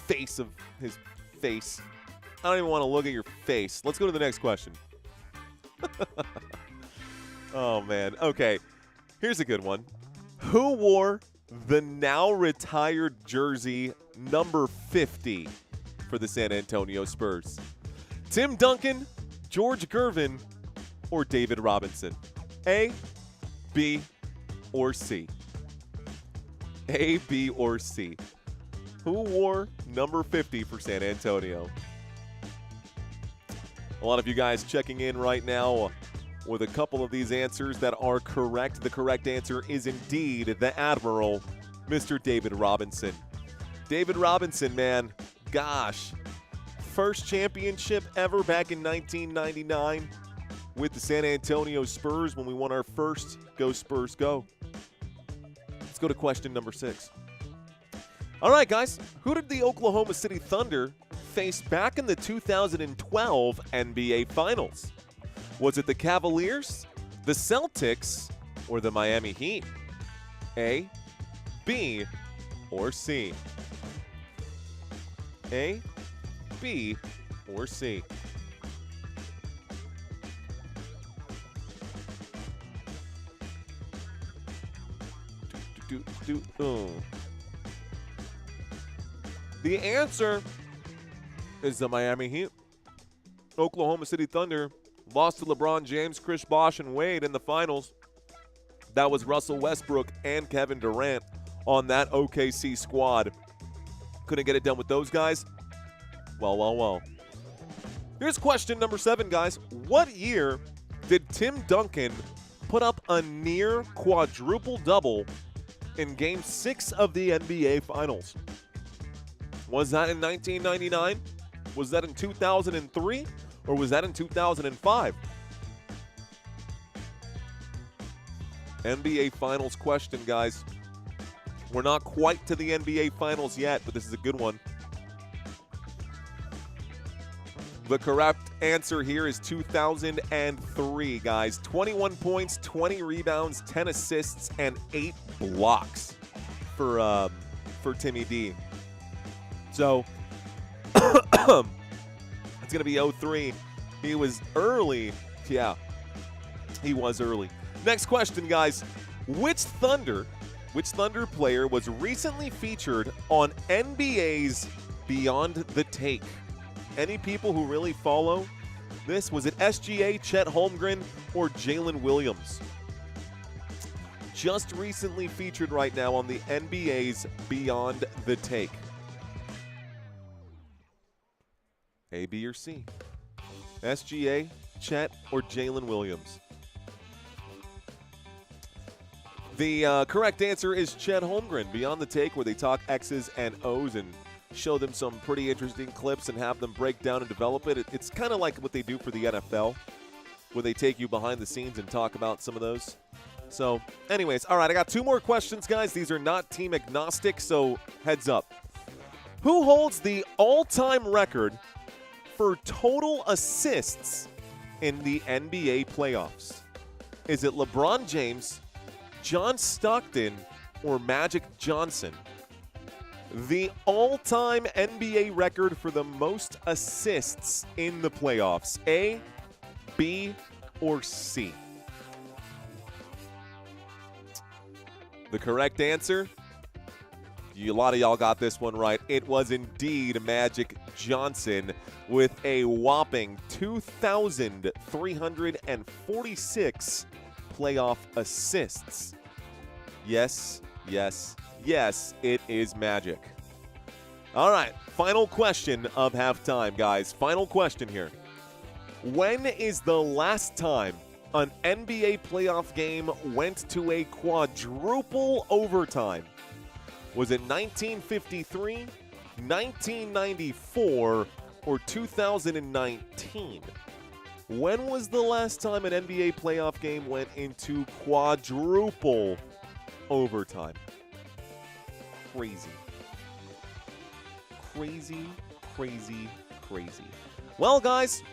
face of his face. I don't even want to look at your face. Let's go to the next question. Oh, man. Okay. Here's a good one. Who wore the now retired jersey number 50 for the San Antonio Spurs? Tim Duncan, George Gervin, or David Robinson? A, B, or C? A, B, or C? Who wore number 50 for San Antonio? A lot of you guys checking in right now with a couple of these answers that are correct. The correct answer is indeed the Admiral, Mr. David Robinson. David Robinson, man, gosh. First championship ever back in 1999 with the San Antonio Spurs when we won our first Go Spurs Go. Let's go to question number 6. All right, guys, who did the Oklahoma City Thunder face back in the 2012 NBA Finals? Was it the Cavaliers, the Celtics, or the Miami Heat? A, B, or C? A, B, or C? The answer is the Miami Heat. Oklahoma City Thunder lost to LeBron James, Chris Bosh, and Wade in the finals. That was Russell Westbrook and Kevin Durant on that OKC squad. Couldn't get it done with those guys. Well. Here's question number 7, guys. What year did Tim Duncan put up a near quadruple double in Game 6 of the NBA Finals? Was that in 1999? Was that in 2003? Or was that in 2005? NBA Finals question, guys. We're not quite to the NBA Finals yet, but this is a good one. The correct answer here is 2003, guys. 21 points, 20 rebounds, 10 assists, and 8 blocks for Timmy D. So it's going to be 03. He was early. Yeah, he was early. Next question, guys. Which Thunder player was recently featured on NBA's Beyond the Take? Any people who really follow this? Was it SGA, Chet Holmgren, or Jalen Williams? Just recently featured right now on the NBA's Beyond the Take. A, B, or C? SGA, Chet, or Jalen Williams? The correct answer is Chet Holmgren. Beyond the Take, where they talk X's and O's and show them some pretty interesting clips and have them break down and develop it. It's kind of like what they do for the NFL, where they take you behind the scenes and talk about some of those. So, anyways, all right, I got 2 more questions, guys. These are not team agnostic, so heads up. Who holds the all-time record for total assists in the NBA playoffs? Is it LeBron James, John Stockton, or Magic Johnson? The all-time NBA record for the most assists in the playoffs. A, B, or C? The correct answer, a lot of y'all got this one right. It was indeed Magic Johnson with a whopping 2,346 playoff assists. Yes, it is Magic. All right, final question of halftime, guys. Final question here. When is the last time an NBA playoff game went to a quadruple overtime? Was it 1953, 1994, or 2019? When was the last time an NBA playoff game went into quadruple overtime? Crazy. Crazy, crazy, crazy. Well, guys,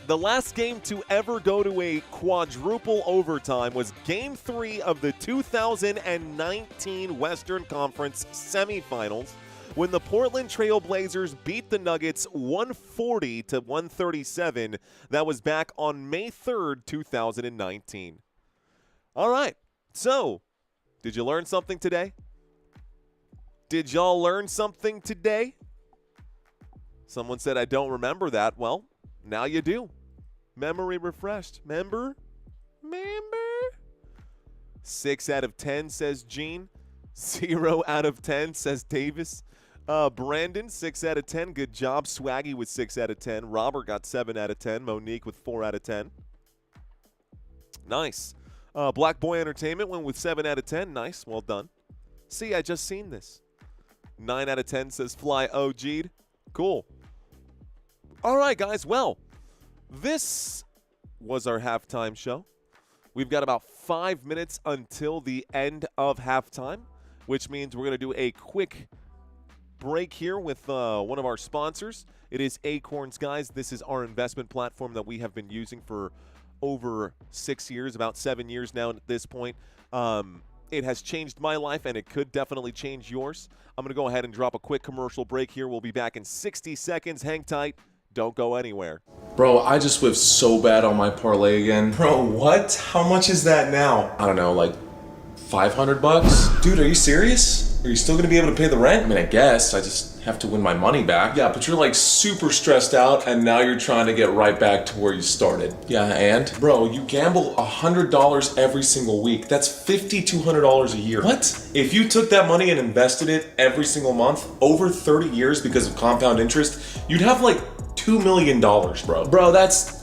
the last game to ever go to a quadruple overtime was Game 3 of the 2019 Western Conference semifinals when the Portland Trail Blazers beat the Nuggets 140 to 137. That was back on May 3rd, 2019. All right, so did you learn something today? Did y'all learn something today? Someone said, I don't remember that. Well, now you do. Memory refreshed. Remember? 6 out of 10, says Gene. 0 out of 10, says Davis. Brandon, 6 out of 10. Good job. Swaggy with 6 out of 10. Robert got 7 out of 10. Monique with 4 out of 10. Nice. Black Boy Entertainment went with 7 out of 10. Nice. Well done. See, I just seen this. 9 out of 10 says Fly OG'd. Cool. All right, guys. Well, this was our halftime show. We've got about 5 minutes until the end of halftime, which means we're going to do a quick break here with one of our sponsors. It is Acorns, guys. This is our investment platform that we have been using for over 6 years, about 7 years now at this point. It has changed my life, and it could definitely change yours. I'm going to go ahead and drop a quick commercial break here. We'll be back in 60 seconds. Hang tight. Don't go anywhere. Bro, I just whiffed so bad on my parlay again. Bro, what? How much is that now? I don't know, like $500? Dude, are you serious? Are you still gonna be able to pay the rent? I mean, I guess. I just have to win my money back. Yeah, but you're like super stressed out and now you're trying to get right back to where you started. Yeah, and? Bro, you gamble $100 every single week. That's $5,200 a year. What? If you took that money and invested it every single month over 30 years because of compound interest, you'd have like $2 million, bro. Bro, that's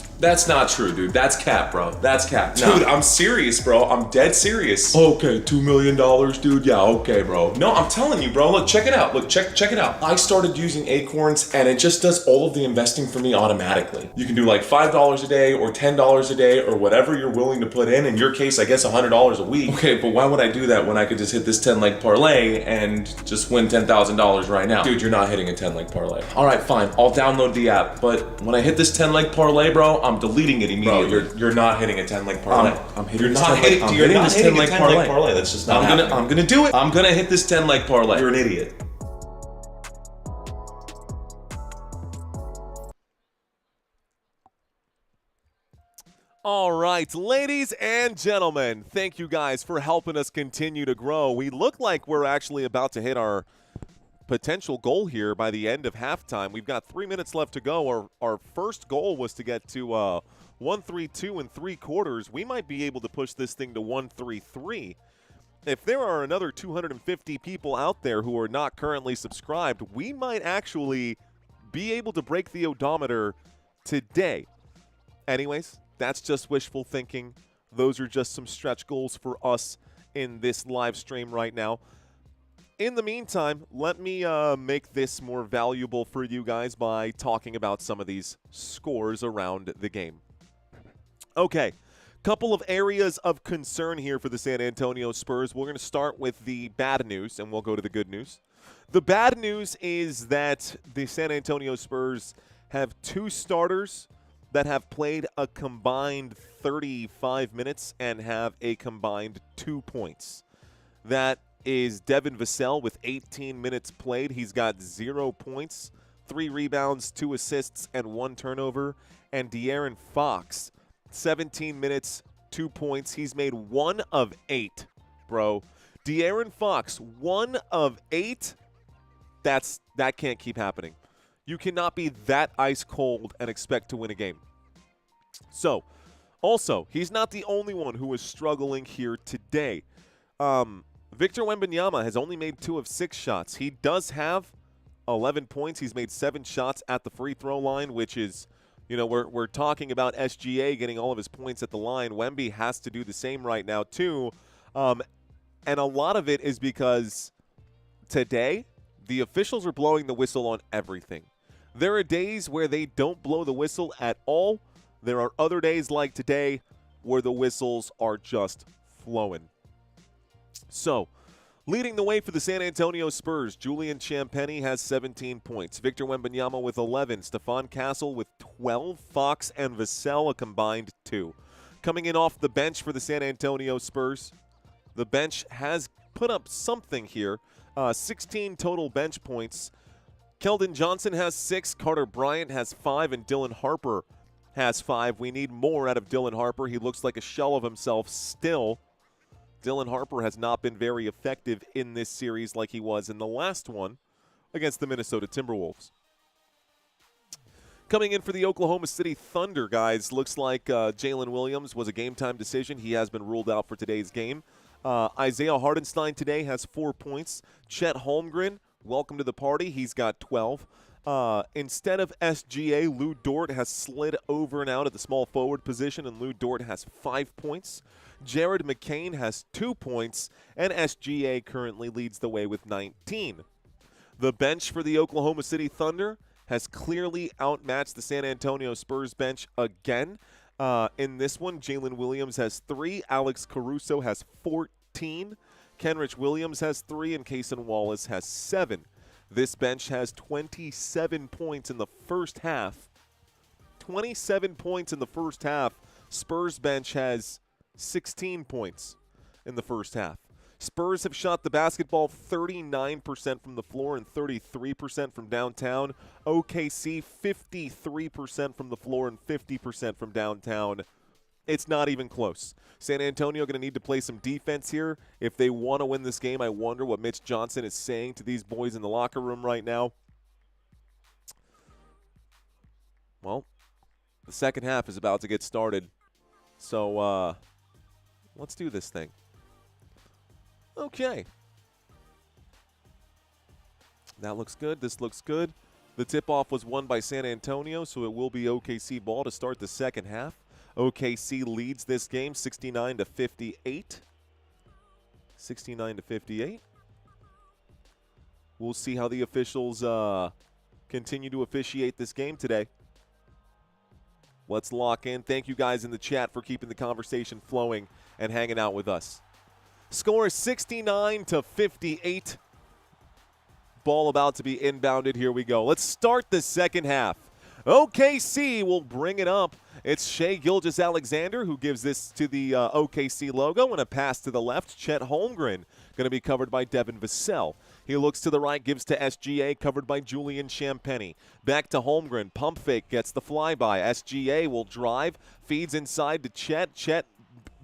not true, dude. That's cap, bro. That's cap. Dude, I'm serious, bro. I'm dead serious. Okay, $2 million, dude. Yeah, okay, bro. No, I'm telling you, bro. Look, check it out. Look, check it out. I started using Acorns, and it just does all of the investing for me automatically. You can do like $5 a day or $10 a day or whatever you're willing to put in. In your case, I guess $100 a week. Okay, but why would I do that when I could just hit this 10-leg parlay and just win $10,000 right now? Dude, you're not hitting a 10-leg parlay. All right, fine. I'll download the app. But when I hit this 10-leg parlay, bro, I'm deleting it immediately. Bro, you're not hitting a 10-leg parlay. I'm hitting You're this not 10-leg. hitting. You're not hitting a 10-leg parlay. That's just not happening. I'm gonna do it. I'm gonna hit this 10-leg parlay. You're an idiot. All right, ladies and gentlemen, thank you guys for helping us continue to grow. We look like we're actually about to hit our potential goal here by the end of halftime. We've got 3 minutes left to go. Our first goal was to get to 132 3/4. We might be able to push this thing to 133. If there are another 250 people out there who are not currently subscribed, we might actually be able to break the odometer today. Anyways, that's just wishful thinking. Those are just some stretch goals for us in this live stream right now. In the meantime, let me make this more valuable for you guys by talking about some of these scores around the game. Okay, couple of areas of concern here for the San Antonio Spurs. We're going to start with the bad news, and we'll go to the good news. The bad news is that the San Antonio Spurs have 2 starters that have played a combined 35 minutes and have a combined 2 points. That is Devin Vassell with 18 minutes played. He's got 0 points, 3 rebounds, 2 assists, and 1 turnover. And De'Aaron Fox, 17 minutes, 2 points. He's made 1 of 8, bro. De'Aaron Fox, 1 of 8. That can't keep happening. You cannot be that ice cold and expect to win a game. So, also, he's not the only one who is struggling here today. Victor Wembanyama has only made 2 of 6 shots. He does have 11 points. He's made 7 shots at the free throw line, which is, you know, we're talking about SGA getting all of his points at the line. Wemby has to do the same right now too. And a lot of it is because today, the officials are blowing the whistle on everything. There are days where they don't blow the whistle at all. There are other days like today where the whistles are just flowing. So, leading the way for the San Antonio Spurs, Julian Champagny has 17 points. Victor Wembanyama with 11. Stephon Castle with 12. Fox and Vassell a combined 2. Coming in off the bench for the San Antonio Spurs, the bench has put up something here. 16 total bench points. Keldon Johnson has 6. Carter Bryant has 5. And Dylan Harper has 5. We need more out of Dylan Harper. He looks like a shell of himself still. Dylan Harper has not been very effective in this series like he was in the last one against the Minnesota Timberwolves. Coming in for the Oklahoma City Thunder, guys, looks like Jalen Williams was a game-time decision. He has been ruled out for today's game. Isaiah Hartenstein today has 4 points. Chet Holmgren, welcome to the party. He's got 12. Instead of SGA, Lou Dort has slid over and out at the small forward position, and Lou Dort has 5 points. Jared McCain has 2 points, and SGA currently leads the way with 19. The bench for the Oklahoma City Thunder has clearly outmatched the San Antonio Spurs bench again. In this one, Jalen Williams has 3. Alex Caruso has 14. Kenrich Williams has 3, and Cason Wallace has 7. This bench has 27 points in the first half. 27 points in the first half. Spurs bench has 16 points in the first half. Spurs have shot the basketball 39% from the floor and 33% from downtown. OKC 53% from the floor and 50% from downtown. It's not even close. San Antonio going to need to play some defense here. If they want to win this game, I wonder what Mitch Johnson is saying to these boys in the locker room right now. Well, the second half is about to get started. So, let's do this thing. Okay. That looks good. This looks good. The tip-off was won by San Antonio, so it will be OKC ball to start the second half. OKC leads this game 69-58. 69-58. We'll see how the officials continue to officiate this game today. Let's lock in. Thank you guys in the chat for keeping the conversation flowing and hanging out with us. Score is 69-58. Ball about to be inbounded. Here we go. Let's start the second half. OKC will bring it up. It's Shai Gilgeous Alexander who gives this to the OKC logo, and a pass to the left. Chet Holmgren going to be covered by Devin Vassell. He looks to the right, gives to SGA, covered by Julian Champagny. Back to Holmgren. Pump fake, gets the flyby. SGA will drive, feeds inside to Chet. Chet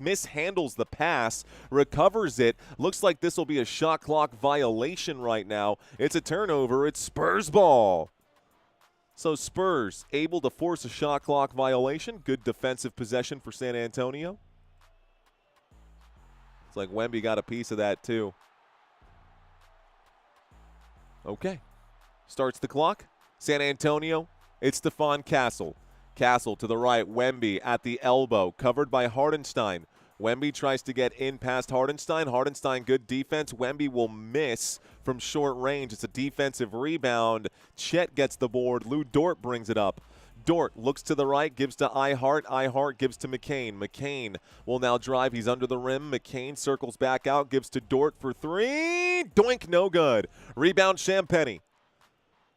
mishandles the pass, recovers it. Looks like this will be a shot clock violation right now. It's a turnover. It's Spurs ball. So Spurs able to force a shot clock violation. Good defensive possession for San Antonio. It's like Wemby got a piece of that too. Okay. Starts the clock. San Antonio, it's Stephon Castle. Castle to the right, Wemby at the elbow, covered by Hartenstein. Wemby tries to get in past Hartenstein. Hartenstein, good defense. Wemby will miss from short range. It's a defensive rebound. Chet gets the board. Lou Dort brings it up. Dort looks to the right, gives to Ihart. Ihart gives to McCain. McCain will now drive. He's under the rim. McCain circles back out, gives to Dort for 3. Doink, no good. Rebound, Champagny.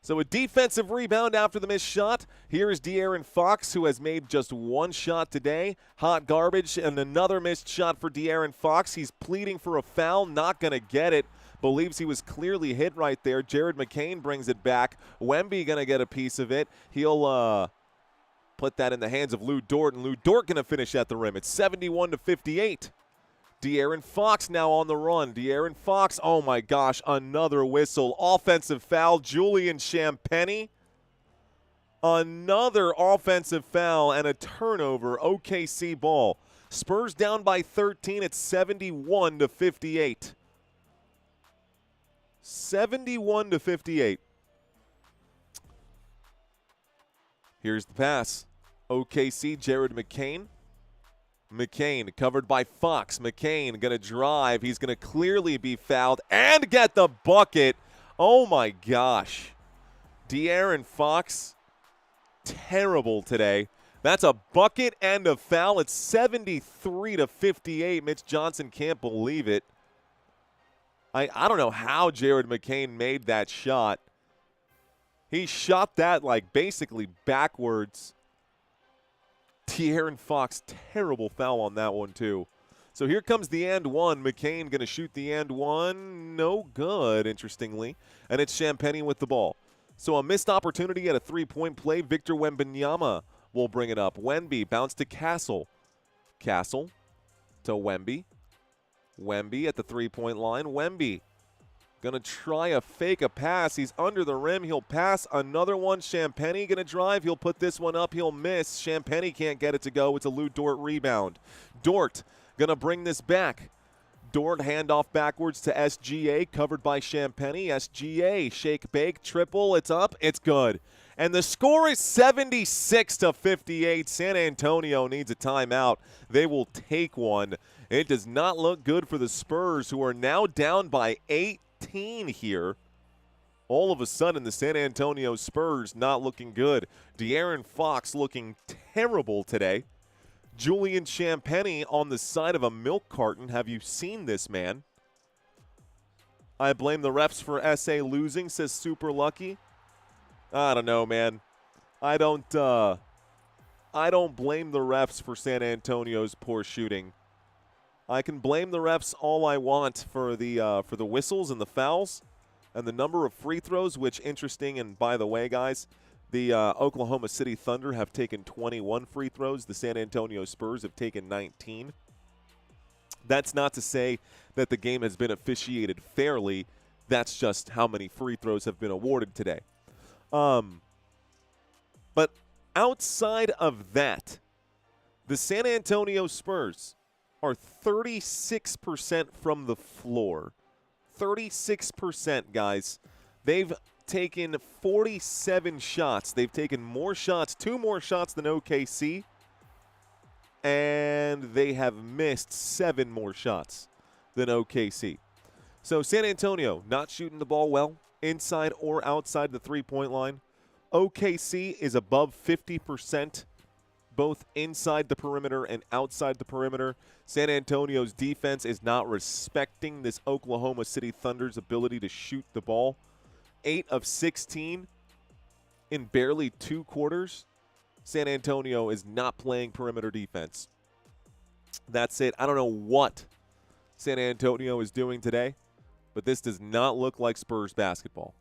So a defensive rebound after the missed shot. Here is De'Aaron Fox, who has made just 1 shot today. Hot garbage, and another missed shot for De'Aaron Fox. He's pleading for a foul, not going to get it. Believes he was clearly hit right there. Jared McCain brings it back. Wemby going to get a piece of it. He'll put that in the hands of Lou Dort, and Lou Dort going to finish at the rim. It's 71-58. De'Aaron Fox now on the run. De'Aaron Fox, oh my gosh, another whistle. Offensive foul, Julian Champagny. Another offensive foul and a turnover, OKC ball. Spurs down by 13, it's 71-58. 71-58. Here's the pass. OKC, Jared McCain. McCain covered by Fox. McCain going to drive. He's going to clearly be fouled and get the bucket. Oh, my gosh. De'Aaron Fox, terrible today. That's a bucket and a foul. It's 73-58. Mitch Johnson can't believe it. I don't know how Jared McCain made that shot. He shot that like basically backwards. De'Aaron Fox, terrible foul on that one too. So here comes the and one. McCain going to shoot the and one. No good, interestingly. And it's Champagnie with the ball. So a missed opportunity at a three-point play. Victor Wembanyama will bring it up. Wemby bounce to Castle. Castle to Wemby. Wemby at the three-point line. Wemby going to try a pass. He's under the rim. He'll pass another one. Champagnie going to drive. He'll put this one up. He'll miss. Champagnie can't get it to go. It's a Lou Dort rebound. Dort going to bring this back. Dort handoff backwards to SGA, covered by Champagnie. SGA, shake, bake, triple. It's up. It's good. And the score is 76-58. San Antonio needs a timeout. They will take one. It does not look good for the Spurs, who are now down by 18 here. All of a sudden, the San Antonio Spurs not looking good. De'Aaron Fox looking terrible today. Julian Champagnie on the side of a milk carton. Have you seen this, man? I blame the refs for SA losing, says Super Lucky. I don't know, man. I don't blame the refs for San Antonio's poor shooting. I can blame the refs all I want for the whistles and the fouls and the number of free throws, which interesting. And by the way, guys, the Oklahoma City Thunder have taken 21 free throws. The San Antonio Spurs have taken 19. That's not to say that the game has been officiated fairly. That's just how many free throws have been awarded today. But outside of that, the San Antonio Spurs are 36% from the floor. 36%, guys. They've taken 47 shots. They've taken more shots, 2 more shots than OKC, and they have missed 7 more shots than OKC. So San Antonio not shooting the ball well, inside or outside the three-point line. OKC is above 50%, both inside the perimeter and outside the perimeter. San Antonio's defense is not respecting this Oklahoma City Thunder's ability to shoot the ball. 8 of 16 in barely 2 quarters. San Antonio is not playing perimeter defense. That's it. I don't know what San Antonio is doing today, but this does not look like Spurs basketball.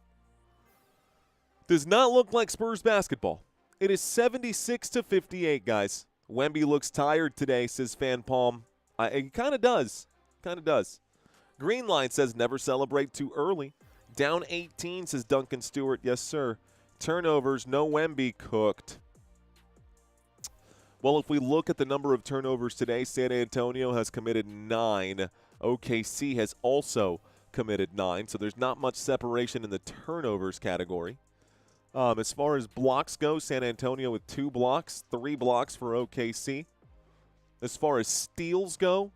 Does not look like Spurs basketball. It is 76-58, guys. Wemby looks tired today, says Fan Palm. It kind of does. Kind of does. Greenline says never celebrate too early. Down 18, says Duncan Stewart. Yes, sir. Turnovers, no Wemby, cooked. Well, if we look at the number of turnovers today, San Antonio has committed 9. OKC has also committed 9, so there's not much separation in the turnovers category. As far as blocks go, San Antonio with 2 blocks, 3 blocks for OKC. As far as steals go,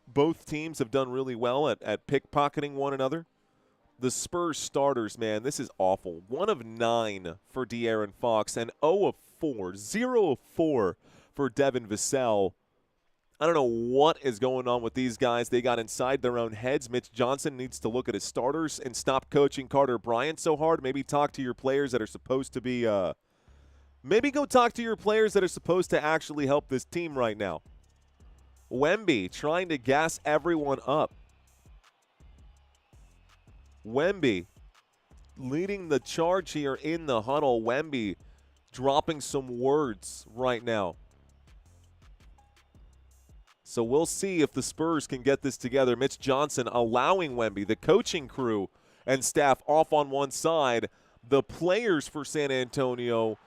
both teams have done really well at pickpocketing one another. The Spurs starters, man, this is awful. 1 of 9 for De'Aaron Fox and 0 of 4, 0 of 4 for Devin Vassell. I don't know what is going on with these guys. They got inside their own heads. Mitch Johnson needs to look at his starters and stop coaching Carter Bryant so hard. Maybe talk to your players that are supposed to be maybe go talk to your players that are supposed to actually help this team right now. Wemby trying to gas everyone up. Wemby leading the charge here in the huddle. Wemby dropping some words right now. So we'll see if the Spurs can get this together. Mitch Johnson allowing Wemby, the coaching crew and staff off on one side. The players for San Antonio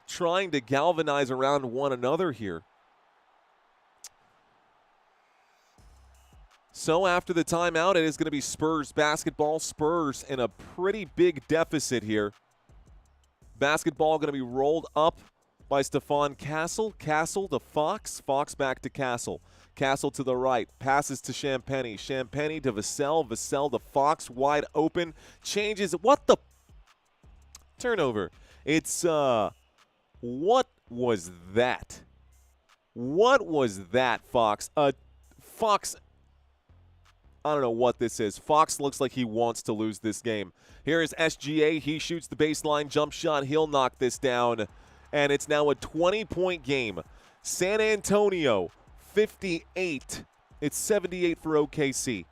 trying to galvanize around one another here. So after the timeout, it is going to be Spurs basketball. Spurs in a pretty big deficit here. Basketball going to be rolled up by Stephon Castle. Castle to Fox. Fox back to Castle. Castle to the right. Passes to Champagny. Champagny to Vassell. Vassell to Fox. Wide open. Changes. What the? Turnover. It's, what was that? What was that, Fox? Fox, I don't know what this is. Fox looks like he wants to lose this game. Here is SGA. He shoots the baseline jump shot. He'll knock this down. And it's now a 20-point game. San Antonio, 58. It's 78 for OKC.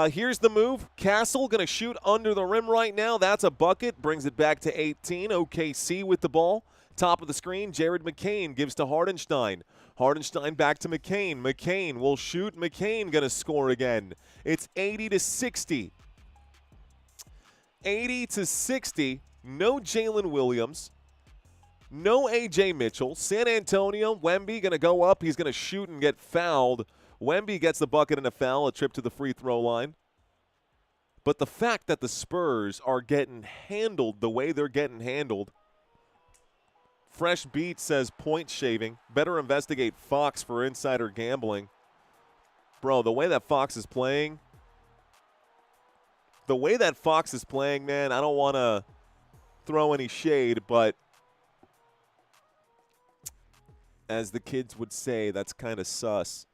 Here's the move. Castle going to shoot under the rim right now. That's a bucket. Brings it back to 18. OKC with the ball. Top of the screen, Jared McCain gives to Hardenstein. Hardenstein back to McCain. McCain will shoot. McCain going to score again. It's 80 to 60. 80 to 60. No Jalen Williams. No A.J. Mitchell. San Antonio, Wemby going to go up. He's going to shoot and get fouled. Wemby gets the bucket and a foul, a trip to the free throw line. But the fact that the Spurs are getting handled the way they're getting handled. Fresh Beat says point shaving. Better investigate Fox for insider gambling. Bro, the way that Fox is playing. Man, I don't want to throw any shade, but as the kids would say, that's kind of sus.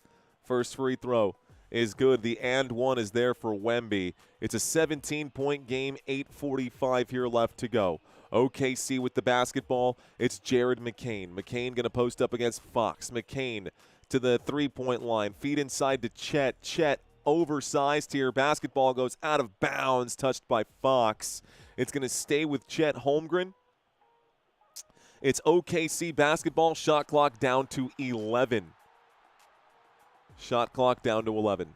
First free throw is good. The and one is there for Wemby. It's a 17-point game, 8:45 here left to go. OKC with the basketball. It's Jared McCain. McCain going to post up against Fox. McCain to the three-point line. Feed inside to Chet. Chet oversized here. Basketball goes out of bounds, touched by Fox. It's going to stay with Chet Holmgren. It's OKC basketball. Shot clock down to 11. Shot clock down to 11.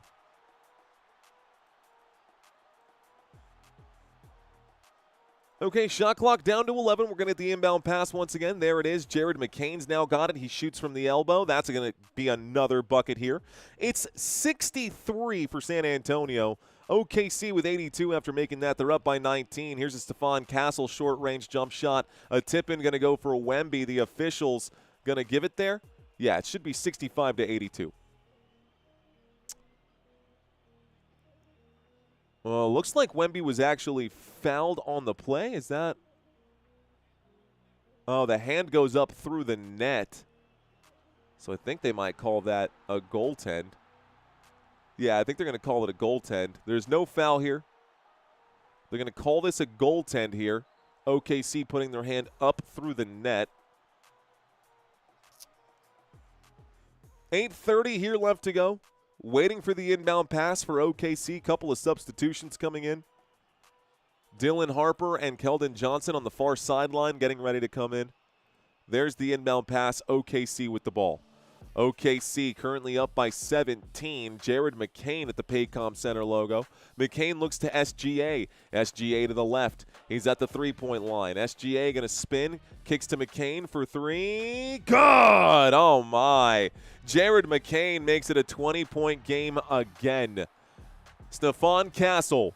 Okay, shot clock down to 11. We're going to get the inbound pass once again. There it is. Jared McCain's now got it. He shoots from the elbow. That's going to be another bucket here. It's 63 for San Antonio. OKC with 82 after making that. They're up by 19. Here's a Stephon Castle short-range jump shot. A tip-in going to go for Wemby. The officials going to give it there. Yeah, it should be 65 to 82. Well, looks like Wemby was actually fouled on the play. Is that? Oh, the hand goes up through the net. So I think they might call that a goaltend. Yeah, I think they're going to call it a goaltend. There's no foul here. They're going to call this a goaltend here. OKC putting their hand up through the net. 8:30 here left to go. Waiting for the inbound pass for OKC. Couple of substitutions coming in. Dylan Harper and Keldon Johnson on the far sideline getting ready to come in. There's the inbound pass. OKC with the ball. OKC currently up by 17. Jared McCain at the Paycom Center logo. McCain looks to SGA. SGA to the left. He's at the three-point line. SGA going to spin. Kicks to McCain for three. Good! Oh, my. Jared McCain makes it a 20-point game again. Stephon Castle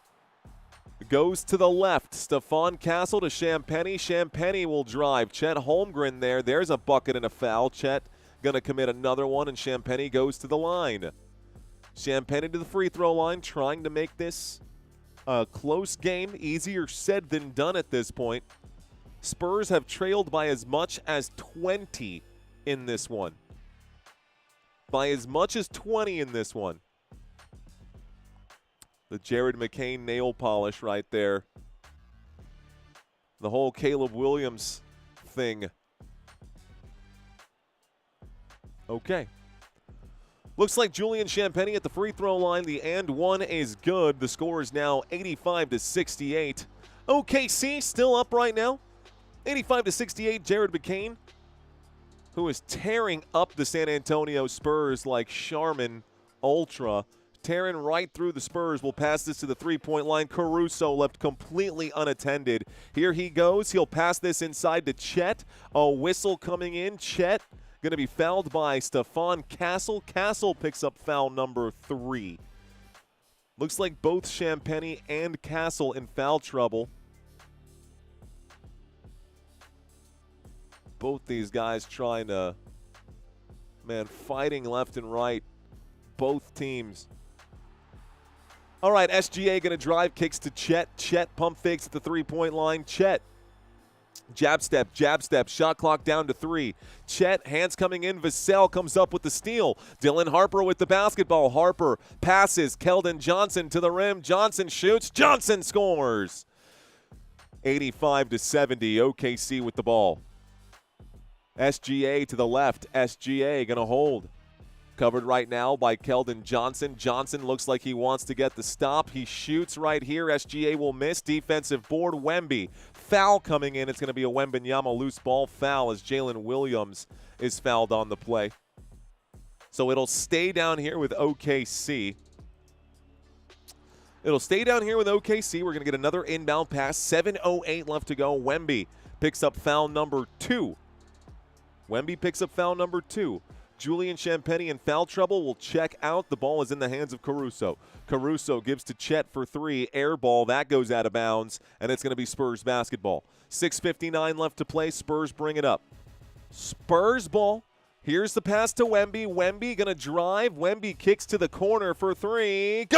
goes to the left. Stephon Castle to Champagny. Champagny will drive. Chet Holmgren there. There's a bucket and a foul. Chet going to commit another one, and Champagny goes to the line. Champagny to the free throw line, trying to make this a close game. Easier said than done at this point. Spurs have trailed by as much as 20 in this one. By as much as 20 in this one. The Jared McCain nail polish right there. The whole Caleb Williams thing. Okay. Looks like Julian Champagny at the free throw line. The and one is good. The score is now 85 to 68. OKC still up right now. 85 to 68. Jared McCain, who is tearing up the San Antonio Spurs like Charmin Ultra. Tearing right through the Spurs. Will pass this to the three-point line. Caruso left completely unattended. Here he goes. He'll pass this inside to Chet. A whistle coming in. Chet going to be fouled by Stephon Castle. Castle picks up foul number 3. Looks like both Champagny and Castle in foul trouble. Both these guys trying to, man, fighting left and right. Both teams. All right, SGA going to drive, kicks to Chet. Chet pump fakes at the three-point line. Chet. Jab step, shot clock down to 3. Chet, hands coming in. Vassell comes up with the steal. Dylan Harper with the basketball. Harper passes. Keldon Johnson to the rim. Johnson shoots. Johnson scores. 85-70. OKC with the ball. SGA to the left. SGA going to hold. Covered right now by Keldon Johnson. Johnson looks like he wants to get the stop. He shoots right here. SGA will miss. Defensive board. Wemby. Foul coming in. It's going to be a Wembanyama loose ball foul as Jalen Williams is fouled on the play. So it'll stay down here with OKC. It'll stay down here with OKC. We're going to get another inbound pass. 7:08 left to go. Wemby picks up foul number 2. Wemby picks up foul number 2. Julian Champagny in foul trouble will check out. The ball is in the hands of Caruso. Caruso gives to Chet for 3. Air ball. That goes out of bounds, and it's going to be Spurs basketball. 6:59 left to play. Spurs bring it up. Spurs ball. Here's the pass to Wemby. Wemby going to drive. Wemby kicks to the corner for 3. Good!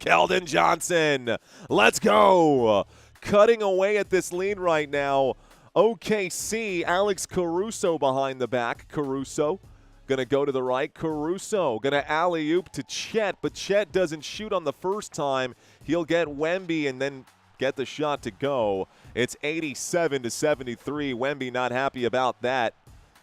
Keldon Johnson. Let's go. Cutting away at this lead right now. OKC, Alex Caruso behind the back. Caruso going to go to the right. Caruso going to alley-oop to Chet, but Chet doesn't shoot on the first time. He'll get Wemby and then get the shot to go. It's 87-73. Wemby not happy about that.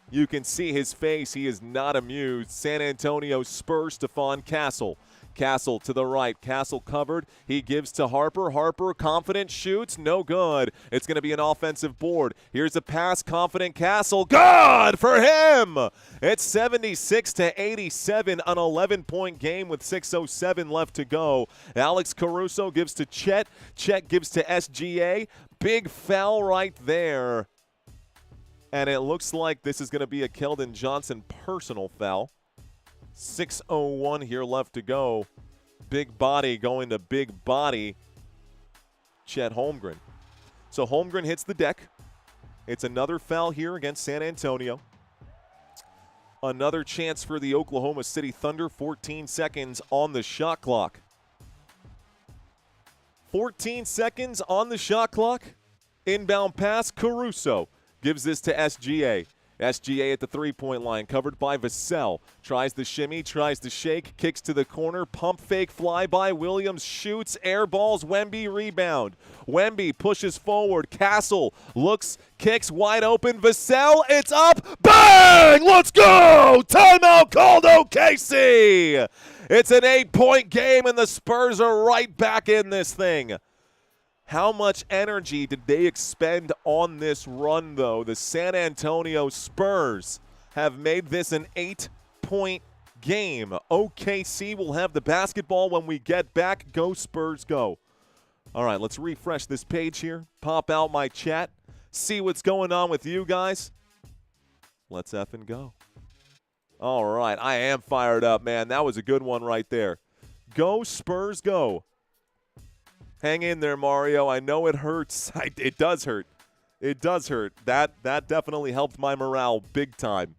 You can see his face. He is not amused. San Antonio Spurs, Stephon Castle. Castle to the right. Castle covered. He gives to Harper. Harper, confident, shoots. No good. It's going to be an offensive board. Here's a pass. Confident Castle. Good for him. It's 76-87, an 11-point game with 6:07 left to go. Alex Caruso gives to Chet. Chet gives to SGA. Big foul right there. And it looks like this is going to be a Keldon Johnson personal foul. 6:01 here left to go. Big body going to big body. Chet Holmgren. So Holmgren hits the deck. It's another foul here against San Antonio. Another chance for the Oklahoma City Thunder. 14 seconds on the shot clock. 14 seconds on the shot clock. Inbound pass. Caruso gives this to SGA. SGA at the three-point line, covered by Vassell. Tries the shimmy, tries the shake, kicks to the corner, pump fake, flyby. Williams shoots, air balls, Wemby rebound. Wemby pushes forward. Castle looks, kicks wide open. Vassell, it's up. Bang! Let's go! Timeout called OKC! It's an 8-point game, and the Spurs are right back in this thing. How much energy did they expend on this run, though? The San Antonio Spurs have made this an 8-point game. OKC will have the basketball when we get back. Go Spurs, go. All right, let's refresh this page here. Pop out my chat. See what's going on with you guys. Let's effing go. All right, I am fired up, man. That was a good one right there. Go Spurs, go. Hang in there, Mario. I know it hurts. It does hurt. It does hurt. That definitely helped my morale big time.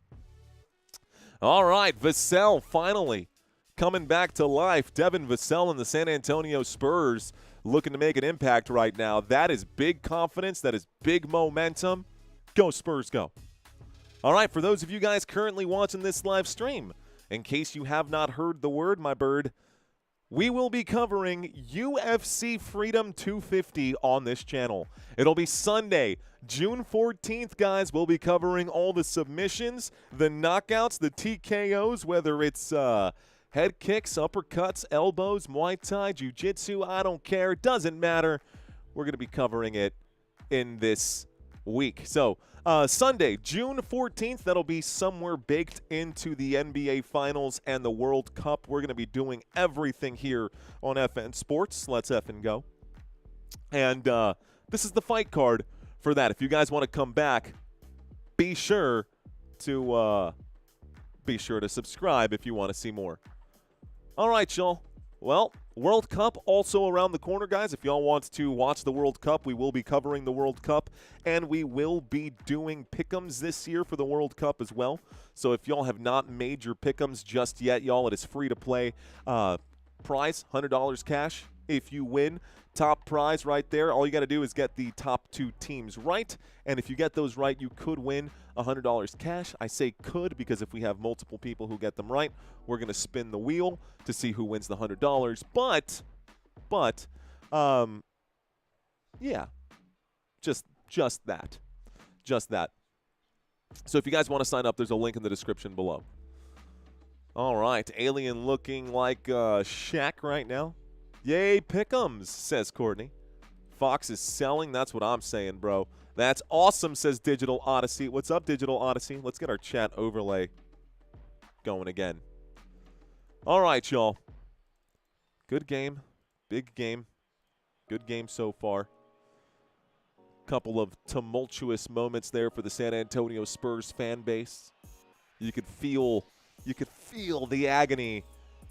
All right, Vassell finally coming back to life. Devin Vassell and the San Antonio Spurs looking to make an impact right now. That is big confidence. That is big momentum. Go Spurs, go. All right, for those of you guys currently watching this live stream, in case you have not heard the word, my bird, we will be covering UFC Freedom 250 on this channel. It'll be Sunday, June 14th, guys. We'll be covering all the submissions, the knockouts, the TKOs, whether it's head kicks, uppercuts, elbows, Muay Thai, Jiu-Jitsu, I don't care. It doesn't matter. We're going to be covering it in this week. So Sunday, June 14th, that'll be somewhere baked into the NBA Finals and the World Cup. We're going to be doing everything here on FN Sports. Let's effing go. And this is the fight card for that. If you guys want to come back, be sure to subscribe if you want to see more. All right, y'all. Well, World Cup also around the corner, guys. If y'all want to watch the World Cup, we will be covering the World Cup, and we will be doing pick'ems this year for the World Cup as well. So if y'all have not made your pick'ems just yet, y'all, it is free to play. Prize, $100 cash if you win. Top prize right there. All you got to do is get the top 2 teams right, and if you get those right, you could win $100 cash. I say could because if we have multiple people who get them right, we're going to spin the wheel to see who wins the $100. But, yeah, just that. So if you guys want to sign up, there's a link in the description below. All right, Alien looking like Shaq right now. Yay, pick'ems, says Courtney. Fox is selling. That's what I'm saying, bro. That's awesome, says Digital Odyssey. What's up, Digital Odyssey? Let's get our chat overlay going again. All right, y'all. Good game. Big game. Good game so far. Couple of tumultuous moments there for the San Antonio Spurs fan base. You could feel the agony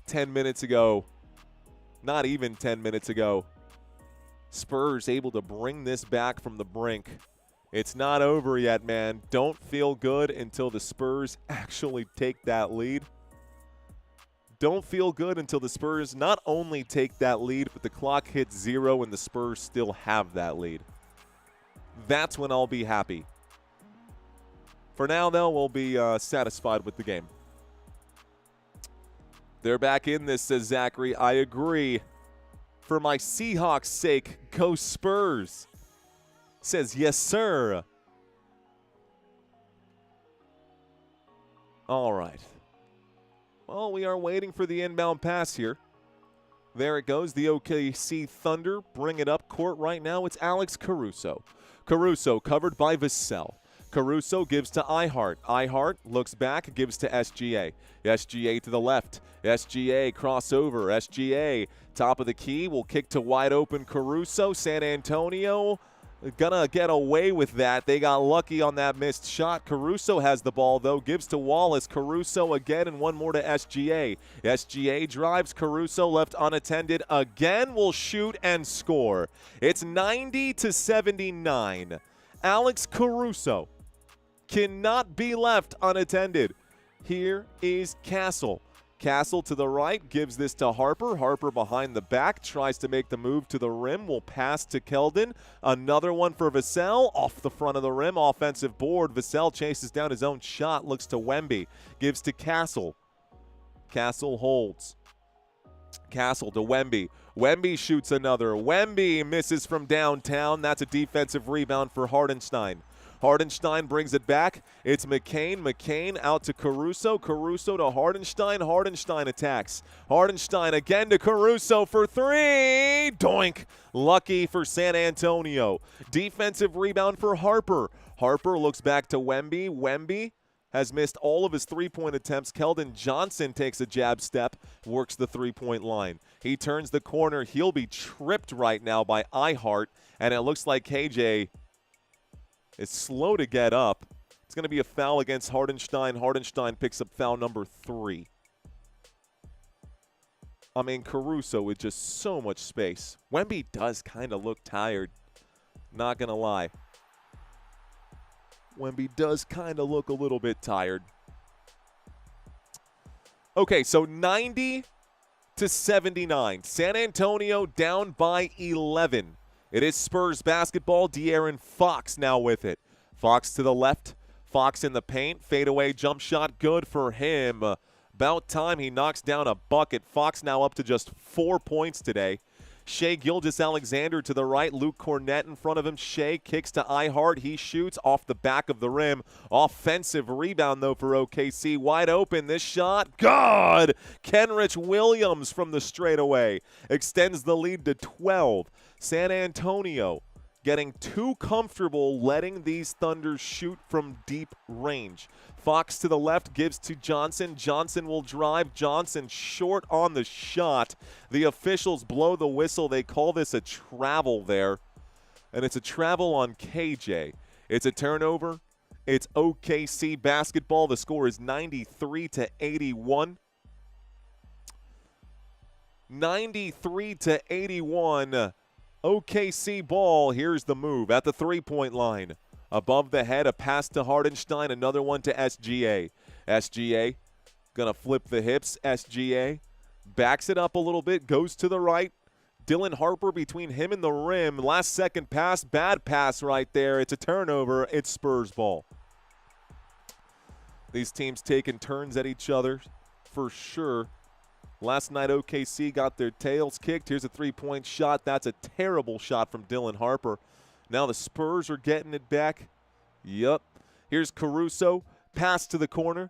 10 minutes ago. Not even 10 minutes ago. Spurs able to bring this back from the brink. It's not over yet, man. Don't feel good until the Spurs actually take that lead. Don't feel good until the Spurs not only take that lead, but the clock hits 0 and the Spurs still have that lead. That's when I'll be happy. For now, though, we'll be satisfied with the game. They're back in this, says Zachary. I agree. For my Seahawks' sake, go Spurs. Says, yes, sir. All right. Well, we are waiting for the inbound pass here. There it goes. The OKC Thunder bring it up court right now. It's Alex Caruso. Caruso covered by Vassell. Caruso gives to iHeart. iHeart looks back, gives to SGA. SGA to the left. SGA crossover. SGA top of the key will kick to wide open Caruso. San Antonio gonna get away with that. They got lucky on that missed shot. Caruso has the ball, though. Gives to Wallace. Caruso again, and one more to SGA. SGA drives. Caruso left unattended again. Will shoot and score. It's 90-79. Alex Caruso cannot be left unattended. Here is Castle. Castle to the right, gives this to Harper. Harper behind the back, tries to make the move to the rim, will pass to Keldon. Another one for Vassell, off the front of the rim, offensive board. Vassell chases down his own shot, looks to Wemby, gives to Castle. Castle holds. Castle to Wemby. Wemby shoots another. Wemby misses from downtown. That's a defensive rebound for Hardenstein. Hardenstein brings it back. It's McCain. McCain out to Caruso. Caruso to Hardenstein. Hardenstein attacks. Hardenstein again to Caruso for 3. Doink. Lucky for San Antonio. Defensive rebound for Harper. Harper looks back to Wemby. Wemby has missed all of his three-point attempts. Keldon Johnson takes a jab step, works the three-point line. He turns the corner. He'll be tripped right now by iHeart, and it looks like KJ is slow to get up. It's going to be a foul against Hardenstein. Hardenstein picks up foul number 3. I mean, Caruso with just so much space. Wemby does kind of look tired, not going to lie. Wemby does kind of look a little bit tired. Okay, so 90-79. San Antonio down by 11. It is Spurs basketball. De'Aaron Fox now with it. Fox to the left. Fox in the paint. Fadeaway jump shot. Good for him. About time he knocks down a bucket. Fox now up to just 4 points today. Shai Gilgeous Alexander to the right. Luke Cornett in front of him. Shai kicks to iHeart. He shoots off the back of the rim. Offensive rebound, though, for OKC. Wide open. This shot. God! Kenrich Williams from the straightaway extends the lead to 12. San Antonio getting too comfortable letting these Thunders shoot from deep range. Fox to the left, gives to Johnson. Johnson will drive. Johnson short on the shot. The officials blow the whistle. They call this a travel there, and it's a travel on KJ. It's a turnover. It's OKC basketball. The score is 93-81. 93-81. OKC ball. Here's the move at the three-point line. Above the head, a pass to Hardenstein, another one to SGA. SGA gonna flip the hips. SGA backs it up a little bit, goes to the right. Dylan Harper between him and the rim. Last second pass, bad pass right there. It's a turnover. It's Spurs ball. These teams taking turns at each other for sure. Last night, OKC got their tails kicked. Here's a three-point shot. That's a terrible shot from Dylan Harper. Now the Spurs are getting it back. Yep. Here's Caruso. Pass to the corner.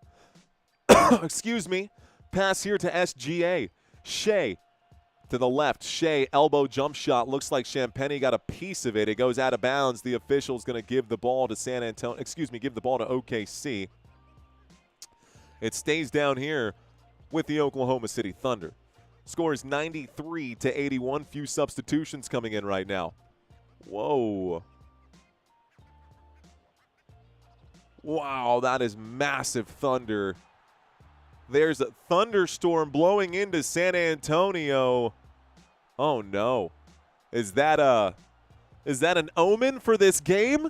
Excuse me. Pass here to SGA. Shai to the left. Shai, elbow jump shot. Looks like Champagnie got a piece of it. It goes out of bounds. The official's going to give the ball to give the ball to OKC. It stays down here with the Oklahoma City Thunder. Score is 93-81. Few substitutions coming in right now. Whoa. Wow, that is massive thunder. There's a thunderstorm blowing into San Antonio. Oh no. Is that an omen for this game?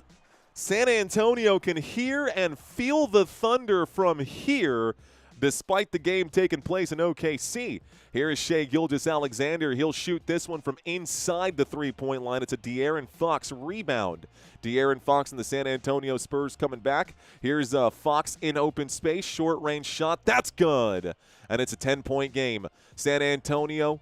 San Antonio can hear and feel the thunder from here, despite the game taking place in OKC. Here is Shai Gilgeous Alexander. He'll shoot this one from inside the three-point line. It's a De'Aaron Fox rebound. De'Aaron Fox and the San Antonio Spurs coming back. Here's Fox in open space. Short-range shot. That's good. And it's a 10-point game. San Antonio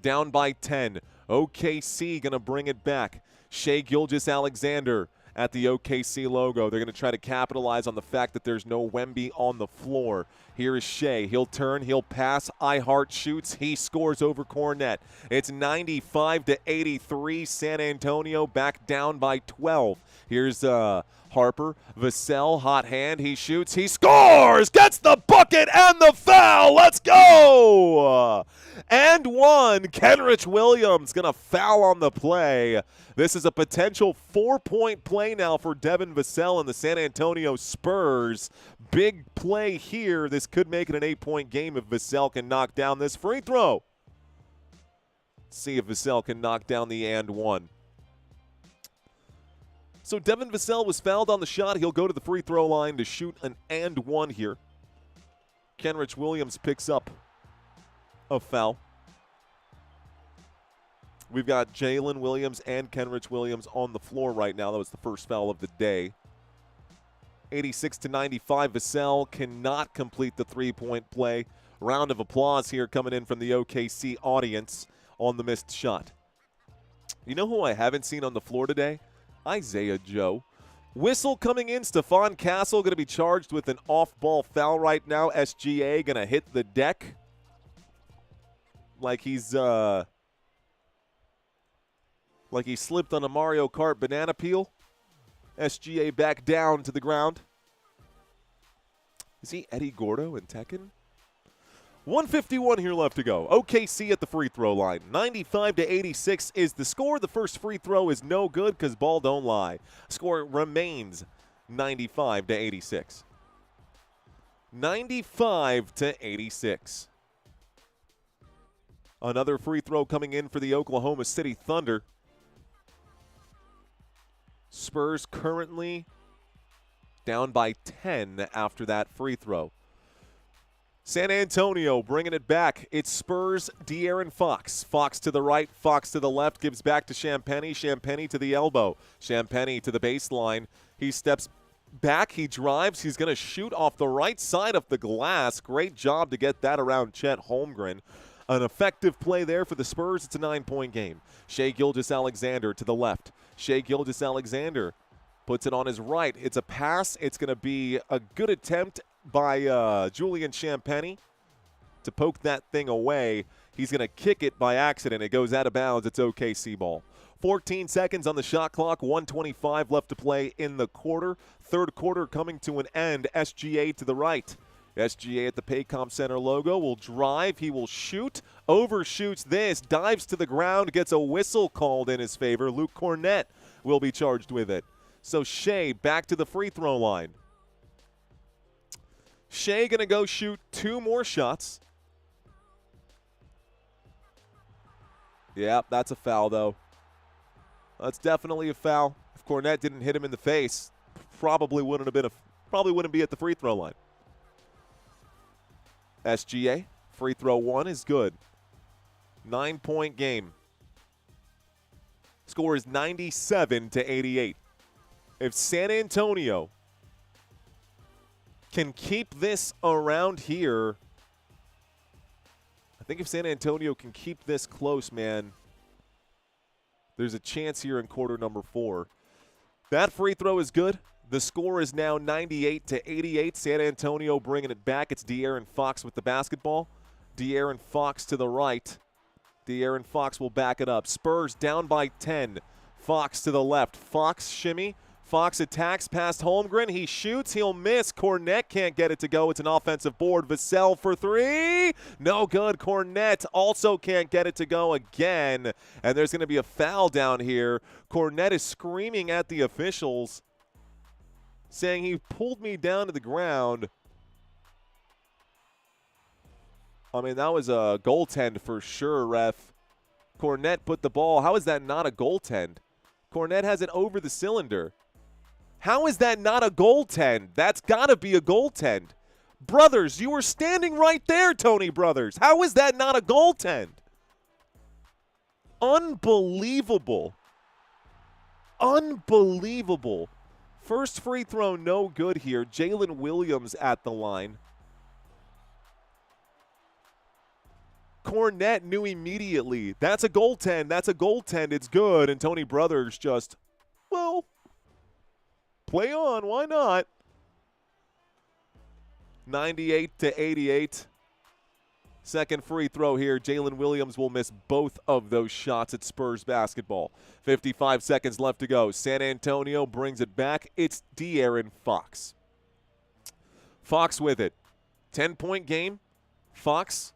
down by 10. OKC going to bring it back. Shai Gilgeous Alexander at the OKC logo. They're going to try to capitalize on the fact that there's no Wemby on the floor. Here is Shai. He'll turn. He'll pass. Ihart shoots. He scores over Cornette. It's 95-83. San Antonio back down by 12. Here's Harper. Vassell, hot hand. He shoots. He scores. Gets the bucket and the foul. Let's go. And one. Kenrich Williams going to foul on the play. This is a potential 4-point play now for Devin Vassell and the San Antonio Spurs. Big play here. This could make it an 8-point game if Vassell can knock down this free throw. See if Vassell can knock down the and one. So Devin Vassell was fouled on the shot. He'll go to the free throw line to shoot an and one here. Kenrich Williams picks up a foul. We've got Jalen Williams and Kenrich Williams on the floor right now. That was the first foul of the day. 86-95. Vassell cannot complete the three-point play. Round of applause here coming in from the OKC audience on the missed shot. You know who I haven't seen on the floor today? Isaiah Joe. Whistle coming in. Stephon Castle going to be charged with an off-ball foul right now. SGA going to hit the deck like he's like he slipped on a Mario Kart banana peel. SGA back down to the ground. Is he Eddie Gordo in Tekken? 1:51 here left to go. OKC at the free throw line. 95-86 is the score. The first free throw is no good because ball don't lie. Score remains 95-86. 95-86. Another free throw coming in for the Oklahoma City Thunder. Spurs currently down by 10 after that free throw. San Antonio bringing it back. It's Spurs, De'Aaron Fox. Fox to the right, Fox to the left, gives back to Champagnie. Champagnie to the elbow. Champagnie to the baseline. He steps back, he drives. He's going to shoot off the right side of the glass. Great job to get that around Chet Holmgren. An effective play there for the Spurs. It's a 9-point game. Shai Gilgeous Alexander to the left. Shai Gilgeous Alexander puts it on his right. It's a pass. It's going to be a good attempt by Julian Champagnie to poke that thing away. He's going to kick it by accident. It goes out of bounds. It's OKC ball. 14 seconds on the shot clock. 1:25 left to play in the quarter. Third quarter coming to an end. SGA to the right. SGA at the Paycom Center logo will drive. He will shoot. Overshoots this. Dives to the ground. Gets a whistle called in his favor. Luke Cornette will be charged with it. So Shai back to the free throw line. Shai going to go shoot 2 more shots. Yeah, that's a foul, though. That's definitely a foul. If Cornette didn't hit him in the face, probably wouldn't be at the free throw line. SGA, free throw 1 is good. 9-point game. Score is 97-88. If San Antonio can keep this around here, I think if San Antonio can keep this close, man, there's a chance here in quarter number 4. That free throw is good. The score is now 98-88. San Antonio bringing it back. It's De'Aaron Fox with the basketball. De'Aaron Fox to the right. De'Aaron Fox will back it up. Spurs down by 10. Fox to the left. Fox shimmy. Fox attacks past Holmgren. He shoots. He'll miss. Cornette can't get it to go. It's an offensive board. Vassell for 3. No good. Cornette also can't get it to go again. And there's going to be a foul down here. Cornette is screaming at the officials, saying he pulled me down to the ground. I mean, that was a goaltend for sure, ref. Cornette put the ball. How is that not a goaltend? Cornette has it over the cylinder. How is that not a goaltend? That's got to be a goaltend. Brothers, you were standing right there, Tony Brothers. How is that not a goaltend? Unbelievable. Unbelievable. First free throw, no good here. Jalen Williams at the line. Cornette knew immediately. That's a goaltend. That's a goaltend. It's good. And Tony Brothers just, well, play on. Why not? 98-88. Second free throw here. Jalen Williams will miss both of those shots at Spurs basketball. 55 seconds left to go. San Antonio brings it back. It's De'Aaron Fox. Fox with it. 10-point game. Fox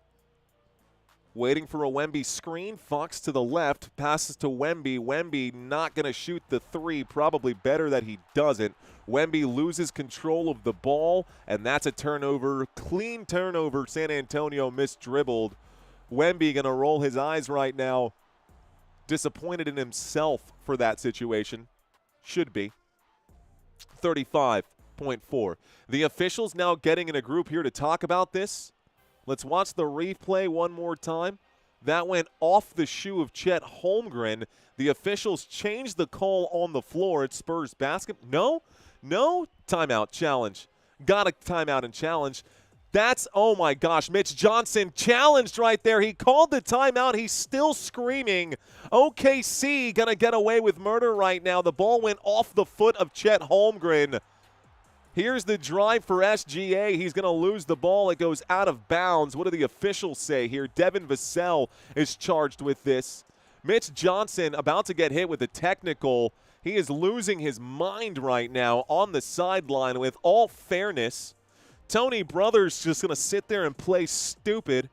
waiting for a Wemby screen. Fox to the left. Passes to Wemby. Wemby not going to shoot the 3. Probably better that he doesn't. Wemby loses control of the ball, and that's a turnover. Clean turnover. San Antonio misdribbled. Wemby going to roll his eyes right now. Disappointed in himself for that situation. Should be. 35.4. The officials now getting in a group here to talk about this. Let's watch the replay one more time. That went off the shoe of Chet Holmgren. The officials changed the call on the floor at Spurs basketball. No, timeout, challenge. Got a timeout and challenge. That's, oh my gosh, Mitch Johnson challenged right there. He called the timeout. He's still screaming. OKC going to get away with murder right now. The ball went off the foot of Chet Holmgren. Here's the drive for SGA. He's going to lose the ball. It goes out of bounds. What do the officials say here? Devin Vassell is charged with this. Mitch Johnson about to get hit with a technical. He is losing his mind right now on the sideline. With all fairness, Tony Brothers just going to sit there and play stupid.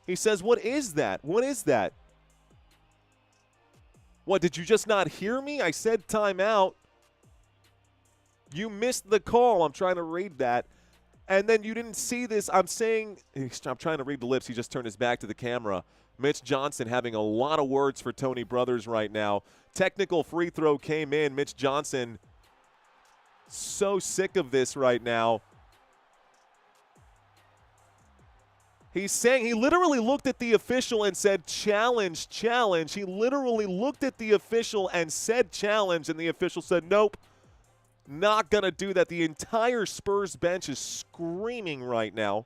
He says, what is that? What is that? What, did you just not hear me? I said timeout. You missed the call. I'm trying to read that. And then you didn't see this. I'm trying to read the lips. He just turned his back to the camera. Mitch Johnson having a lot of words for Tony Brothers right now. Technical free throw came in. Mitch Johnson so sick of this right now. He's saying, he literally looked at the official and said, challenge, challenge. He literally looked at the official and said challenge, and the official said, nope. Not going to do that. The entire Spurs bench is screaming right now.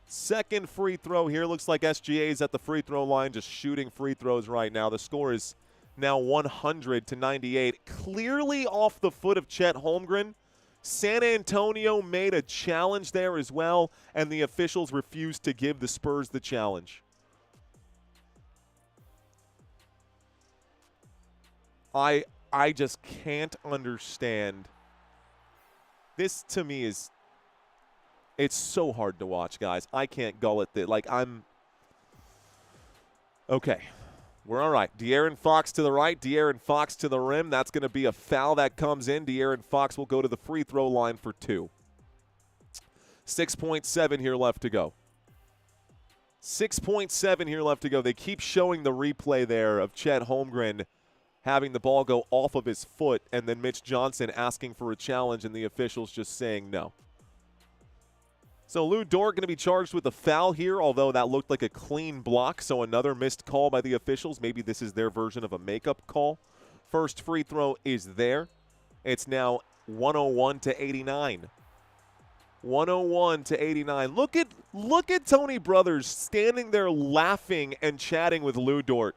Second free throw here. Looks like SGA is at the free throw line just shooting free throws right now. The score is now 100-98. Clearly off the foot of Chet Holmgren. San Antonio made a challenge there as well, and the officials refused to give the Spurs the challenge. I just can't understand. This, to me, it's so hard to watch, guys. I can't gull at it. Okay. We're all right. De'Aaron Fox to the right. De'Aaron Fox to the rim. That's going to be a foul that comes in. De'Aaron Fox will go to the free throw line for 2. 6.7 here left to go. 6.7 here left to go. They keep showing the replay there of Chet Holmgren having the ball go off of his foot, and then Mitch Johnson asking for a challenge, and the officials just saying no. So Lou Dort going to be charged with a foul here, although that looked like a clean block, so another missed call by the officials. Maybe this is their version of a makeup call. First free throw is there. It's now 101 to 89. 101 to 89. Look at Tony Brothers standing there laughing and chatting with Lou Dort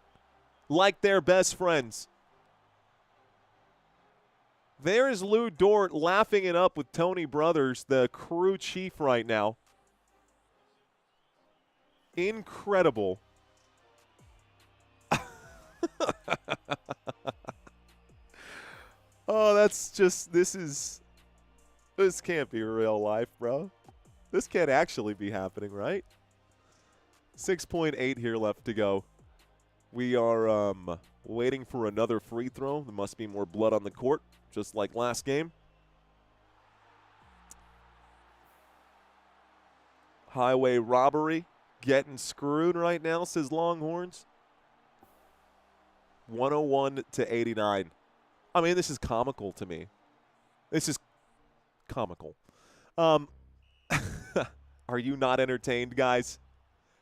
like they're best friends. There's Lou Dort laughing it up with Tony Brothers, the crew chief right now. Incredible. Oh, that's just, this can't be real life, bro. This can't actually be happening, right? 6.8 here left to go. We are waiting for another free throw. There must be more blood on the court, just like last game. Highway robbery. Getting screwed right now, says Longhorns. 101 to 89. I mean, this is comical to me. This is comical. Are you not entertained, guys?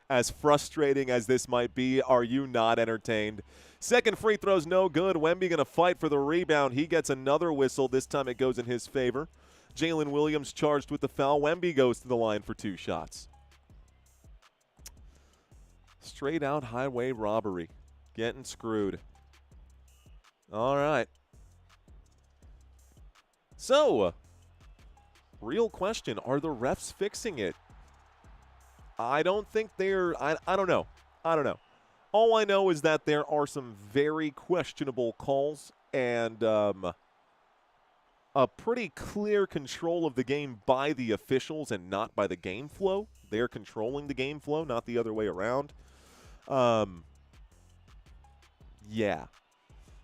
As frustrating as this might be, are you not entertained? Second free throw's no good. Wemby going to fight for the rebound. He gets another whistle. This time it goes in his favor. Jalen Williams charged with the foul. Wemby goes to the line for 2 shots. Straight out highway robbery. Getting screwed. All right. So, real question, are the refs fixing it? I don't think they're – I don't know. I don't know. All I know is that there are some very questionable calls and a pretty clear control of the game by the officials and not by the game flow. They're controlling the game flow, not the other way around. Yeah.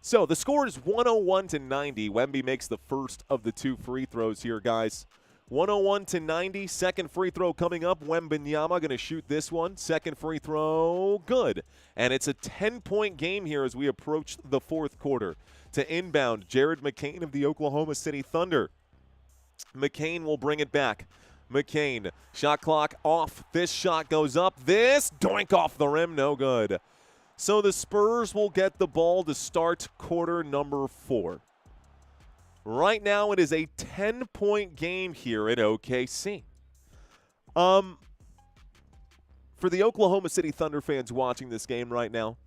So the score is 101 to 90. Wemby makes the first of the 2 free throws here, guys. 101 to 90. Second free throw coming up. Wembanyama going to shoot this one. Second free throw, good. And it's a 10-point game here as we approach the 4th quarter. To inbound, Jared McCain of the Oklahoma City Thunder. McCain will bring it back. McCain, shot clock off. This shot goes up. This, doink off the rim, no good. So the Spurs will get the ball to start quarter number 4. Right now it is a 10-point game here at OKC. For the Oklahoma City Thunder fans watching this game right now,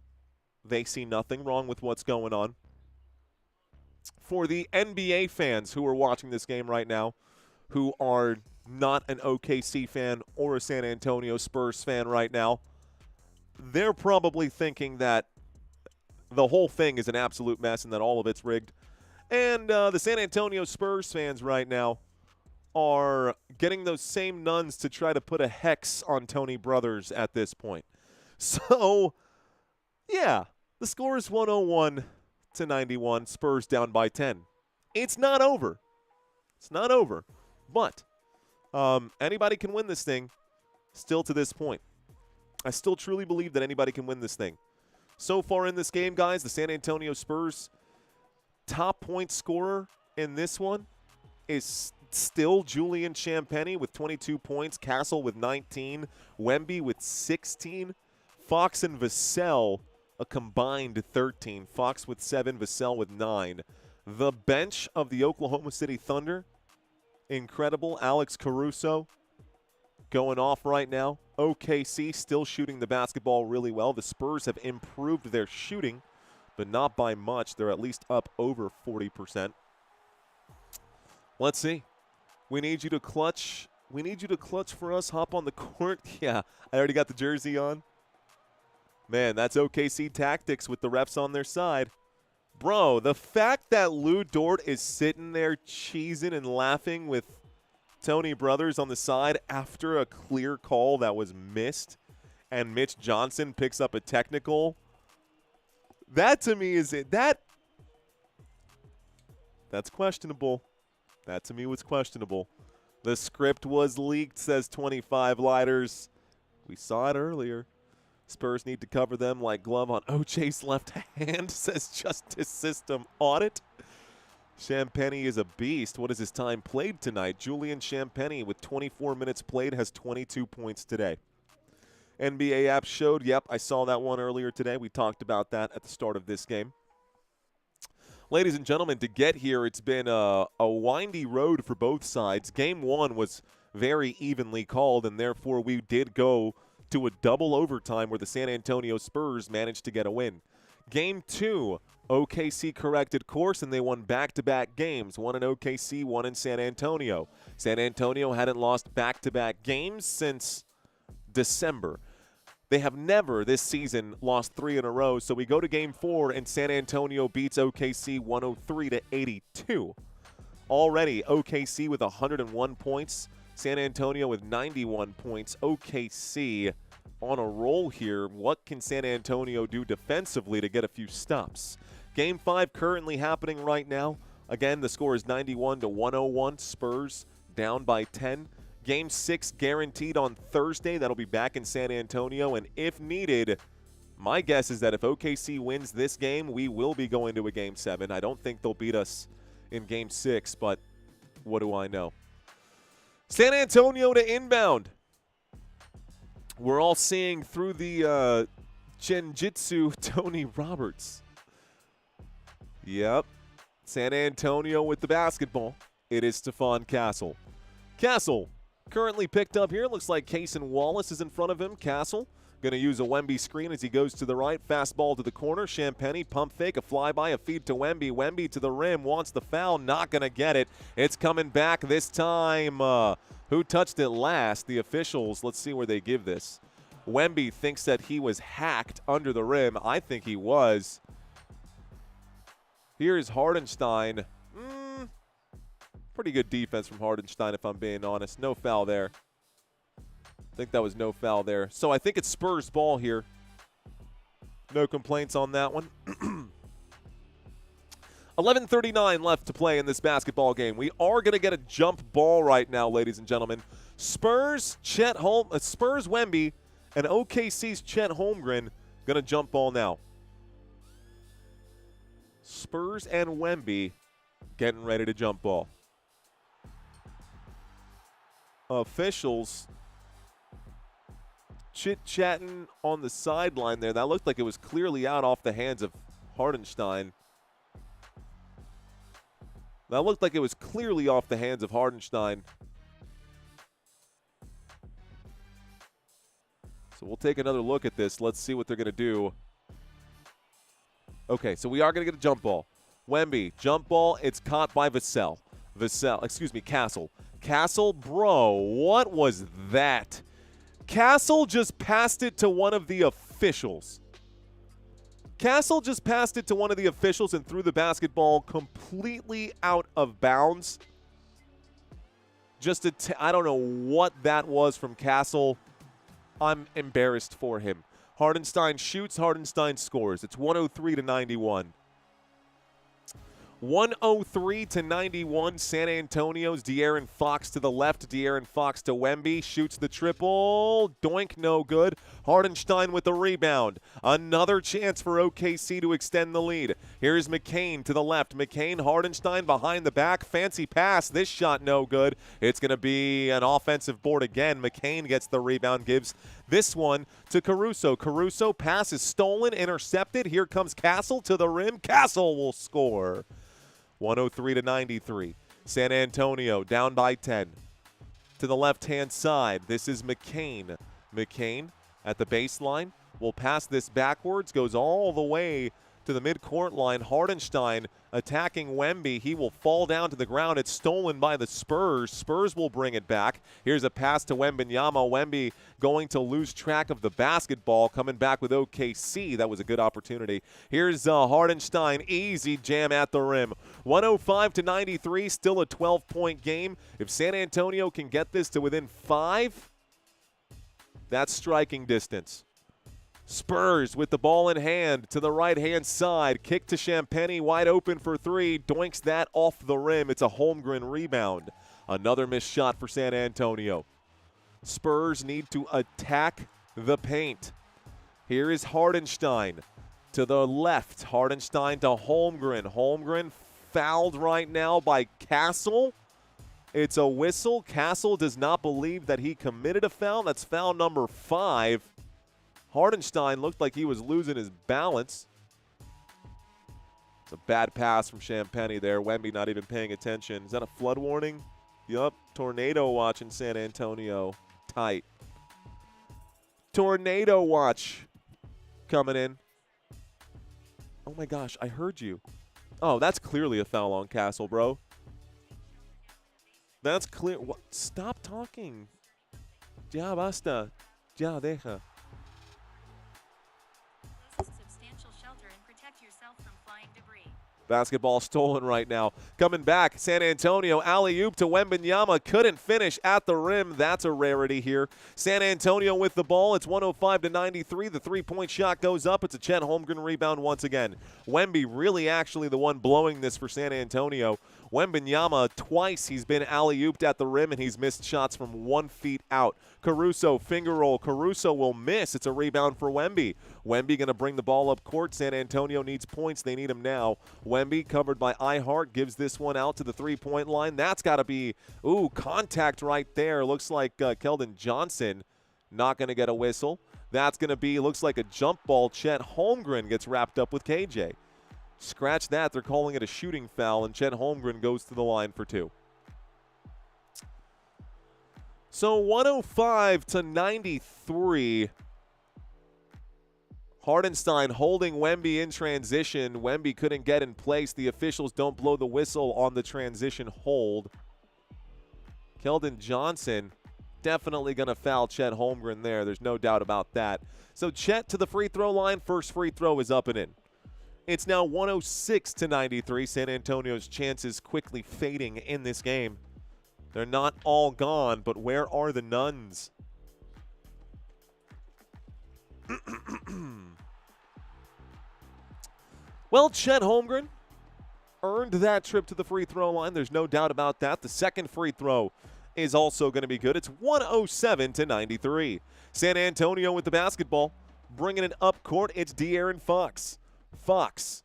they see nothing wrong with what's going on. For the NBA fans who are watching this game right now, who are not an OKC fan or a San Antonio Spurs fan right now, they're probably thinking that the whole thing is an absolute mess and that all of it's rigged. And the San Antonio Spurs fans right now are getting those same nuns to try to put a hex on Tony Brothers at this point. So, yeah, the score is 101 to 91. Spurs down by 10. It's not over. It's not over. But anybody can win this thing still to this point. I still truly believe that anybody can win this thing. So far in this game, guys, the San Antonio Spurs top point scorer in this one is still Julian Champagnie with 22 points, Castle with 19, Wemby with 16, Fox and Vassell a combined 13, Fox with 7, Vassell with 9. The bench of the Oklahoma City Thunder, incredible. Alex Caruso going off right now. OKC still shooting the basketball really well. The Spurs have improved their shooting, but not by much. They're at least up over 40%. Let's see. We need you to clutch. We need you to clutch for us. Hop on the court. Yeah, I already got the jersey on. Man, that's OKC tactics with the refs on their side. Bro, the fact that Lou Dort is sitting there cheesing and laughing with Tony Brothers on the side after a clear call that was missed and Mitch Johnson picks up a technical, that to me is it. That's questionable. That to me was questionable. The script was leaked, says 25 Lighters. We saw it earlier. Spurs need to cover them like glove on OJ's left hand, says Justice System Audit. Champagny is a beast. What is his time played tonight? Julian Champagny with 24 minutes played has 22 points today. NBA app showed, yep, I saw that one earlier today. We talked about that at the start of this game. Ladies and gentlemen, to get here, it's been a windy road for both sides. Game 1 was very evenly called, and therefore we did go to a double overtime where the San Antonio Spurs managed to get a win. Game 2, OKC corrected course, and they won back-to-back games, one in OKC, one in San Antonio. San Antonio hadn't lost back-to-back games since December. They have never this season lost 3 in a row, so we go to Game 4, and San Antonio beats OKC 103-82. Already, OKC with 101 points, San Antonio with 91 points. OKC on a roll here. What can San Antonio do defensively to get a few stops? Game 5 currently happening right now. Again, the score is 91-101. Spurs down by 10. Game 6 guaranteed on Thursday. That'll be back in San Antonio. And if needed, my guess is that if OKC wins this game, we will be going to a Game 7. I don't think they'll beat us in Game 6, but what do I know? San Antonio to inbound. We're all seeing through the Genjitsu Tony Roberts. Yep. San Antonio with the basketball. It is Stephon Castle. Castle currently picked up here. Looks like Cason Wallace is in front of him. Castle going to use a Wemby screen as he goes to the right. Fastball to the corner. Champagny, pump fake, a flyby, a feed to Wemby. Wemby to the rim, wants the foul, not going to get it. It's coming back this time. Who touched it last? The officials. Let's see where they give this. Wemby thinks that he was hacked under the rim. I think he was. Here's Hardenstein. Pretty good defense from Hardenstein, if I'm being honest. No foul there. I think that was no foul there. So I think it's Spurs ball here. No complaints on that one. 11:39 left to play in this basketball game. We are going to get a jump ball right now, ladies and gentlemen. Spurs Wemby and OKC's Chet Holmgren going to jump ball now. Spurs and Wemby getting ready to jump ball. Officials chit-chatting on the sideline there. That looked like it was clearly out off the hands of Hardenstein. That looked like it was clearly off the hands of Hardenstein. So we'll take another look at this. Let's see what they're going to do. Okay, so we are going to get a jump ball. Wemby, jump ball. It's caught by Castle. Castle, bro, what was that? Castle just passed it to one of the officials. Castle just passed it to one of the officials and threw the basketball completely out of bounds. I don't know what that was from Castle. I'm embarrassed for him. Hardenstein shoots, Hardenstein scores. It's 103-91. 103-91, San Antonio's De'Aaron Fox to the left. De'Aaron Fox to Wemby. Shoots the triple. Doink, no good. Hardenstein with the rebound. Another chance for OKC to extend the lead. Here's McCain to the left. McCain, Hardenstein behind the back. Fancy pass. This shot no good. It's going to be an offensive board again. McCain gets the rebound, gives this one to Caruso. Caruso, pass is stolen, intercepted. Here comes Castle to the rim. Castle will score. 103-93. San Antonio down by 10. To the left-hand side, this is McCain. McCain at the baseline will pass this backwards, goes all the way to the midcourt line. Hardenstein attacking Wemby. He will fall down to the ground. It's stolen by the Spurs. Spurs will bring it back. Here's a pass to Wembanyama. Wemby going to lose track of the basketball. Coming back with OKC. That was a good opportunity. Here's Hardenstein. Easy jam at the rim. 105-93. Still a 12-point game. If San Antonio can get this to within 5, that's striking distance. Spurs with the ball in hand to the right-hand side. Kick to Champagny, wide open for 3. Doinks that off the rim. It's a Holmgren rebound. Another missed shot for San Antonio. Spurs need to attack the paint. Here is Hardenstein to the left. Hardenstein to Holmgren. Holmgren fouled right now by Castle. It's a whistle. Castle does not believe that he committed a foul. That's foul number 5. Hardenstein looked like he was losing his balance. It's a bad pass from Champagny there. Wemby not even paying attention. Is that a flood warning? Yup. Tornado watch in San Antonio. Tight. Tornado watch coming in. Oh my gosh, I heard you. Oh, that's clearly a foul on Castle, bro. That's clear. What? Stop talking. Ya basta. Ya deja. Substantial shelter and protect yourself from flying debris. Basketball stolen right now. Coming back, San Antonio, alley-oop to Wembanyama. Couldn't finish at the rim. That's a rarity here. San Antonio with the ball. It's 105-93. The three-point shot goes up. It's a Chet Holmgren rebound once again. Wemby really actually the one blowing this for San Antonio. Wembanyama, twice he's been alley-ooped at the rim, and he's missed shots from 1 feet out. Caruso, finger roll. Caruso will miss. It's a rebound for Wemby. Wemby going to bring the ball up court. San Antonio needs points. They need them now. Wemby, covered by Ihart, gives this one out to the three-point line. That's got to be, contact right there. Looks like Keldon Johnson not going to get a whistle. That's going to be, looks like a jump ball. Chet Holmgren gets wrapped up with KJ. Scratch that. They're calling it a shooting foul, and Chet Holmgren goes to the line for 2. So 105-93. Hardenstein holding Wemby in transition. Wemby couldn't get in place. The officials don't blow the whistle on the transition hold. Keldon Johnson definitely going to foul Chet Holmgren there. There's no doubt about that. So Chet to the free throw line. First free throw is up and in. It's now 106-93. San Antonio's chances quickly fading in this game. They're not all gone, but where are the nuns? Well, Chet Holmgren earned that trip to the free throw line. There's no doubt about that. The second free throw is also going to be good. It's 107-93. San Antonio with the basketball. Bringing it up court, it's De'Aaron Fox. Fox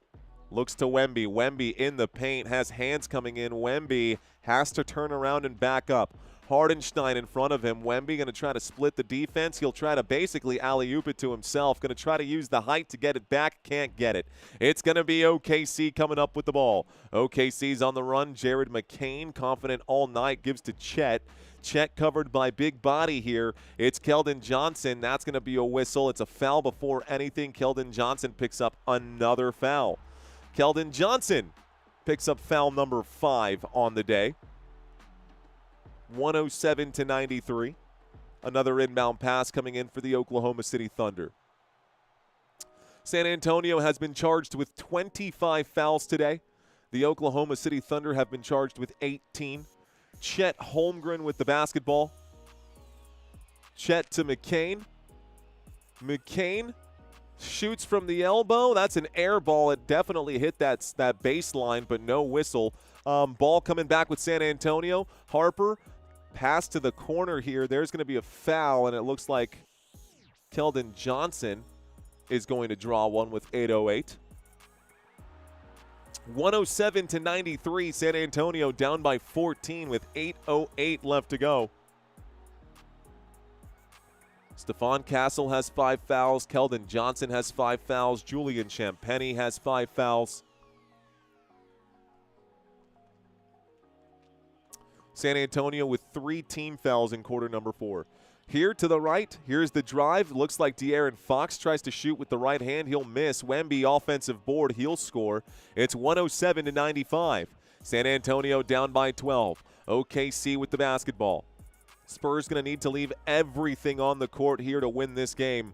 looks to Wemby. Wemby in the paint, has hands coming in. Wemby has to turn around and back up. Hardenstein in front of him. Wemby going to try to split the defense. He'll try to basically alley-oop it to himself. Going to try to use the height to get it back. Can't get it. It's going to be OKC coming up with the ball. OKC's on the run. Jared McCain, confident all night, gives to Chet. Chet covered by big body here. It's Keldon Johnson. That's going to be a whistle. It's a foul before anything. Keldon Johnson picks up another foul. Keldon Johnson picks up foul number 5 on the day. 107-93. Another inbound pass coming in for the Oklahoma City Thunder. San Antonio has been charged with 25 fouls today. The Oklahoma City Thunder have been charged with 18. Chet Holmgren with the basketball. Chet to McCain. McCain shoots from the elbow. That's an air ball. It definitely hit that baseline, but no whistle. Ball coming back with San Antonio. Harper, pass to the corner here. There's going to be a foul, and it looks like Keldon Johnson is going to draw one with 8:08. 107-93. San Antonio down by 14 with 8:08 left to go. Stephon Castle has 5 fouls. Keldon Johnson has 5 fouls. Julian Champagny has 5 fouls. San Antonio with 3 team fouls in quarter number 4. Here to the right, here's the drive. Looks like De'Aaron Fox tries to shoot with the right hand. He'll miss. Wemby offensive board. He'll score. It's 107-95. San Antonio down by 12. OKC with the basketball. Spurs going to need to leave everything on the court here to win this game.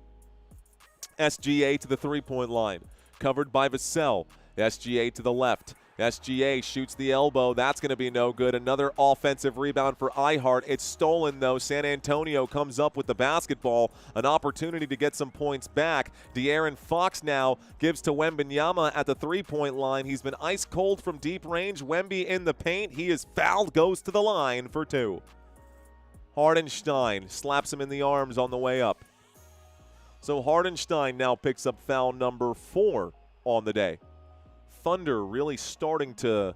SGA to the three-point line. Covered by Vassell. SGA to the left. SGA shoots the elbow. That's going to be no good. Another offensive rebound for Ihart. It's stolen, though. San Antonio comes up with the basketball. An opportunity to get some points back. De'Aaron Fox now gives to Wembanyama at the three-point line. He's been ice cold from deep range. Wemby in the paint. He is fouled, goes to the line for 2. Hardenstein slaps him in the arms on the way up. So Hardenstein now picks up foul number 4 on the day. Thunder really starting to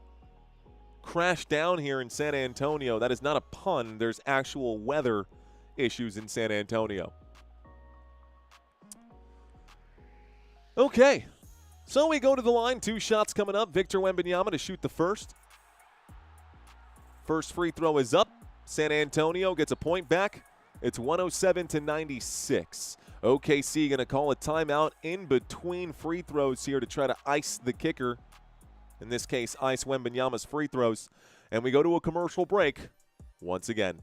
crash down here in San Antonio. That is not a pun. There's actual weather issues in San Antonio. Okay, so we go to the line. 2 shots coming up. Victor Wembanyama to shoot the first. First free throw is up. San Antonio gets a point back. It's 107-96. OKC going to call a timeout in between free throws here to try to ice the kicker. In this case, ice Wembanyama's free throws. And we go to a commercial break once again.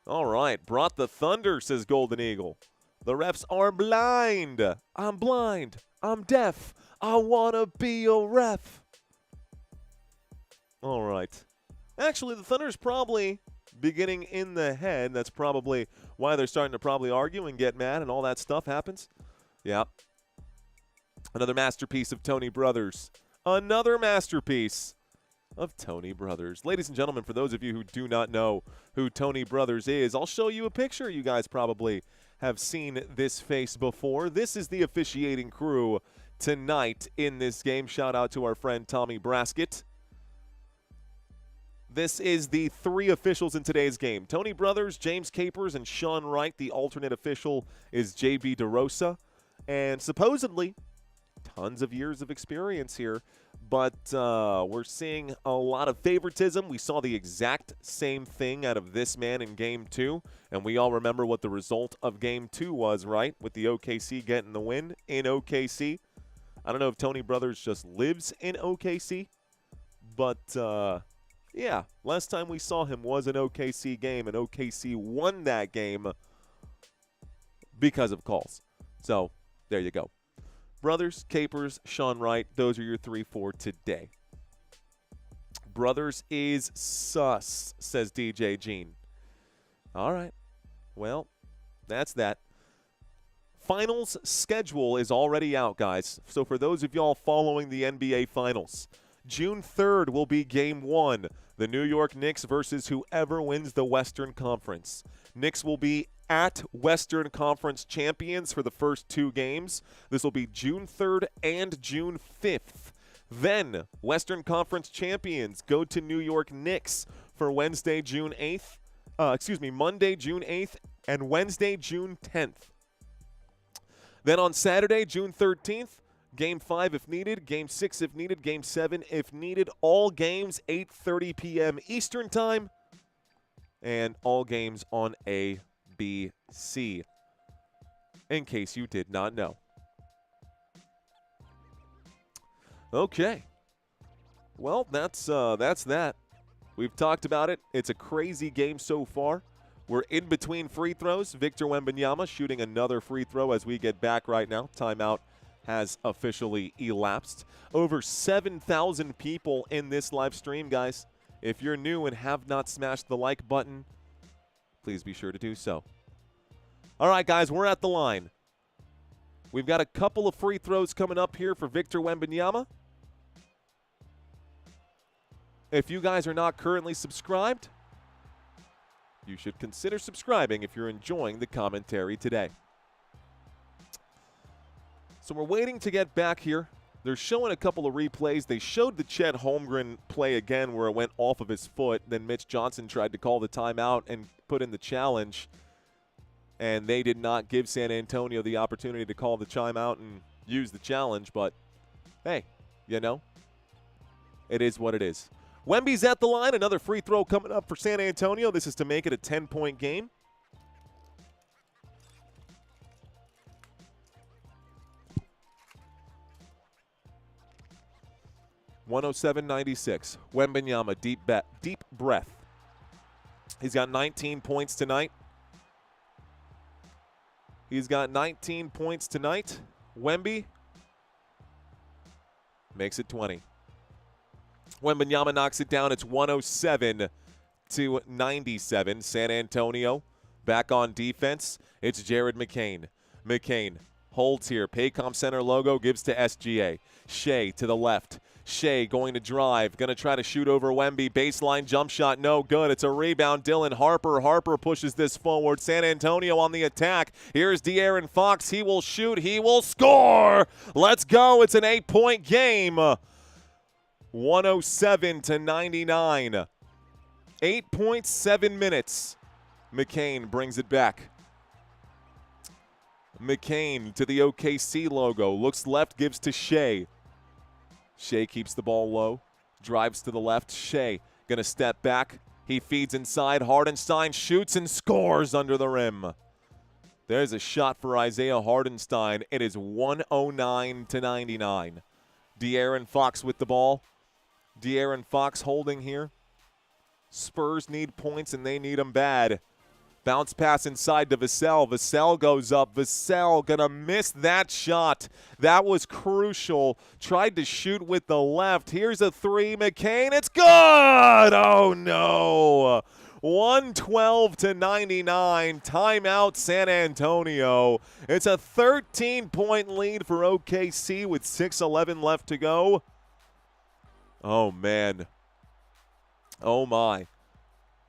All right, brought the thunder, says Golden Eagle. The refs are blind. I'm blind. I'm deaf. I want to be a ref. All right. Actually, the Thunder's probably beginning in the head. That's probably why they're starting to probably argue and get mad and all that stuff happens. Yeah. Another masterpiece of Tony Brothers. Another masterpiece of Tony Brothers. Ladies and gentlemen, for those of you who do not know who Tony Brothers is, I'll show you a picture. You guys probably have seen this face before. This is the officiating crew tonight in this game. Shout out to our friend Tommy Braskett. This is the 3 officials in today's game. Tony Brothers, James Capers, and Sean Wright. The alternate official is JB DeRosa. And supposedly, tons of years of experience here. But we're seeing a lot of favoritism. We saw the exact same thing out of this man in Game 2. And we all remember what the result of Game 2 was, right? With the OKC getting the win in OKC. I don't know if Tony Brothers just lives in OKC. But, yeah, last time we saw him was an OKC game. And OKC won that game because of calls. So, there you go. Brothers, Capers, Sean Wright, those are your 3 for today. Brothers is sus, says DJ Gene. All right. Well, that's that. Finals schedule is already out, guys. So for those of y'all following the NBA Finals, June 3rd will be Game 1. The New York Knicks versus whoever wins the Western Conference. Knicks will be at Western Conference champions for the first 2 games. This will be June 3rd and June 5th. Then, Western Conference champions go to New York Knicks for Monday, June 8th, and Wednesday, June 10th. Then on Saturday, June 13th, Game 5 if needed, Game 6 if needed, Game 7 if needed. All games 8:30 p.m. Eastern Time, and all games on ABC, in case you did not know. Okay. Well, that's that. We've talked about it. It's a crazy game so far. We're in between free throws. Victor Wembanyama shooting another free throw as we get back right now. Timeout has officially elapsed. Over 7,000 people in this live stream, guys. If you're new and have not smashed the like button, please be sure to do so. All right, guys, we're at the line. We've got a couple of free throws coming up here for Victor Wembanyama. If you guys are not currently subscribed, you should consider subscribing if you're enjoying the commentary today. So we're waiting to get back here. They're showing a couple of replays. They showed the Chet Holmgren play again where it went off of his foot. Then Mitch Johnson tried to call the timeout and put in the challenge. And they did not give San Antonio the opportunity to call the timeout and use the challenge. But, hey, you know, it is what it is. Wemby's at the line. Another free throw coming up for San Antonio. This is to make it a 10-point game. (107-96). Wembanyama, deep breath. He's got 19 points tonight. Wemby makes it 20. Wembanyama knocks it down. It's 107-97. San Antonio back on defense. It's Jared McCain. McCain holds here. Paycom Center logo gives to SGA. Shai to the left. Shai going to drive, going to try to shoot over Wemby. Baseline jump shot, no good. It's a rebound. Dylan Harper. Harper pushes this forward. San Antonio on the attack. Here's De'Aaron Fox. He will shoot. He will score. Let's go. It's an 8-point game. 107-99. 8.7 minutes. McCain brings it back. McCain to the OKC logo. Looks left, gives to Shai. Shai keeps the ball low. Drives to the left. Shai going to step back. He feeds inside. Hardenstein shoots and scores under the rim. There's a shot for Isaiah Hardenstein. It is 109-99. De'Aaron Fox with the ball. De'Aaron Fox holding here. Spurs need points, and they need them bad. Bounce pass inside to Vassell. Vassell goes up. Vassell going to miss that shot. That was crucial. Tried to shoot with the left. Here's a three. McCain. It's good. Oh, no. 112-99. Timeout San Antonio. It's a 13-point lead for OKC with 6:11 left to go. Oh, man. Oh, my.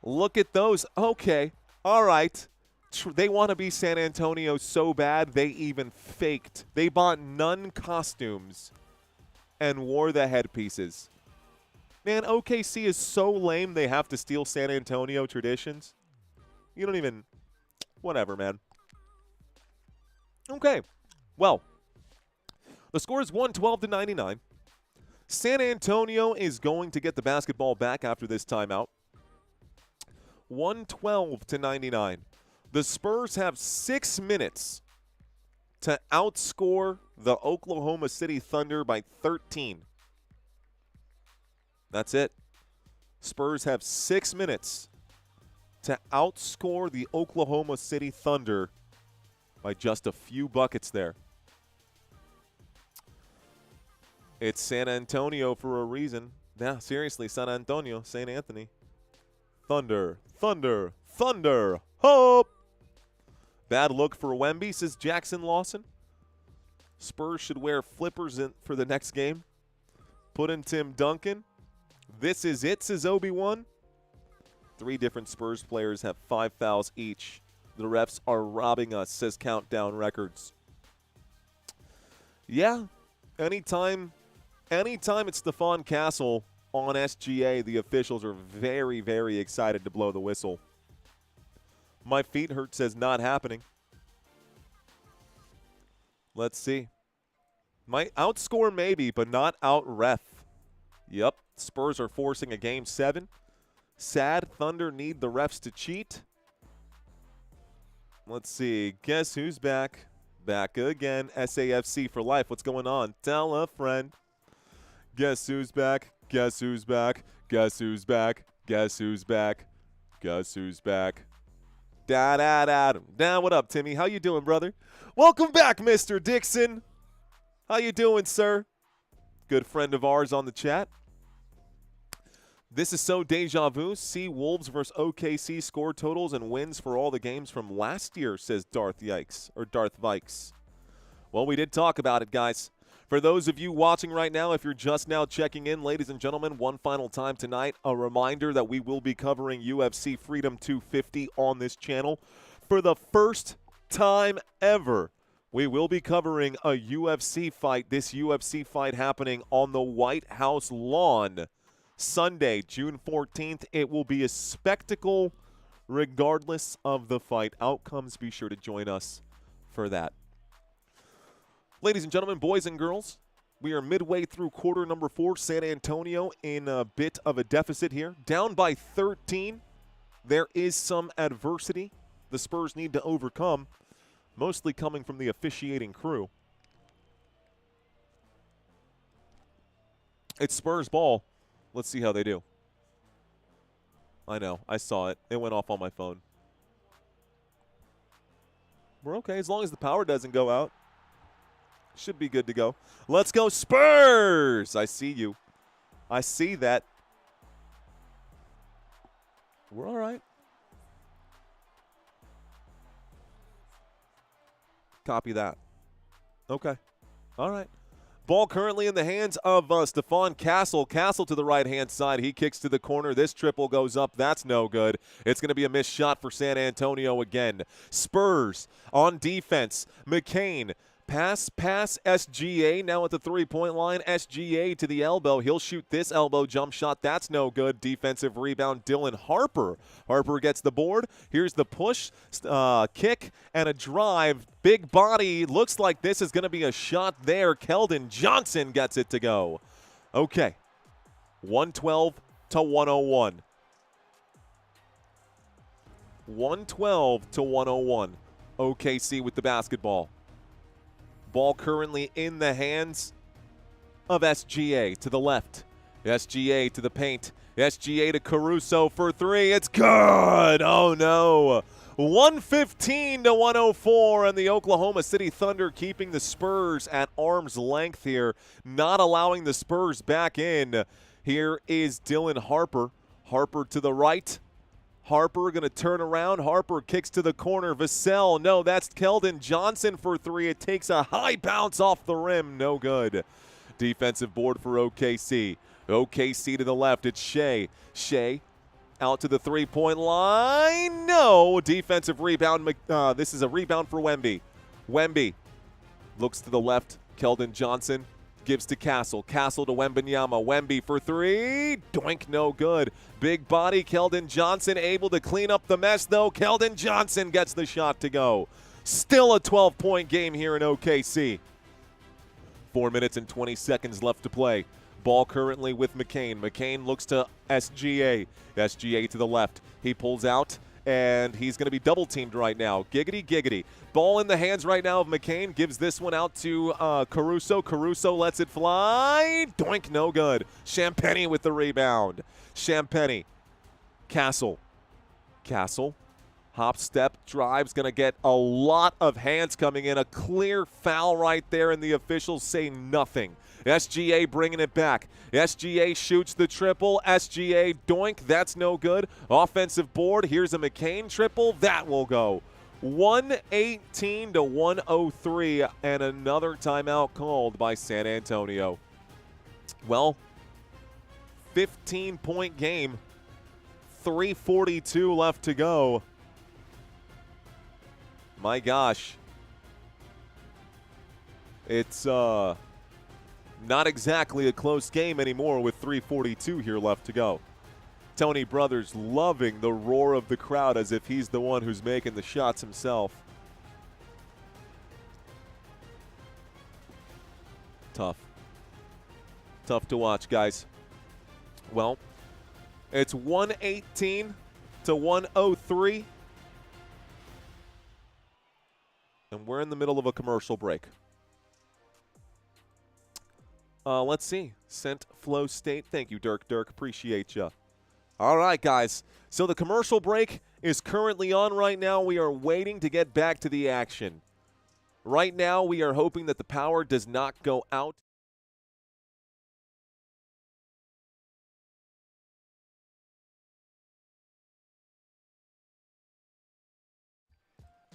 Look at those. Okay. All right. They want to be San Antonio so bad they even faked. They bought none costumes and wore the headpieces. Man, OKC is so lame they have to steal San Antonio traditions. You don't even... Whatever, man. Okay. Well, the score is 112-99. San Antonio is going to get the basketball back after this timeout. 112-99. The Spurs have 6 minutes to outscore the Oklahoma City Thunder by 13. That's it. Spurs have 6 minutes to outscore the Oklahoma City Thunder by just a few buckets there. It's San Antonio for a reason. Yeah, seriously, San Antonio, St. Anthony. Thunder, Thunder, Thunder, hope. Bad look for Wemby, says Jackson Lawson. Spurs should wear flippers for the next game. Put in Tim Duncan. This is it, says Obi-Wan. 3 different Spurs players have 5 fouls each. The refs are robbing us, says Countdown Records. Yeah, anytime it's Stephon Castle on SGA, the officials are very, very excited to blow the whistle. My feet hurt, says not happening. Let's see. Might outscore maybe, but not out-ref. Yep, Spurs are forcing a Game 7. Sad Thunder need the refs to cheat. Let's see. Guess who's back? Back again. SAFC for life. What's going on? Tell a friend. Guess who's back? Guess who's back? Guess who's back? Guess who's back? Guess who's back? Da-da-da. What up, Timmy? How you doing, brother? Welcome back, Mr. Dixon. How you doing, sir? Good friend of ours on the chat. This is so deja vu. See Wolves versus OKC score totals and wins for all the games from last year, says Darth Vikes. Well, we did talk about it, guys. For those of you watching right now, if you're just now checking in, ladies and gentlemen, one final time tonight, a reminder that we will be covering UFC Freedom 250 on this channel. For the first time ever, we will be covering a UFC fight, this UFC fight happening on the White House lawn Sunday, June 14th. It will be a spectacle regardless of the fight outcomes. Be sure to join us for that. Ladies and gentlemen, boys and girls, we are midway through quarter number 4. San Antonio in a bit of a deficit here. Down by 13. There is some adversity the Spurs need to overcome, mostly coming from the officiating crew. It's Spurs ball. Let's see how they do. I know. I saw it. It went off on my phone. We're okay as long as the power doesn't go out. Should be good to go. Let's go Spurs! I see you. I see that. We're all right. Copy that. Okay. All right. Ball currently in the hands of Stephon Castle. Castle to the right-hand side. He kicks to the corner. This triple goes up. That's no good. It's going to be a missed shot for San Antonio again. Spurs on defense. McCain. Pass, SGA now at the three-point line. SGA to the elbow. He'll shoot this elbow jump shot. That's no good. Defensive rebound, Dylan Harper. Harper gets the board. Here's the push, kick, and a drive. Big body. Looks like this is going to be a shot there. Keldon Johnson gets it to go. Okay. 112 to 101. 112 to 101. OKC with the basketball. Ball currently in the hands of SGA to the left. SGA to the paint. SGA to Caruso for three. It's good. Oh, no. 115 to 104, and the Oklahoma City Thunder keeping the Spurs at arm's length here, not allowing the Spurs back in. Here is Dylan Harper. Harper to the right. Harper going to turn around. Harper kicks to the corner. Vassell, no, that's Keldon Johnson for three. It takes a high bounce off the rim. No good. Defensive board for OKC. OKC to the left. It's Shai. Shai out to the three-point line. No. Defensive rebound. This is a rebound for Wemby. Wemby looks to the left. Keldon Johnson gives to Castle. Castle to Wembanyama. Wemby for three. Doink, no good. Big body, Keldon Johnson able to clean up the mess, though. Keldon Johnson gets the shot to go. Still a 12-point game here in OKC. 4 minutes and 20 seconds left to play. Ball currently with McCain. McCain looks to SGA. SGA to the left. He pulls out, and he's going to be double-teamed right now. Giggity, giggity. Ball in the hands right now of McCain. Gives this one out to Caruso. Caruso lets it fly. Doink, no good. Champagnie with the rebound. Champagnie. Castle. Castle. Hop, step, drives. Going to get a lot of hands coming in. A clear foul right there, and the officials say nothing. SGA bringing it back. SGA shoots the triple. SGA doink. That's no good. Offensive board. Here's a McCain triple. That will go. 118 to 103, and another timeout called by San Antonio. Well, 15-point game. 3:42 left to go. My gosh. It's not exactly a close game anymore with 3:42 here left to go. Tony Brothers loving the roar of the crowd as if he's the one who's making the shots himself. Tough. Tough to watch, guys. Well, it's 118 to 103. And we're in the middle of a commercial break. Let's see. Scent Flow State. Thank you, Dirk. Appreciate you. All right, guys. So the commercial break is currently on right now. We are waiting to get back to the action. Right now, we are hoping that the power does not go out.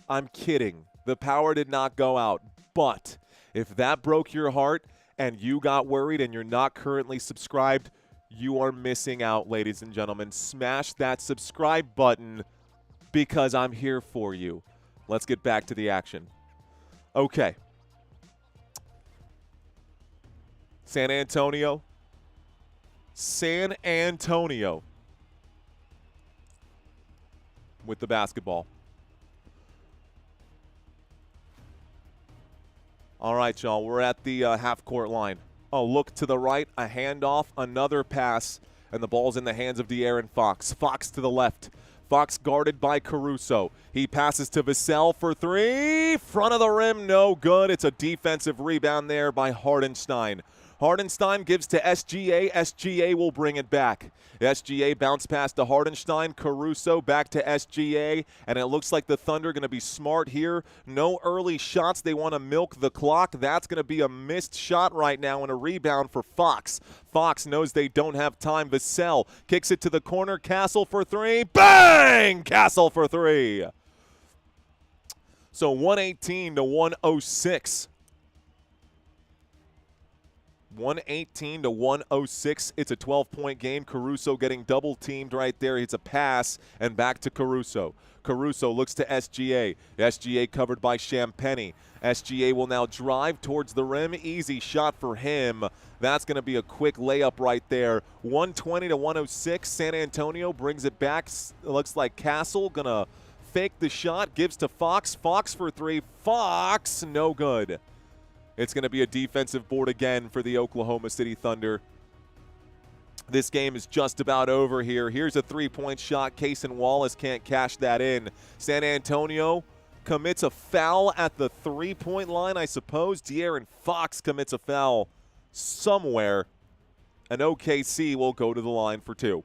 I'm kidding. The power did not go out. But if that broke your heart and you got worried and you're not currently subscribed, you are missing out, ladies and gentlemen. Smash that subscribe button because I'm here for you. Let's get back to the action. Okay. San Antonio. San Antonio with the basketball. All right, y'all, we're at the half-court line. Oh, look to the right, a handoff, another pass, and the ball's in the hands of De'Aaron Fox. Fox to the left. Fox guarded by Caruso. He passes to Vassell for three. Front of the rim, no good. It's a defensive rebound there by Hardenstein. Hardenstein gives to SGA. SGA will bring it back. SGA bounce pass to Hardenstein. Caruso back to SGA. And it looks like the Thunder are going to be smart here. No early shots. They want to milk the clock. That's going to be a missed shot right now and a rebound for Fox. Fox knows they don't have time. Vassell kicks it to the corner. Castle for three. Bang! Castle for three. So 118 to 106. 118 to 106. It's a 12-point game. Caruso getting double teamed right there. It's a pass and back to Caruso. Caruso looks to SGA. SGA covered by Champagny. SGA will now drive towards the rim. Easy shot for him. That's going to be a quick layup right there. 120 to 106. San Antonio brings it back. It looks like Castle going to fake the shot. Gives to Fox. Fox for three. Fox, no good. It's going to be a defensive board again for the Oklahoma City Thunder. This game is just about over here. Here's a three-point shot. Cason Wallace can't cash that in. San Antonio commits a foul at the three-point line, I suppose. De'Aaron Fox commits a foul somewhere. And OKC will go to the line for two.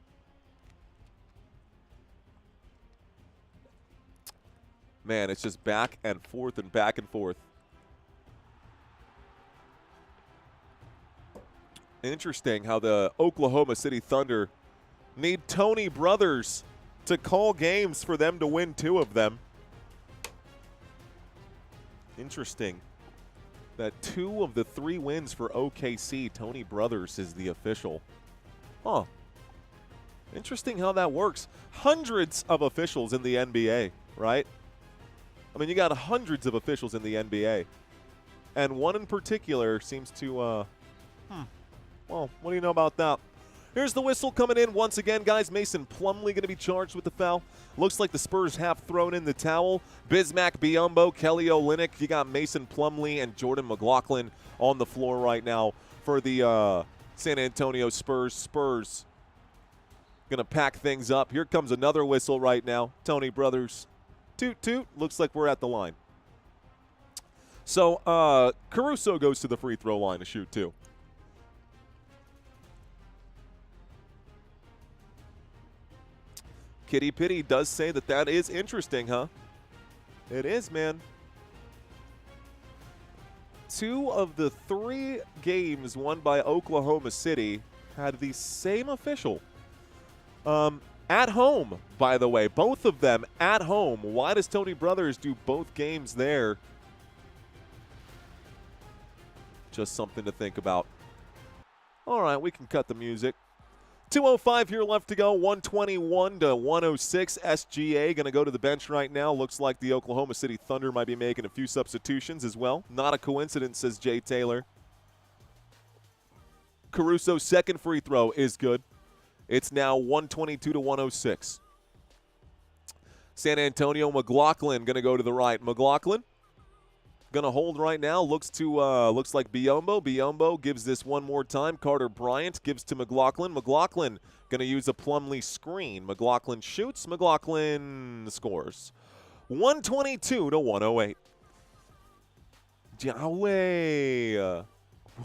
Man, it's just back and forth and back and forth. Interesting how the Oklahoma City Thunder need Tony Brothers to call games for them to win two of them. Interesting that two of the three wins for OKC, Tony Brothers is the official. Huh. Interesting how that works. Hundreds of officials in the NBA, right? I mean, you got hundreds of officials in the NBA. And one in particular seems to, well, what do you know about that? Here's the whistle coming in once again, guys. Mason Plumlee going to be charged with the foul. Looks like the Spurs have thrown in the towel. Bismack Biyombo, Kelly Olynyk. You got Mason Plumlee and Jordan McLaughlin on the floor right now for the San Antonio Spurs. Spurs going to pack things up. Here comes another whistle right now. Tony Brothers. Toot, toot. Looks like we're at the line. So Caruso goes to the free throw line to shoot too. Kitty Pitty does say that that is interesting, huh? It is, man. Two of the three games won by Oklahoma City had the same official. At home, by the way. Both of them at home. Why does Tony Brothers do both games there? Just something to think about. All right, we can cut the music. 2:05 here left to go. 121 to 106. SGA going to go to the bench right now. Looks like the Oklahoma City Thunder might be making a few substitutions as well. Not a coincidence, says Jay Taylor. Caruso's second free throw is good. It's now 122 to 106. San Antonio, McLaughlin going to go to the right. McLaughlin going to hold right now. Looks like Biyombo. Biyombo gives this one more time. Carter Bryant gives to McLaughlin. McLaughlin going to use a Plumlee screen. McLaughlin shoots. McLaughlin scores. 122 to 108. Yahweh.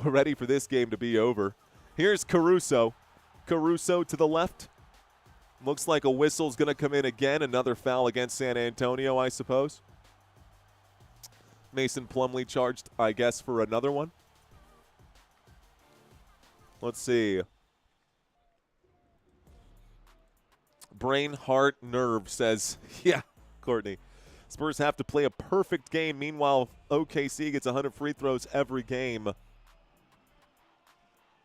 We're ready for this game to be over. Here's Caruso. Caruso to the left. Looks like a whistle's going to come in again. Another foul against San Antonio, I suppose. Mason Plumlee charged, I guess, for another one. Let's see. Brain, heart, nerve says, yeah, Courtney. Spurs have to play a perfect game. Meanwhile, OKC gets 100 free throws every game.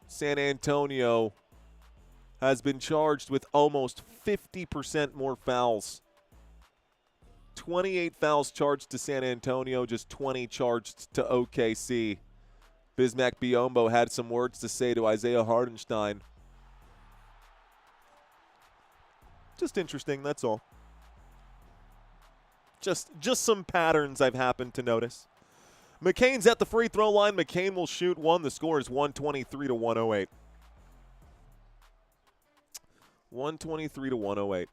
San Antonio has been charged with almost 50% more fouls. 28 fouls charged to San Antonio, just 20 charged to OKC. Bismack Biyombo had some words to say to Isaiah Hardenstein. Just interesting, that's all. Just some patterns I've happened to notice. McCain's at the free throw line. McCain will shoot one. The score is 123 to 108. 123 to 108.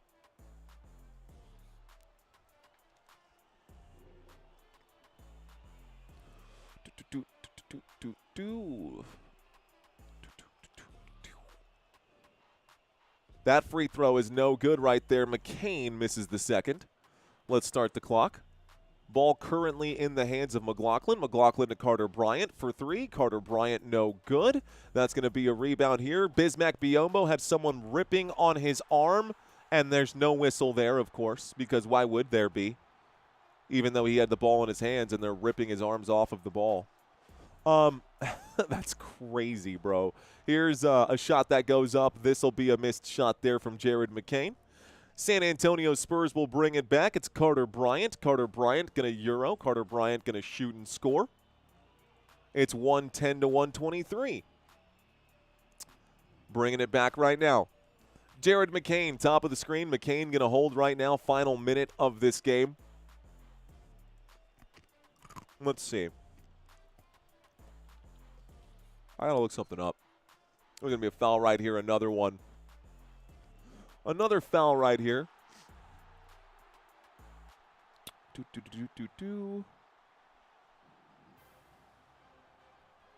That free throw is no good right there. McCain misses the second. Let's start the clock. Ball currently in the hands of McLaughlin. McLaughlin to Carter Bryant for three. Carter Bryant no good. That's going to be a rebound here. Bismack Biyombo had someone ripping on his arm, and there's no whistle there, of course, because why would there be? Even though he had the ball in his hands and they're ripping his arms off of the ball. That's crazy, bro. Here's a shot that goes up. This will be a missed shot there from Jared McCain. San Antonio Spurs will bring it back. It's Carter Bryant. Carter Bryant going to Euro. Carter Bryant going to shoot and score. It's 110 to 123. Bringing it back right now. Jared McCain, top of the screen. McCain going to hold right now. Final minute of this game. Let's see. I got to look something up. There's going to be a foul right here. Another one. Another foul right here.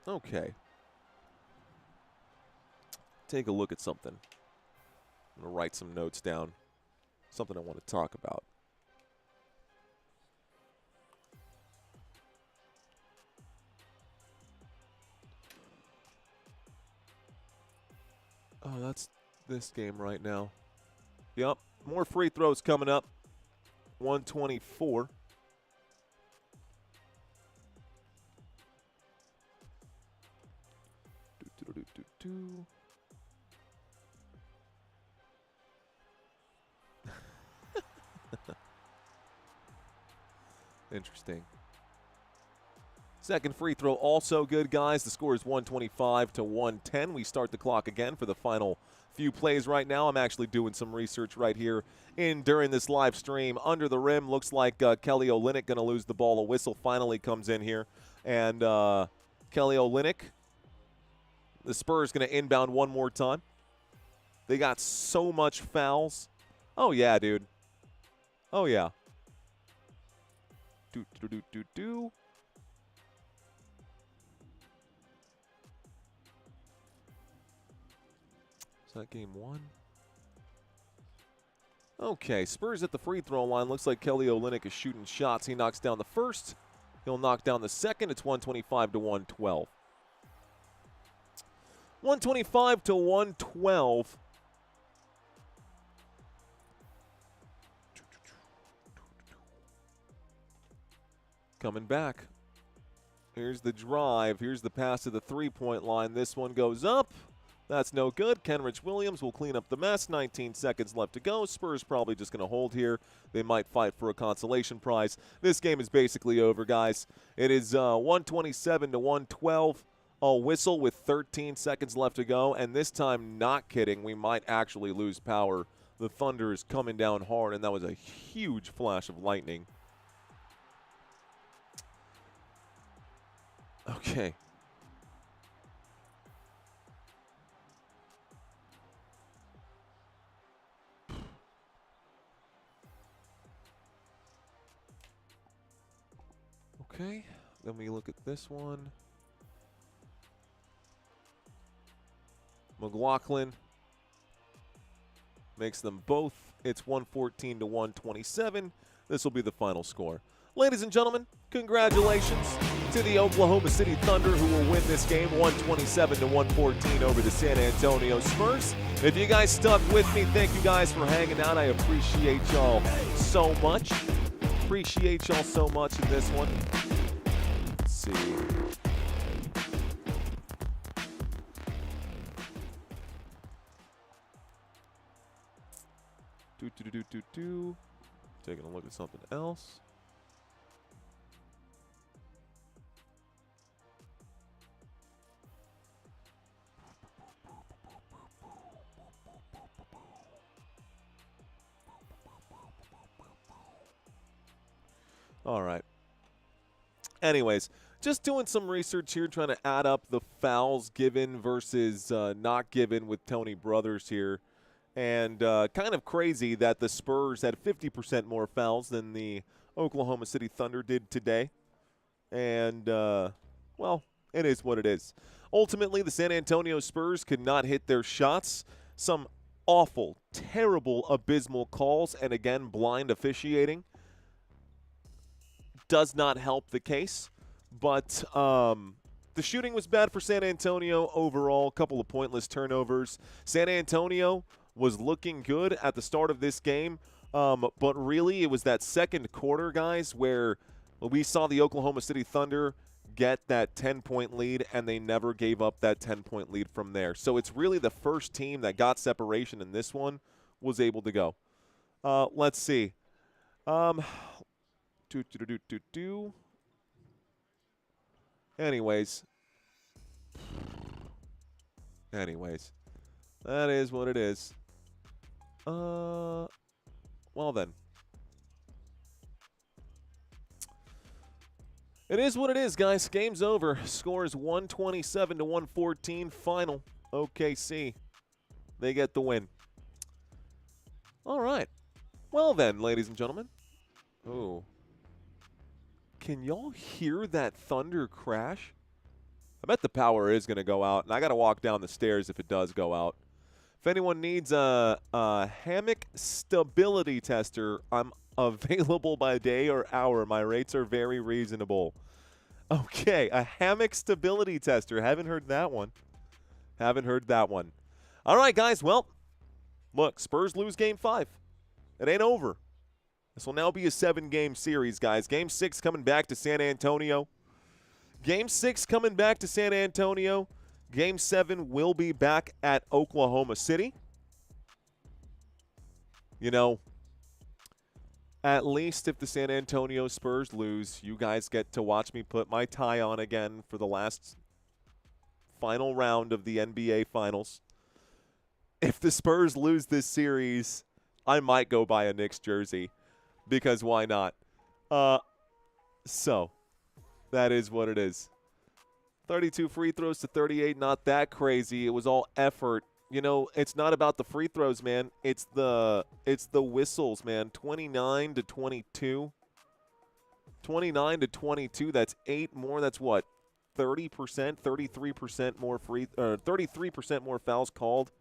Okay. Take a look at something. I'm going to write some notes down. Something I want to talk about. Oh, that's this game right now. Yep, more free throws coming up. 124. Interesting. Second free throw also good, guys. The score is 125 to 110. We start the clock again for the final few plays right now. I'm actually doing some research right here during this live stream. Under the rim, looks like Kelly Olynyk going to lose the ball. A whistle finally comes in here. And Kelly Olynyk, the Spurs going to inbound one more time. They got so much fouls. Oh, yeah, dude. Oh, yeah. Do. Is that game one? Okay, Spurs at the free throw line. Looks like Kelly Olynyk is shooting shots. He knocks down the first. He'll knock down the second. It's 125 to 112. 125 to 112. Coming back. Here's the drive. Here's the pass to the three-point line. This one goes up. That's no good. Kenrich Williams will clean up the mess. 19 seconds left to go. Spurs probably just going to hold here. They might fight for a consolation prize. This game is basically over, guys. It is 127 to 112. A whistle with 13 seconds left to go. And this time, not kidding, we might actually lose power. The Thunder is coming down hard, and that was a huge flash of lightning. Okay. Okay, then we look at this one. McLaughlin makes them both. It's 114 to 127. This will be the final score. Ladies and gentlemen, congratulations to the Oklahoma City Thunder, who will win this game 127 to 114 over the San Antonio Spurs. If you guys stuck with me, thank you guys for hanging out. I appreciate y'all so much. Appreciate y'all so much in this one. Let's see. Taking a look at something else. All right. Anyways, just doing some research here, trying to add up the fouls given versus not given with Tony Brothers here. And kind of crazy that the Spurs had 50% more fouls than the Oklahoma City Thunder did today. And, well, it is what it is. Ultimately, the San Antonio Spurs could not hit their shots. Some awful, terrible, abysmal calls, and again, blind officiating does not help the case. But the shooting was bad for San Antonio overall. A couple of pointless turnovers. San Antonio was looking good at the start of this game, but really it was that second quarter, guys, where we saw the Oklahoma City Thunder get that 10-point lead, and they never gave up that 10-point lead from there. So it's really the first team that got separation in this one was able to go. Let's see. Anyways, that is what it is. Well then. It is what it is, guys. Game's over. Score is 127 to 114. Final. OKC. They get the win. All right. Well then, ladies and gentlemen. Oh. Can y'all hear that thunder crash? I bet the power is going to go out, and I got to walk down the stairs if it does go out. If anyone needs a hammock stability tester, I'm available by day or hour. My rates are very reasonable. Okay, a hammock stability tester. Haven't heard that one. All right, guys. Well, look, Spurs lose Game 5. It ain't over. This will now be a 7-game series, guys. Game 6 coming back to San Antonio. Game 7 will be back at Oklahoma City. You know, at least if the San Antonio Spurs lose, you guys get to watch me put my tie on again for the last final round of the NBA Finals. If the Spurs lose this series, I might go buy a Knicks jersey because why not? So, that is what it is. 32 free throws to 38, not that crazy. It was all effort. You know, it's not about the free throws, man. It's the whistles, man. 29 to 22. 29 to 22. That's 8 more. That's what? 30%, 33% more 33% more fouls called.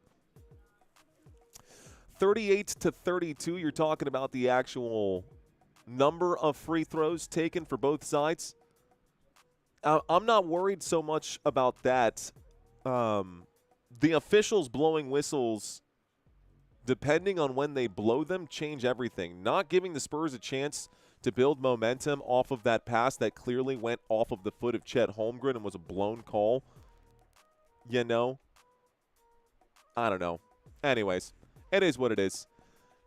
38 to 32. You're talking about the actual number of free throws taken for both sides. I'm not worried so much about that. The officials blowing whistles, depending on when they blow them, change everything. Not giving the Spurs a chance to build momentum off of that pass that clearly went off of the foot of Chet Holmgren and was a blown call. You know? I don't know. Anyways, it is what it is.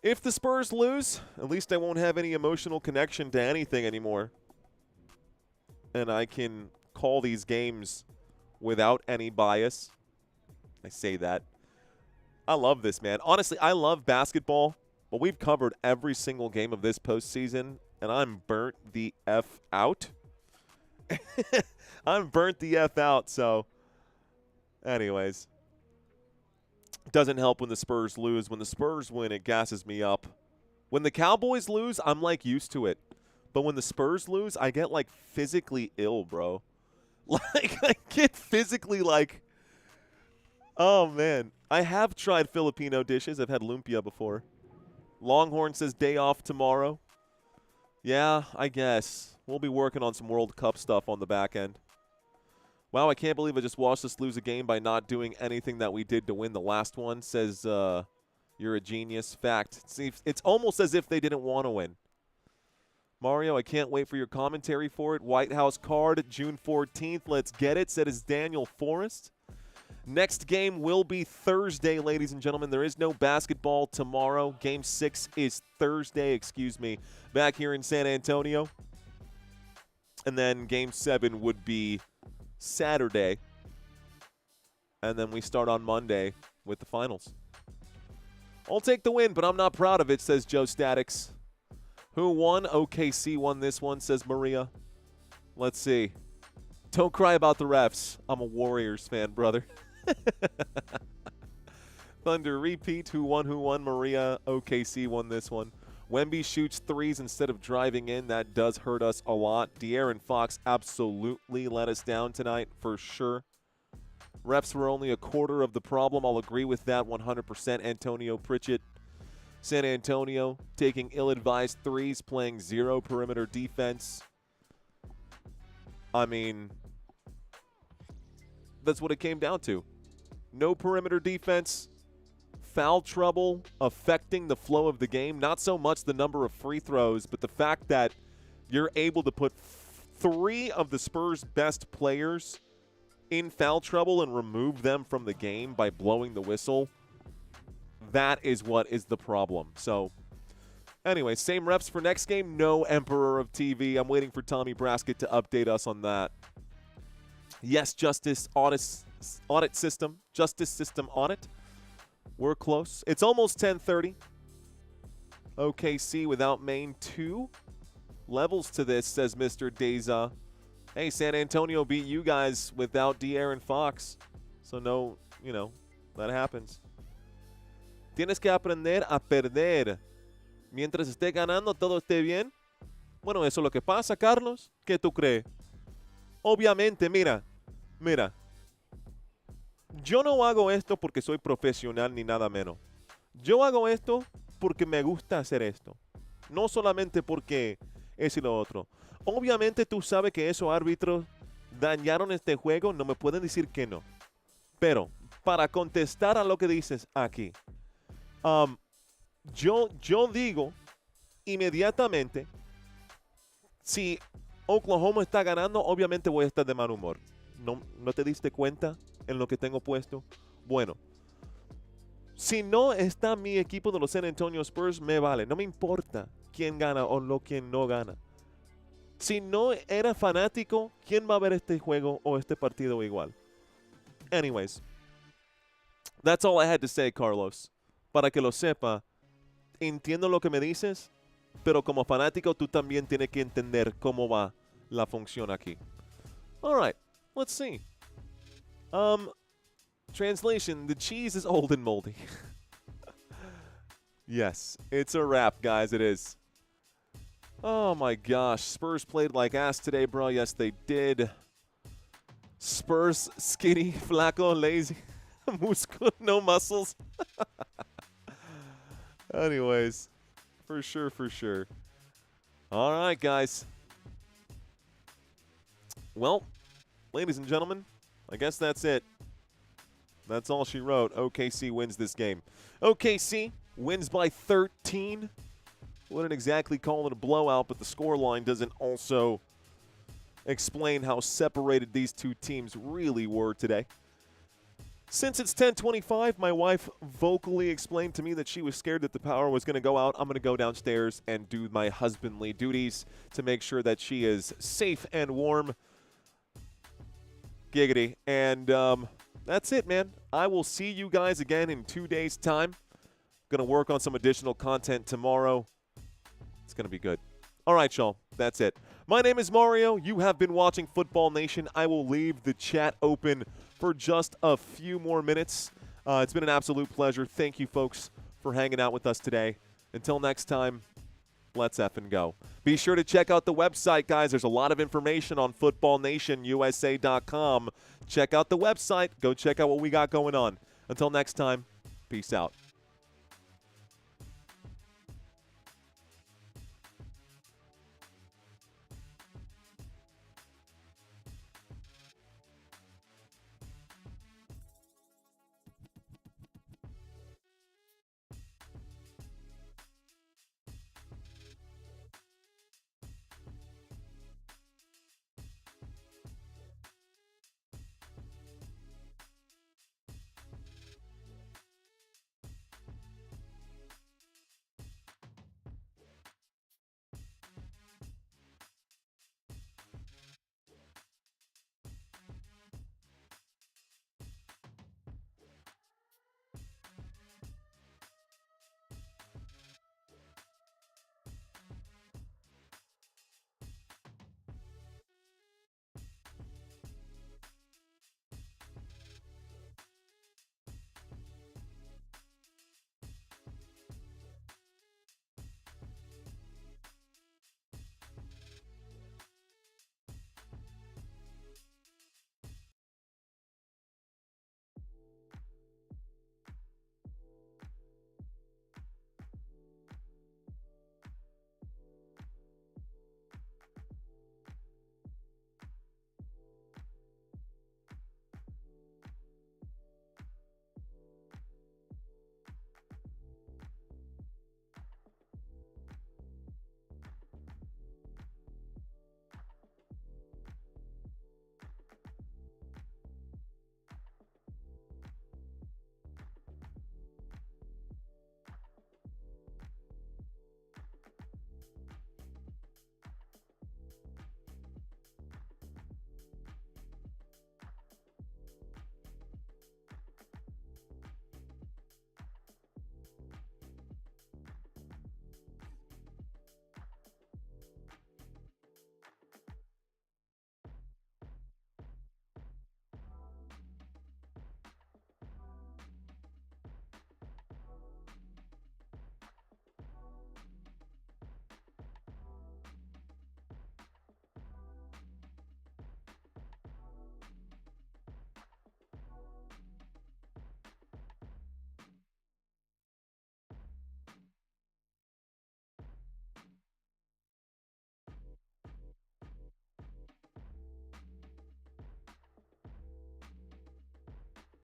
If the Spurs lose, at least I won't have any emotional connection to anything anymore. And I can call these games without any bias. I say that. I love this, man. Honestly, I love basketball, but we've covered every single game of this postseason, and I'm burnt the F out. I'm burnt the F out, so anyways. Doesn't help when the Spurs lose. When the Spurs win, it gasses me up. When the Cowboys lose, I'm, like, used to it. But when the Spurs lose, I get, like, physically ill, bro. Like, I get physically, like, oh, man. I have tried Filipino dishes. I've had lumpia before. Longhorn says day off tomorrow. Yeah, I guess. We'll be working on some World Cup stuff on the back end. Wow, I can't believe I just watched us lose a game by not doing anything that we did to win the last one, says you're a genius. Fact. It's almost as if they didn't want to win. Mario, I can't wait for your commentary for it. White House card, June 14th. Let's get it, says Daniel Forrest. Next game will be Thursday, ladies and gentlemen. There is no basketball tomorrow. Game 6 is Thursday, back here in San Antonio. And then Game 7 would be Saturday. And then we start on Monday with the finals. I'll take the win, but I'm not proud of it, says Joe Statics. Who won? OKC won this one, says Maria. Let's see. Don't cry about the refs. I'm a Warriors fan, brother. Thunder repeat. Who won? Maria. OKC won this one. Wemby shoots threes instead of driving in. That does hurt us a lot. De'Aaron Fox absolutely let us down tonight for sure. Refs were only a quarter of the problem. I'll agree with that 100%. Antonio Pritchett. San Antonio taking ill-advised threes, playing zero perimeter defense. I mean, that's what it came down to. No perimeter defense, foul trouble affecting the flow of the game. Not so much the number of free throws, but the fact that you're able to put 3 of the Spurs' best players in foul trouble and remove them from the game by blowing the whistle, that is what is the problem. So, anyway, same refs for next game. No Emperor of TV. I'm waiting for Tommy Braskett to update us on that. Yes, Justice system audit. We're close. It's almost 10:30. OKC without main 2. Levels to this, says Mr. Deza. Hey, San Antonio beat you guys without De'Aaron Fox. So no, that happens. Tienes que aprender a perder. Mientras esté ganando, todo esté bien. Bueno, eso es lo que pasa, Carlos. ¿Qué tú crees? Obviamente, mira. Yo no hago esto porque soy profesional ni nada menos. Yo hago esto porque me gusta hacer esto. No solamente porque es y lo otro. Obviamente tú sabes que esos árbitros dañaron este juego. No me pueden decir que no. Pero, para contestar a lo que dices aquí. Yo digo inmediatamente, si Oklahoma está ganando, obviamente voy a estar de mal humor. ¿No te diste cuenta en lo que tengo puesto? Bueno, si no está mi equipo de los San Antonio Spurs, me vale. No me importa quién gana o quién no gana. Si no era fanático, ¿quién va a ver este juego o este partido igual? Anyways, that's all I had to say, Carlos. Para que lo sepa, entiendo lo que me dices, pero como fanático tú también tienes que entender cómo va la función aquí. All right, let's see. Translation, the cheese is old and moldy. Yes, it's a wrap, guys, it is. Oh my gosh, Spurs played like ass today, bro. Yes, they did. Spurs, skinny, flaco, lazy, muscle, no muscles. Anyways, for sure. All right, guys. Well, ladies and gentlemen, I guess that's it. That's all she wrote. OKC wins this game. OKC wins by 13. Wouldn't exactly call it a blowout, but the scoreline doesn't also explain how separated these two teams really were today. Since it's 10:25, my wife vocally explained to me that she was scared that the power was going to go out. I'm going to go downstairs and do my husbandly duties to make sure that she is safe and warm. Giggity. And that's it, man. I will see you guys again in 2 days' time. Going to work on some additional content tomorrow. It's going to be good. All right, y'all. That's it. My name is Mario. You have been watching Football Nation. I will leave the chat open for just a few more minutes. It's been an absolute pleasure. Thank you, folks, for hanging out with us today. Until next time, let's effing go. Be sure to check out the website, guys. There's a lot of information on footballnationusa.com. Check out the website. Go check out what we got going on. Until next time, peace out.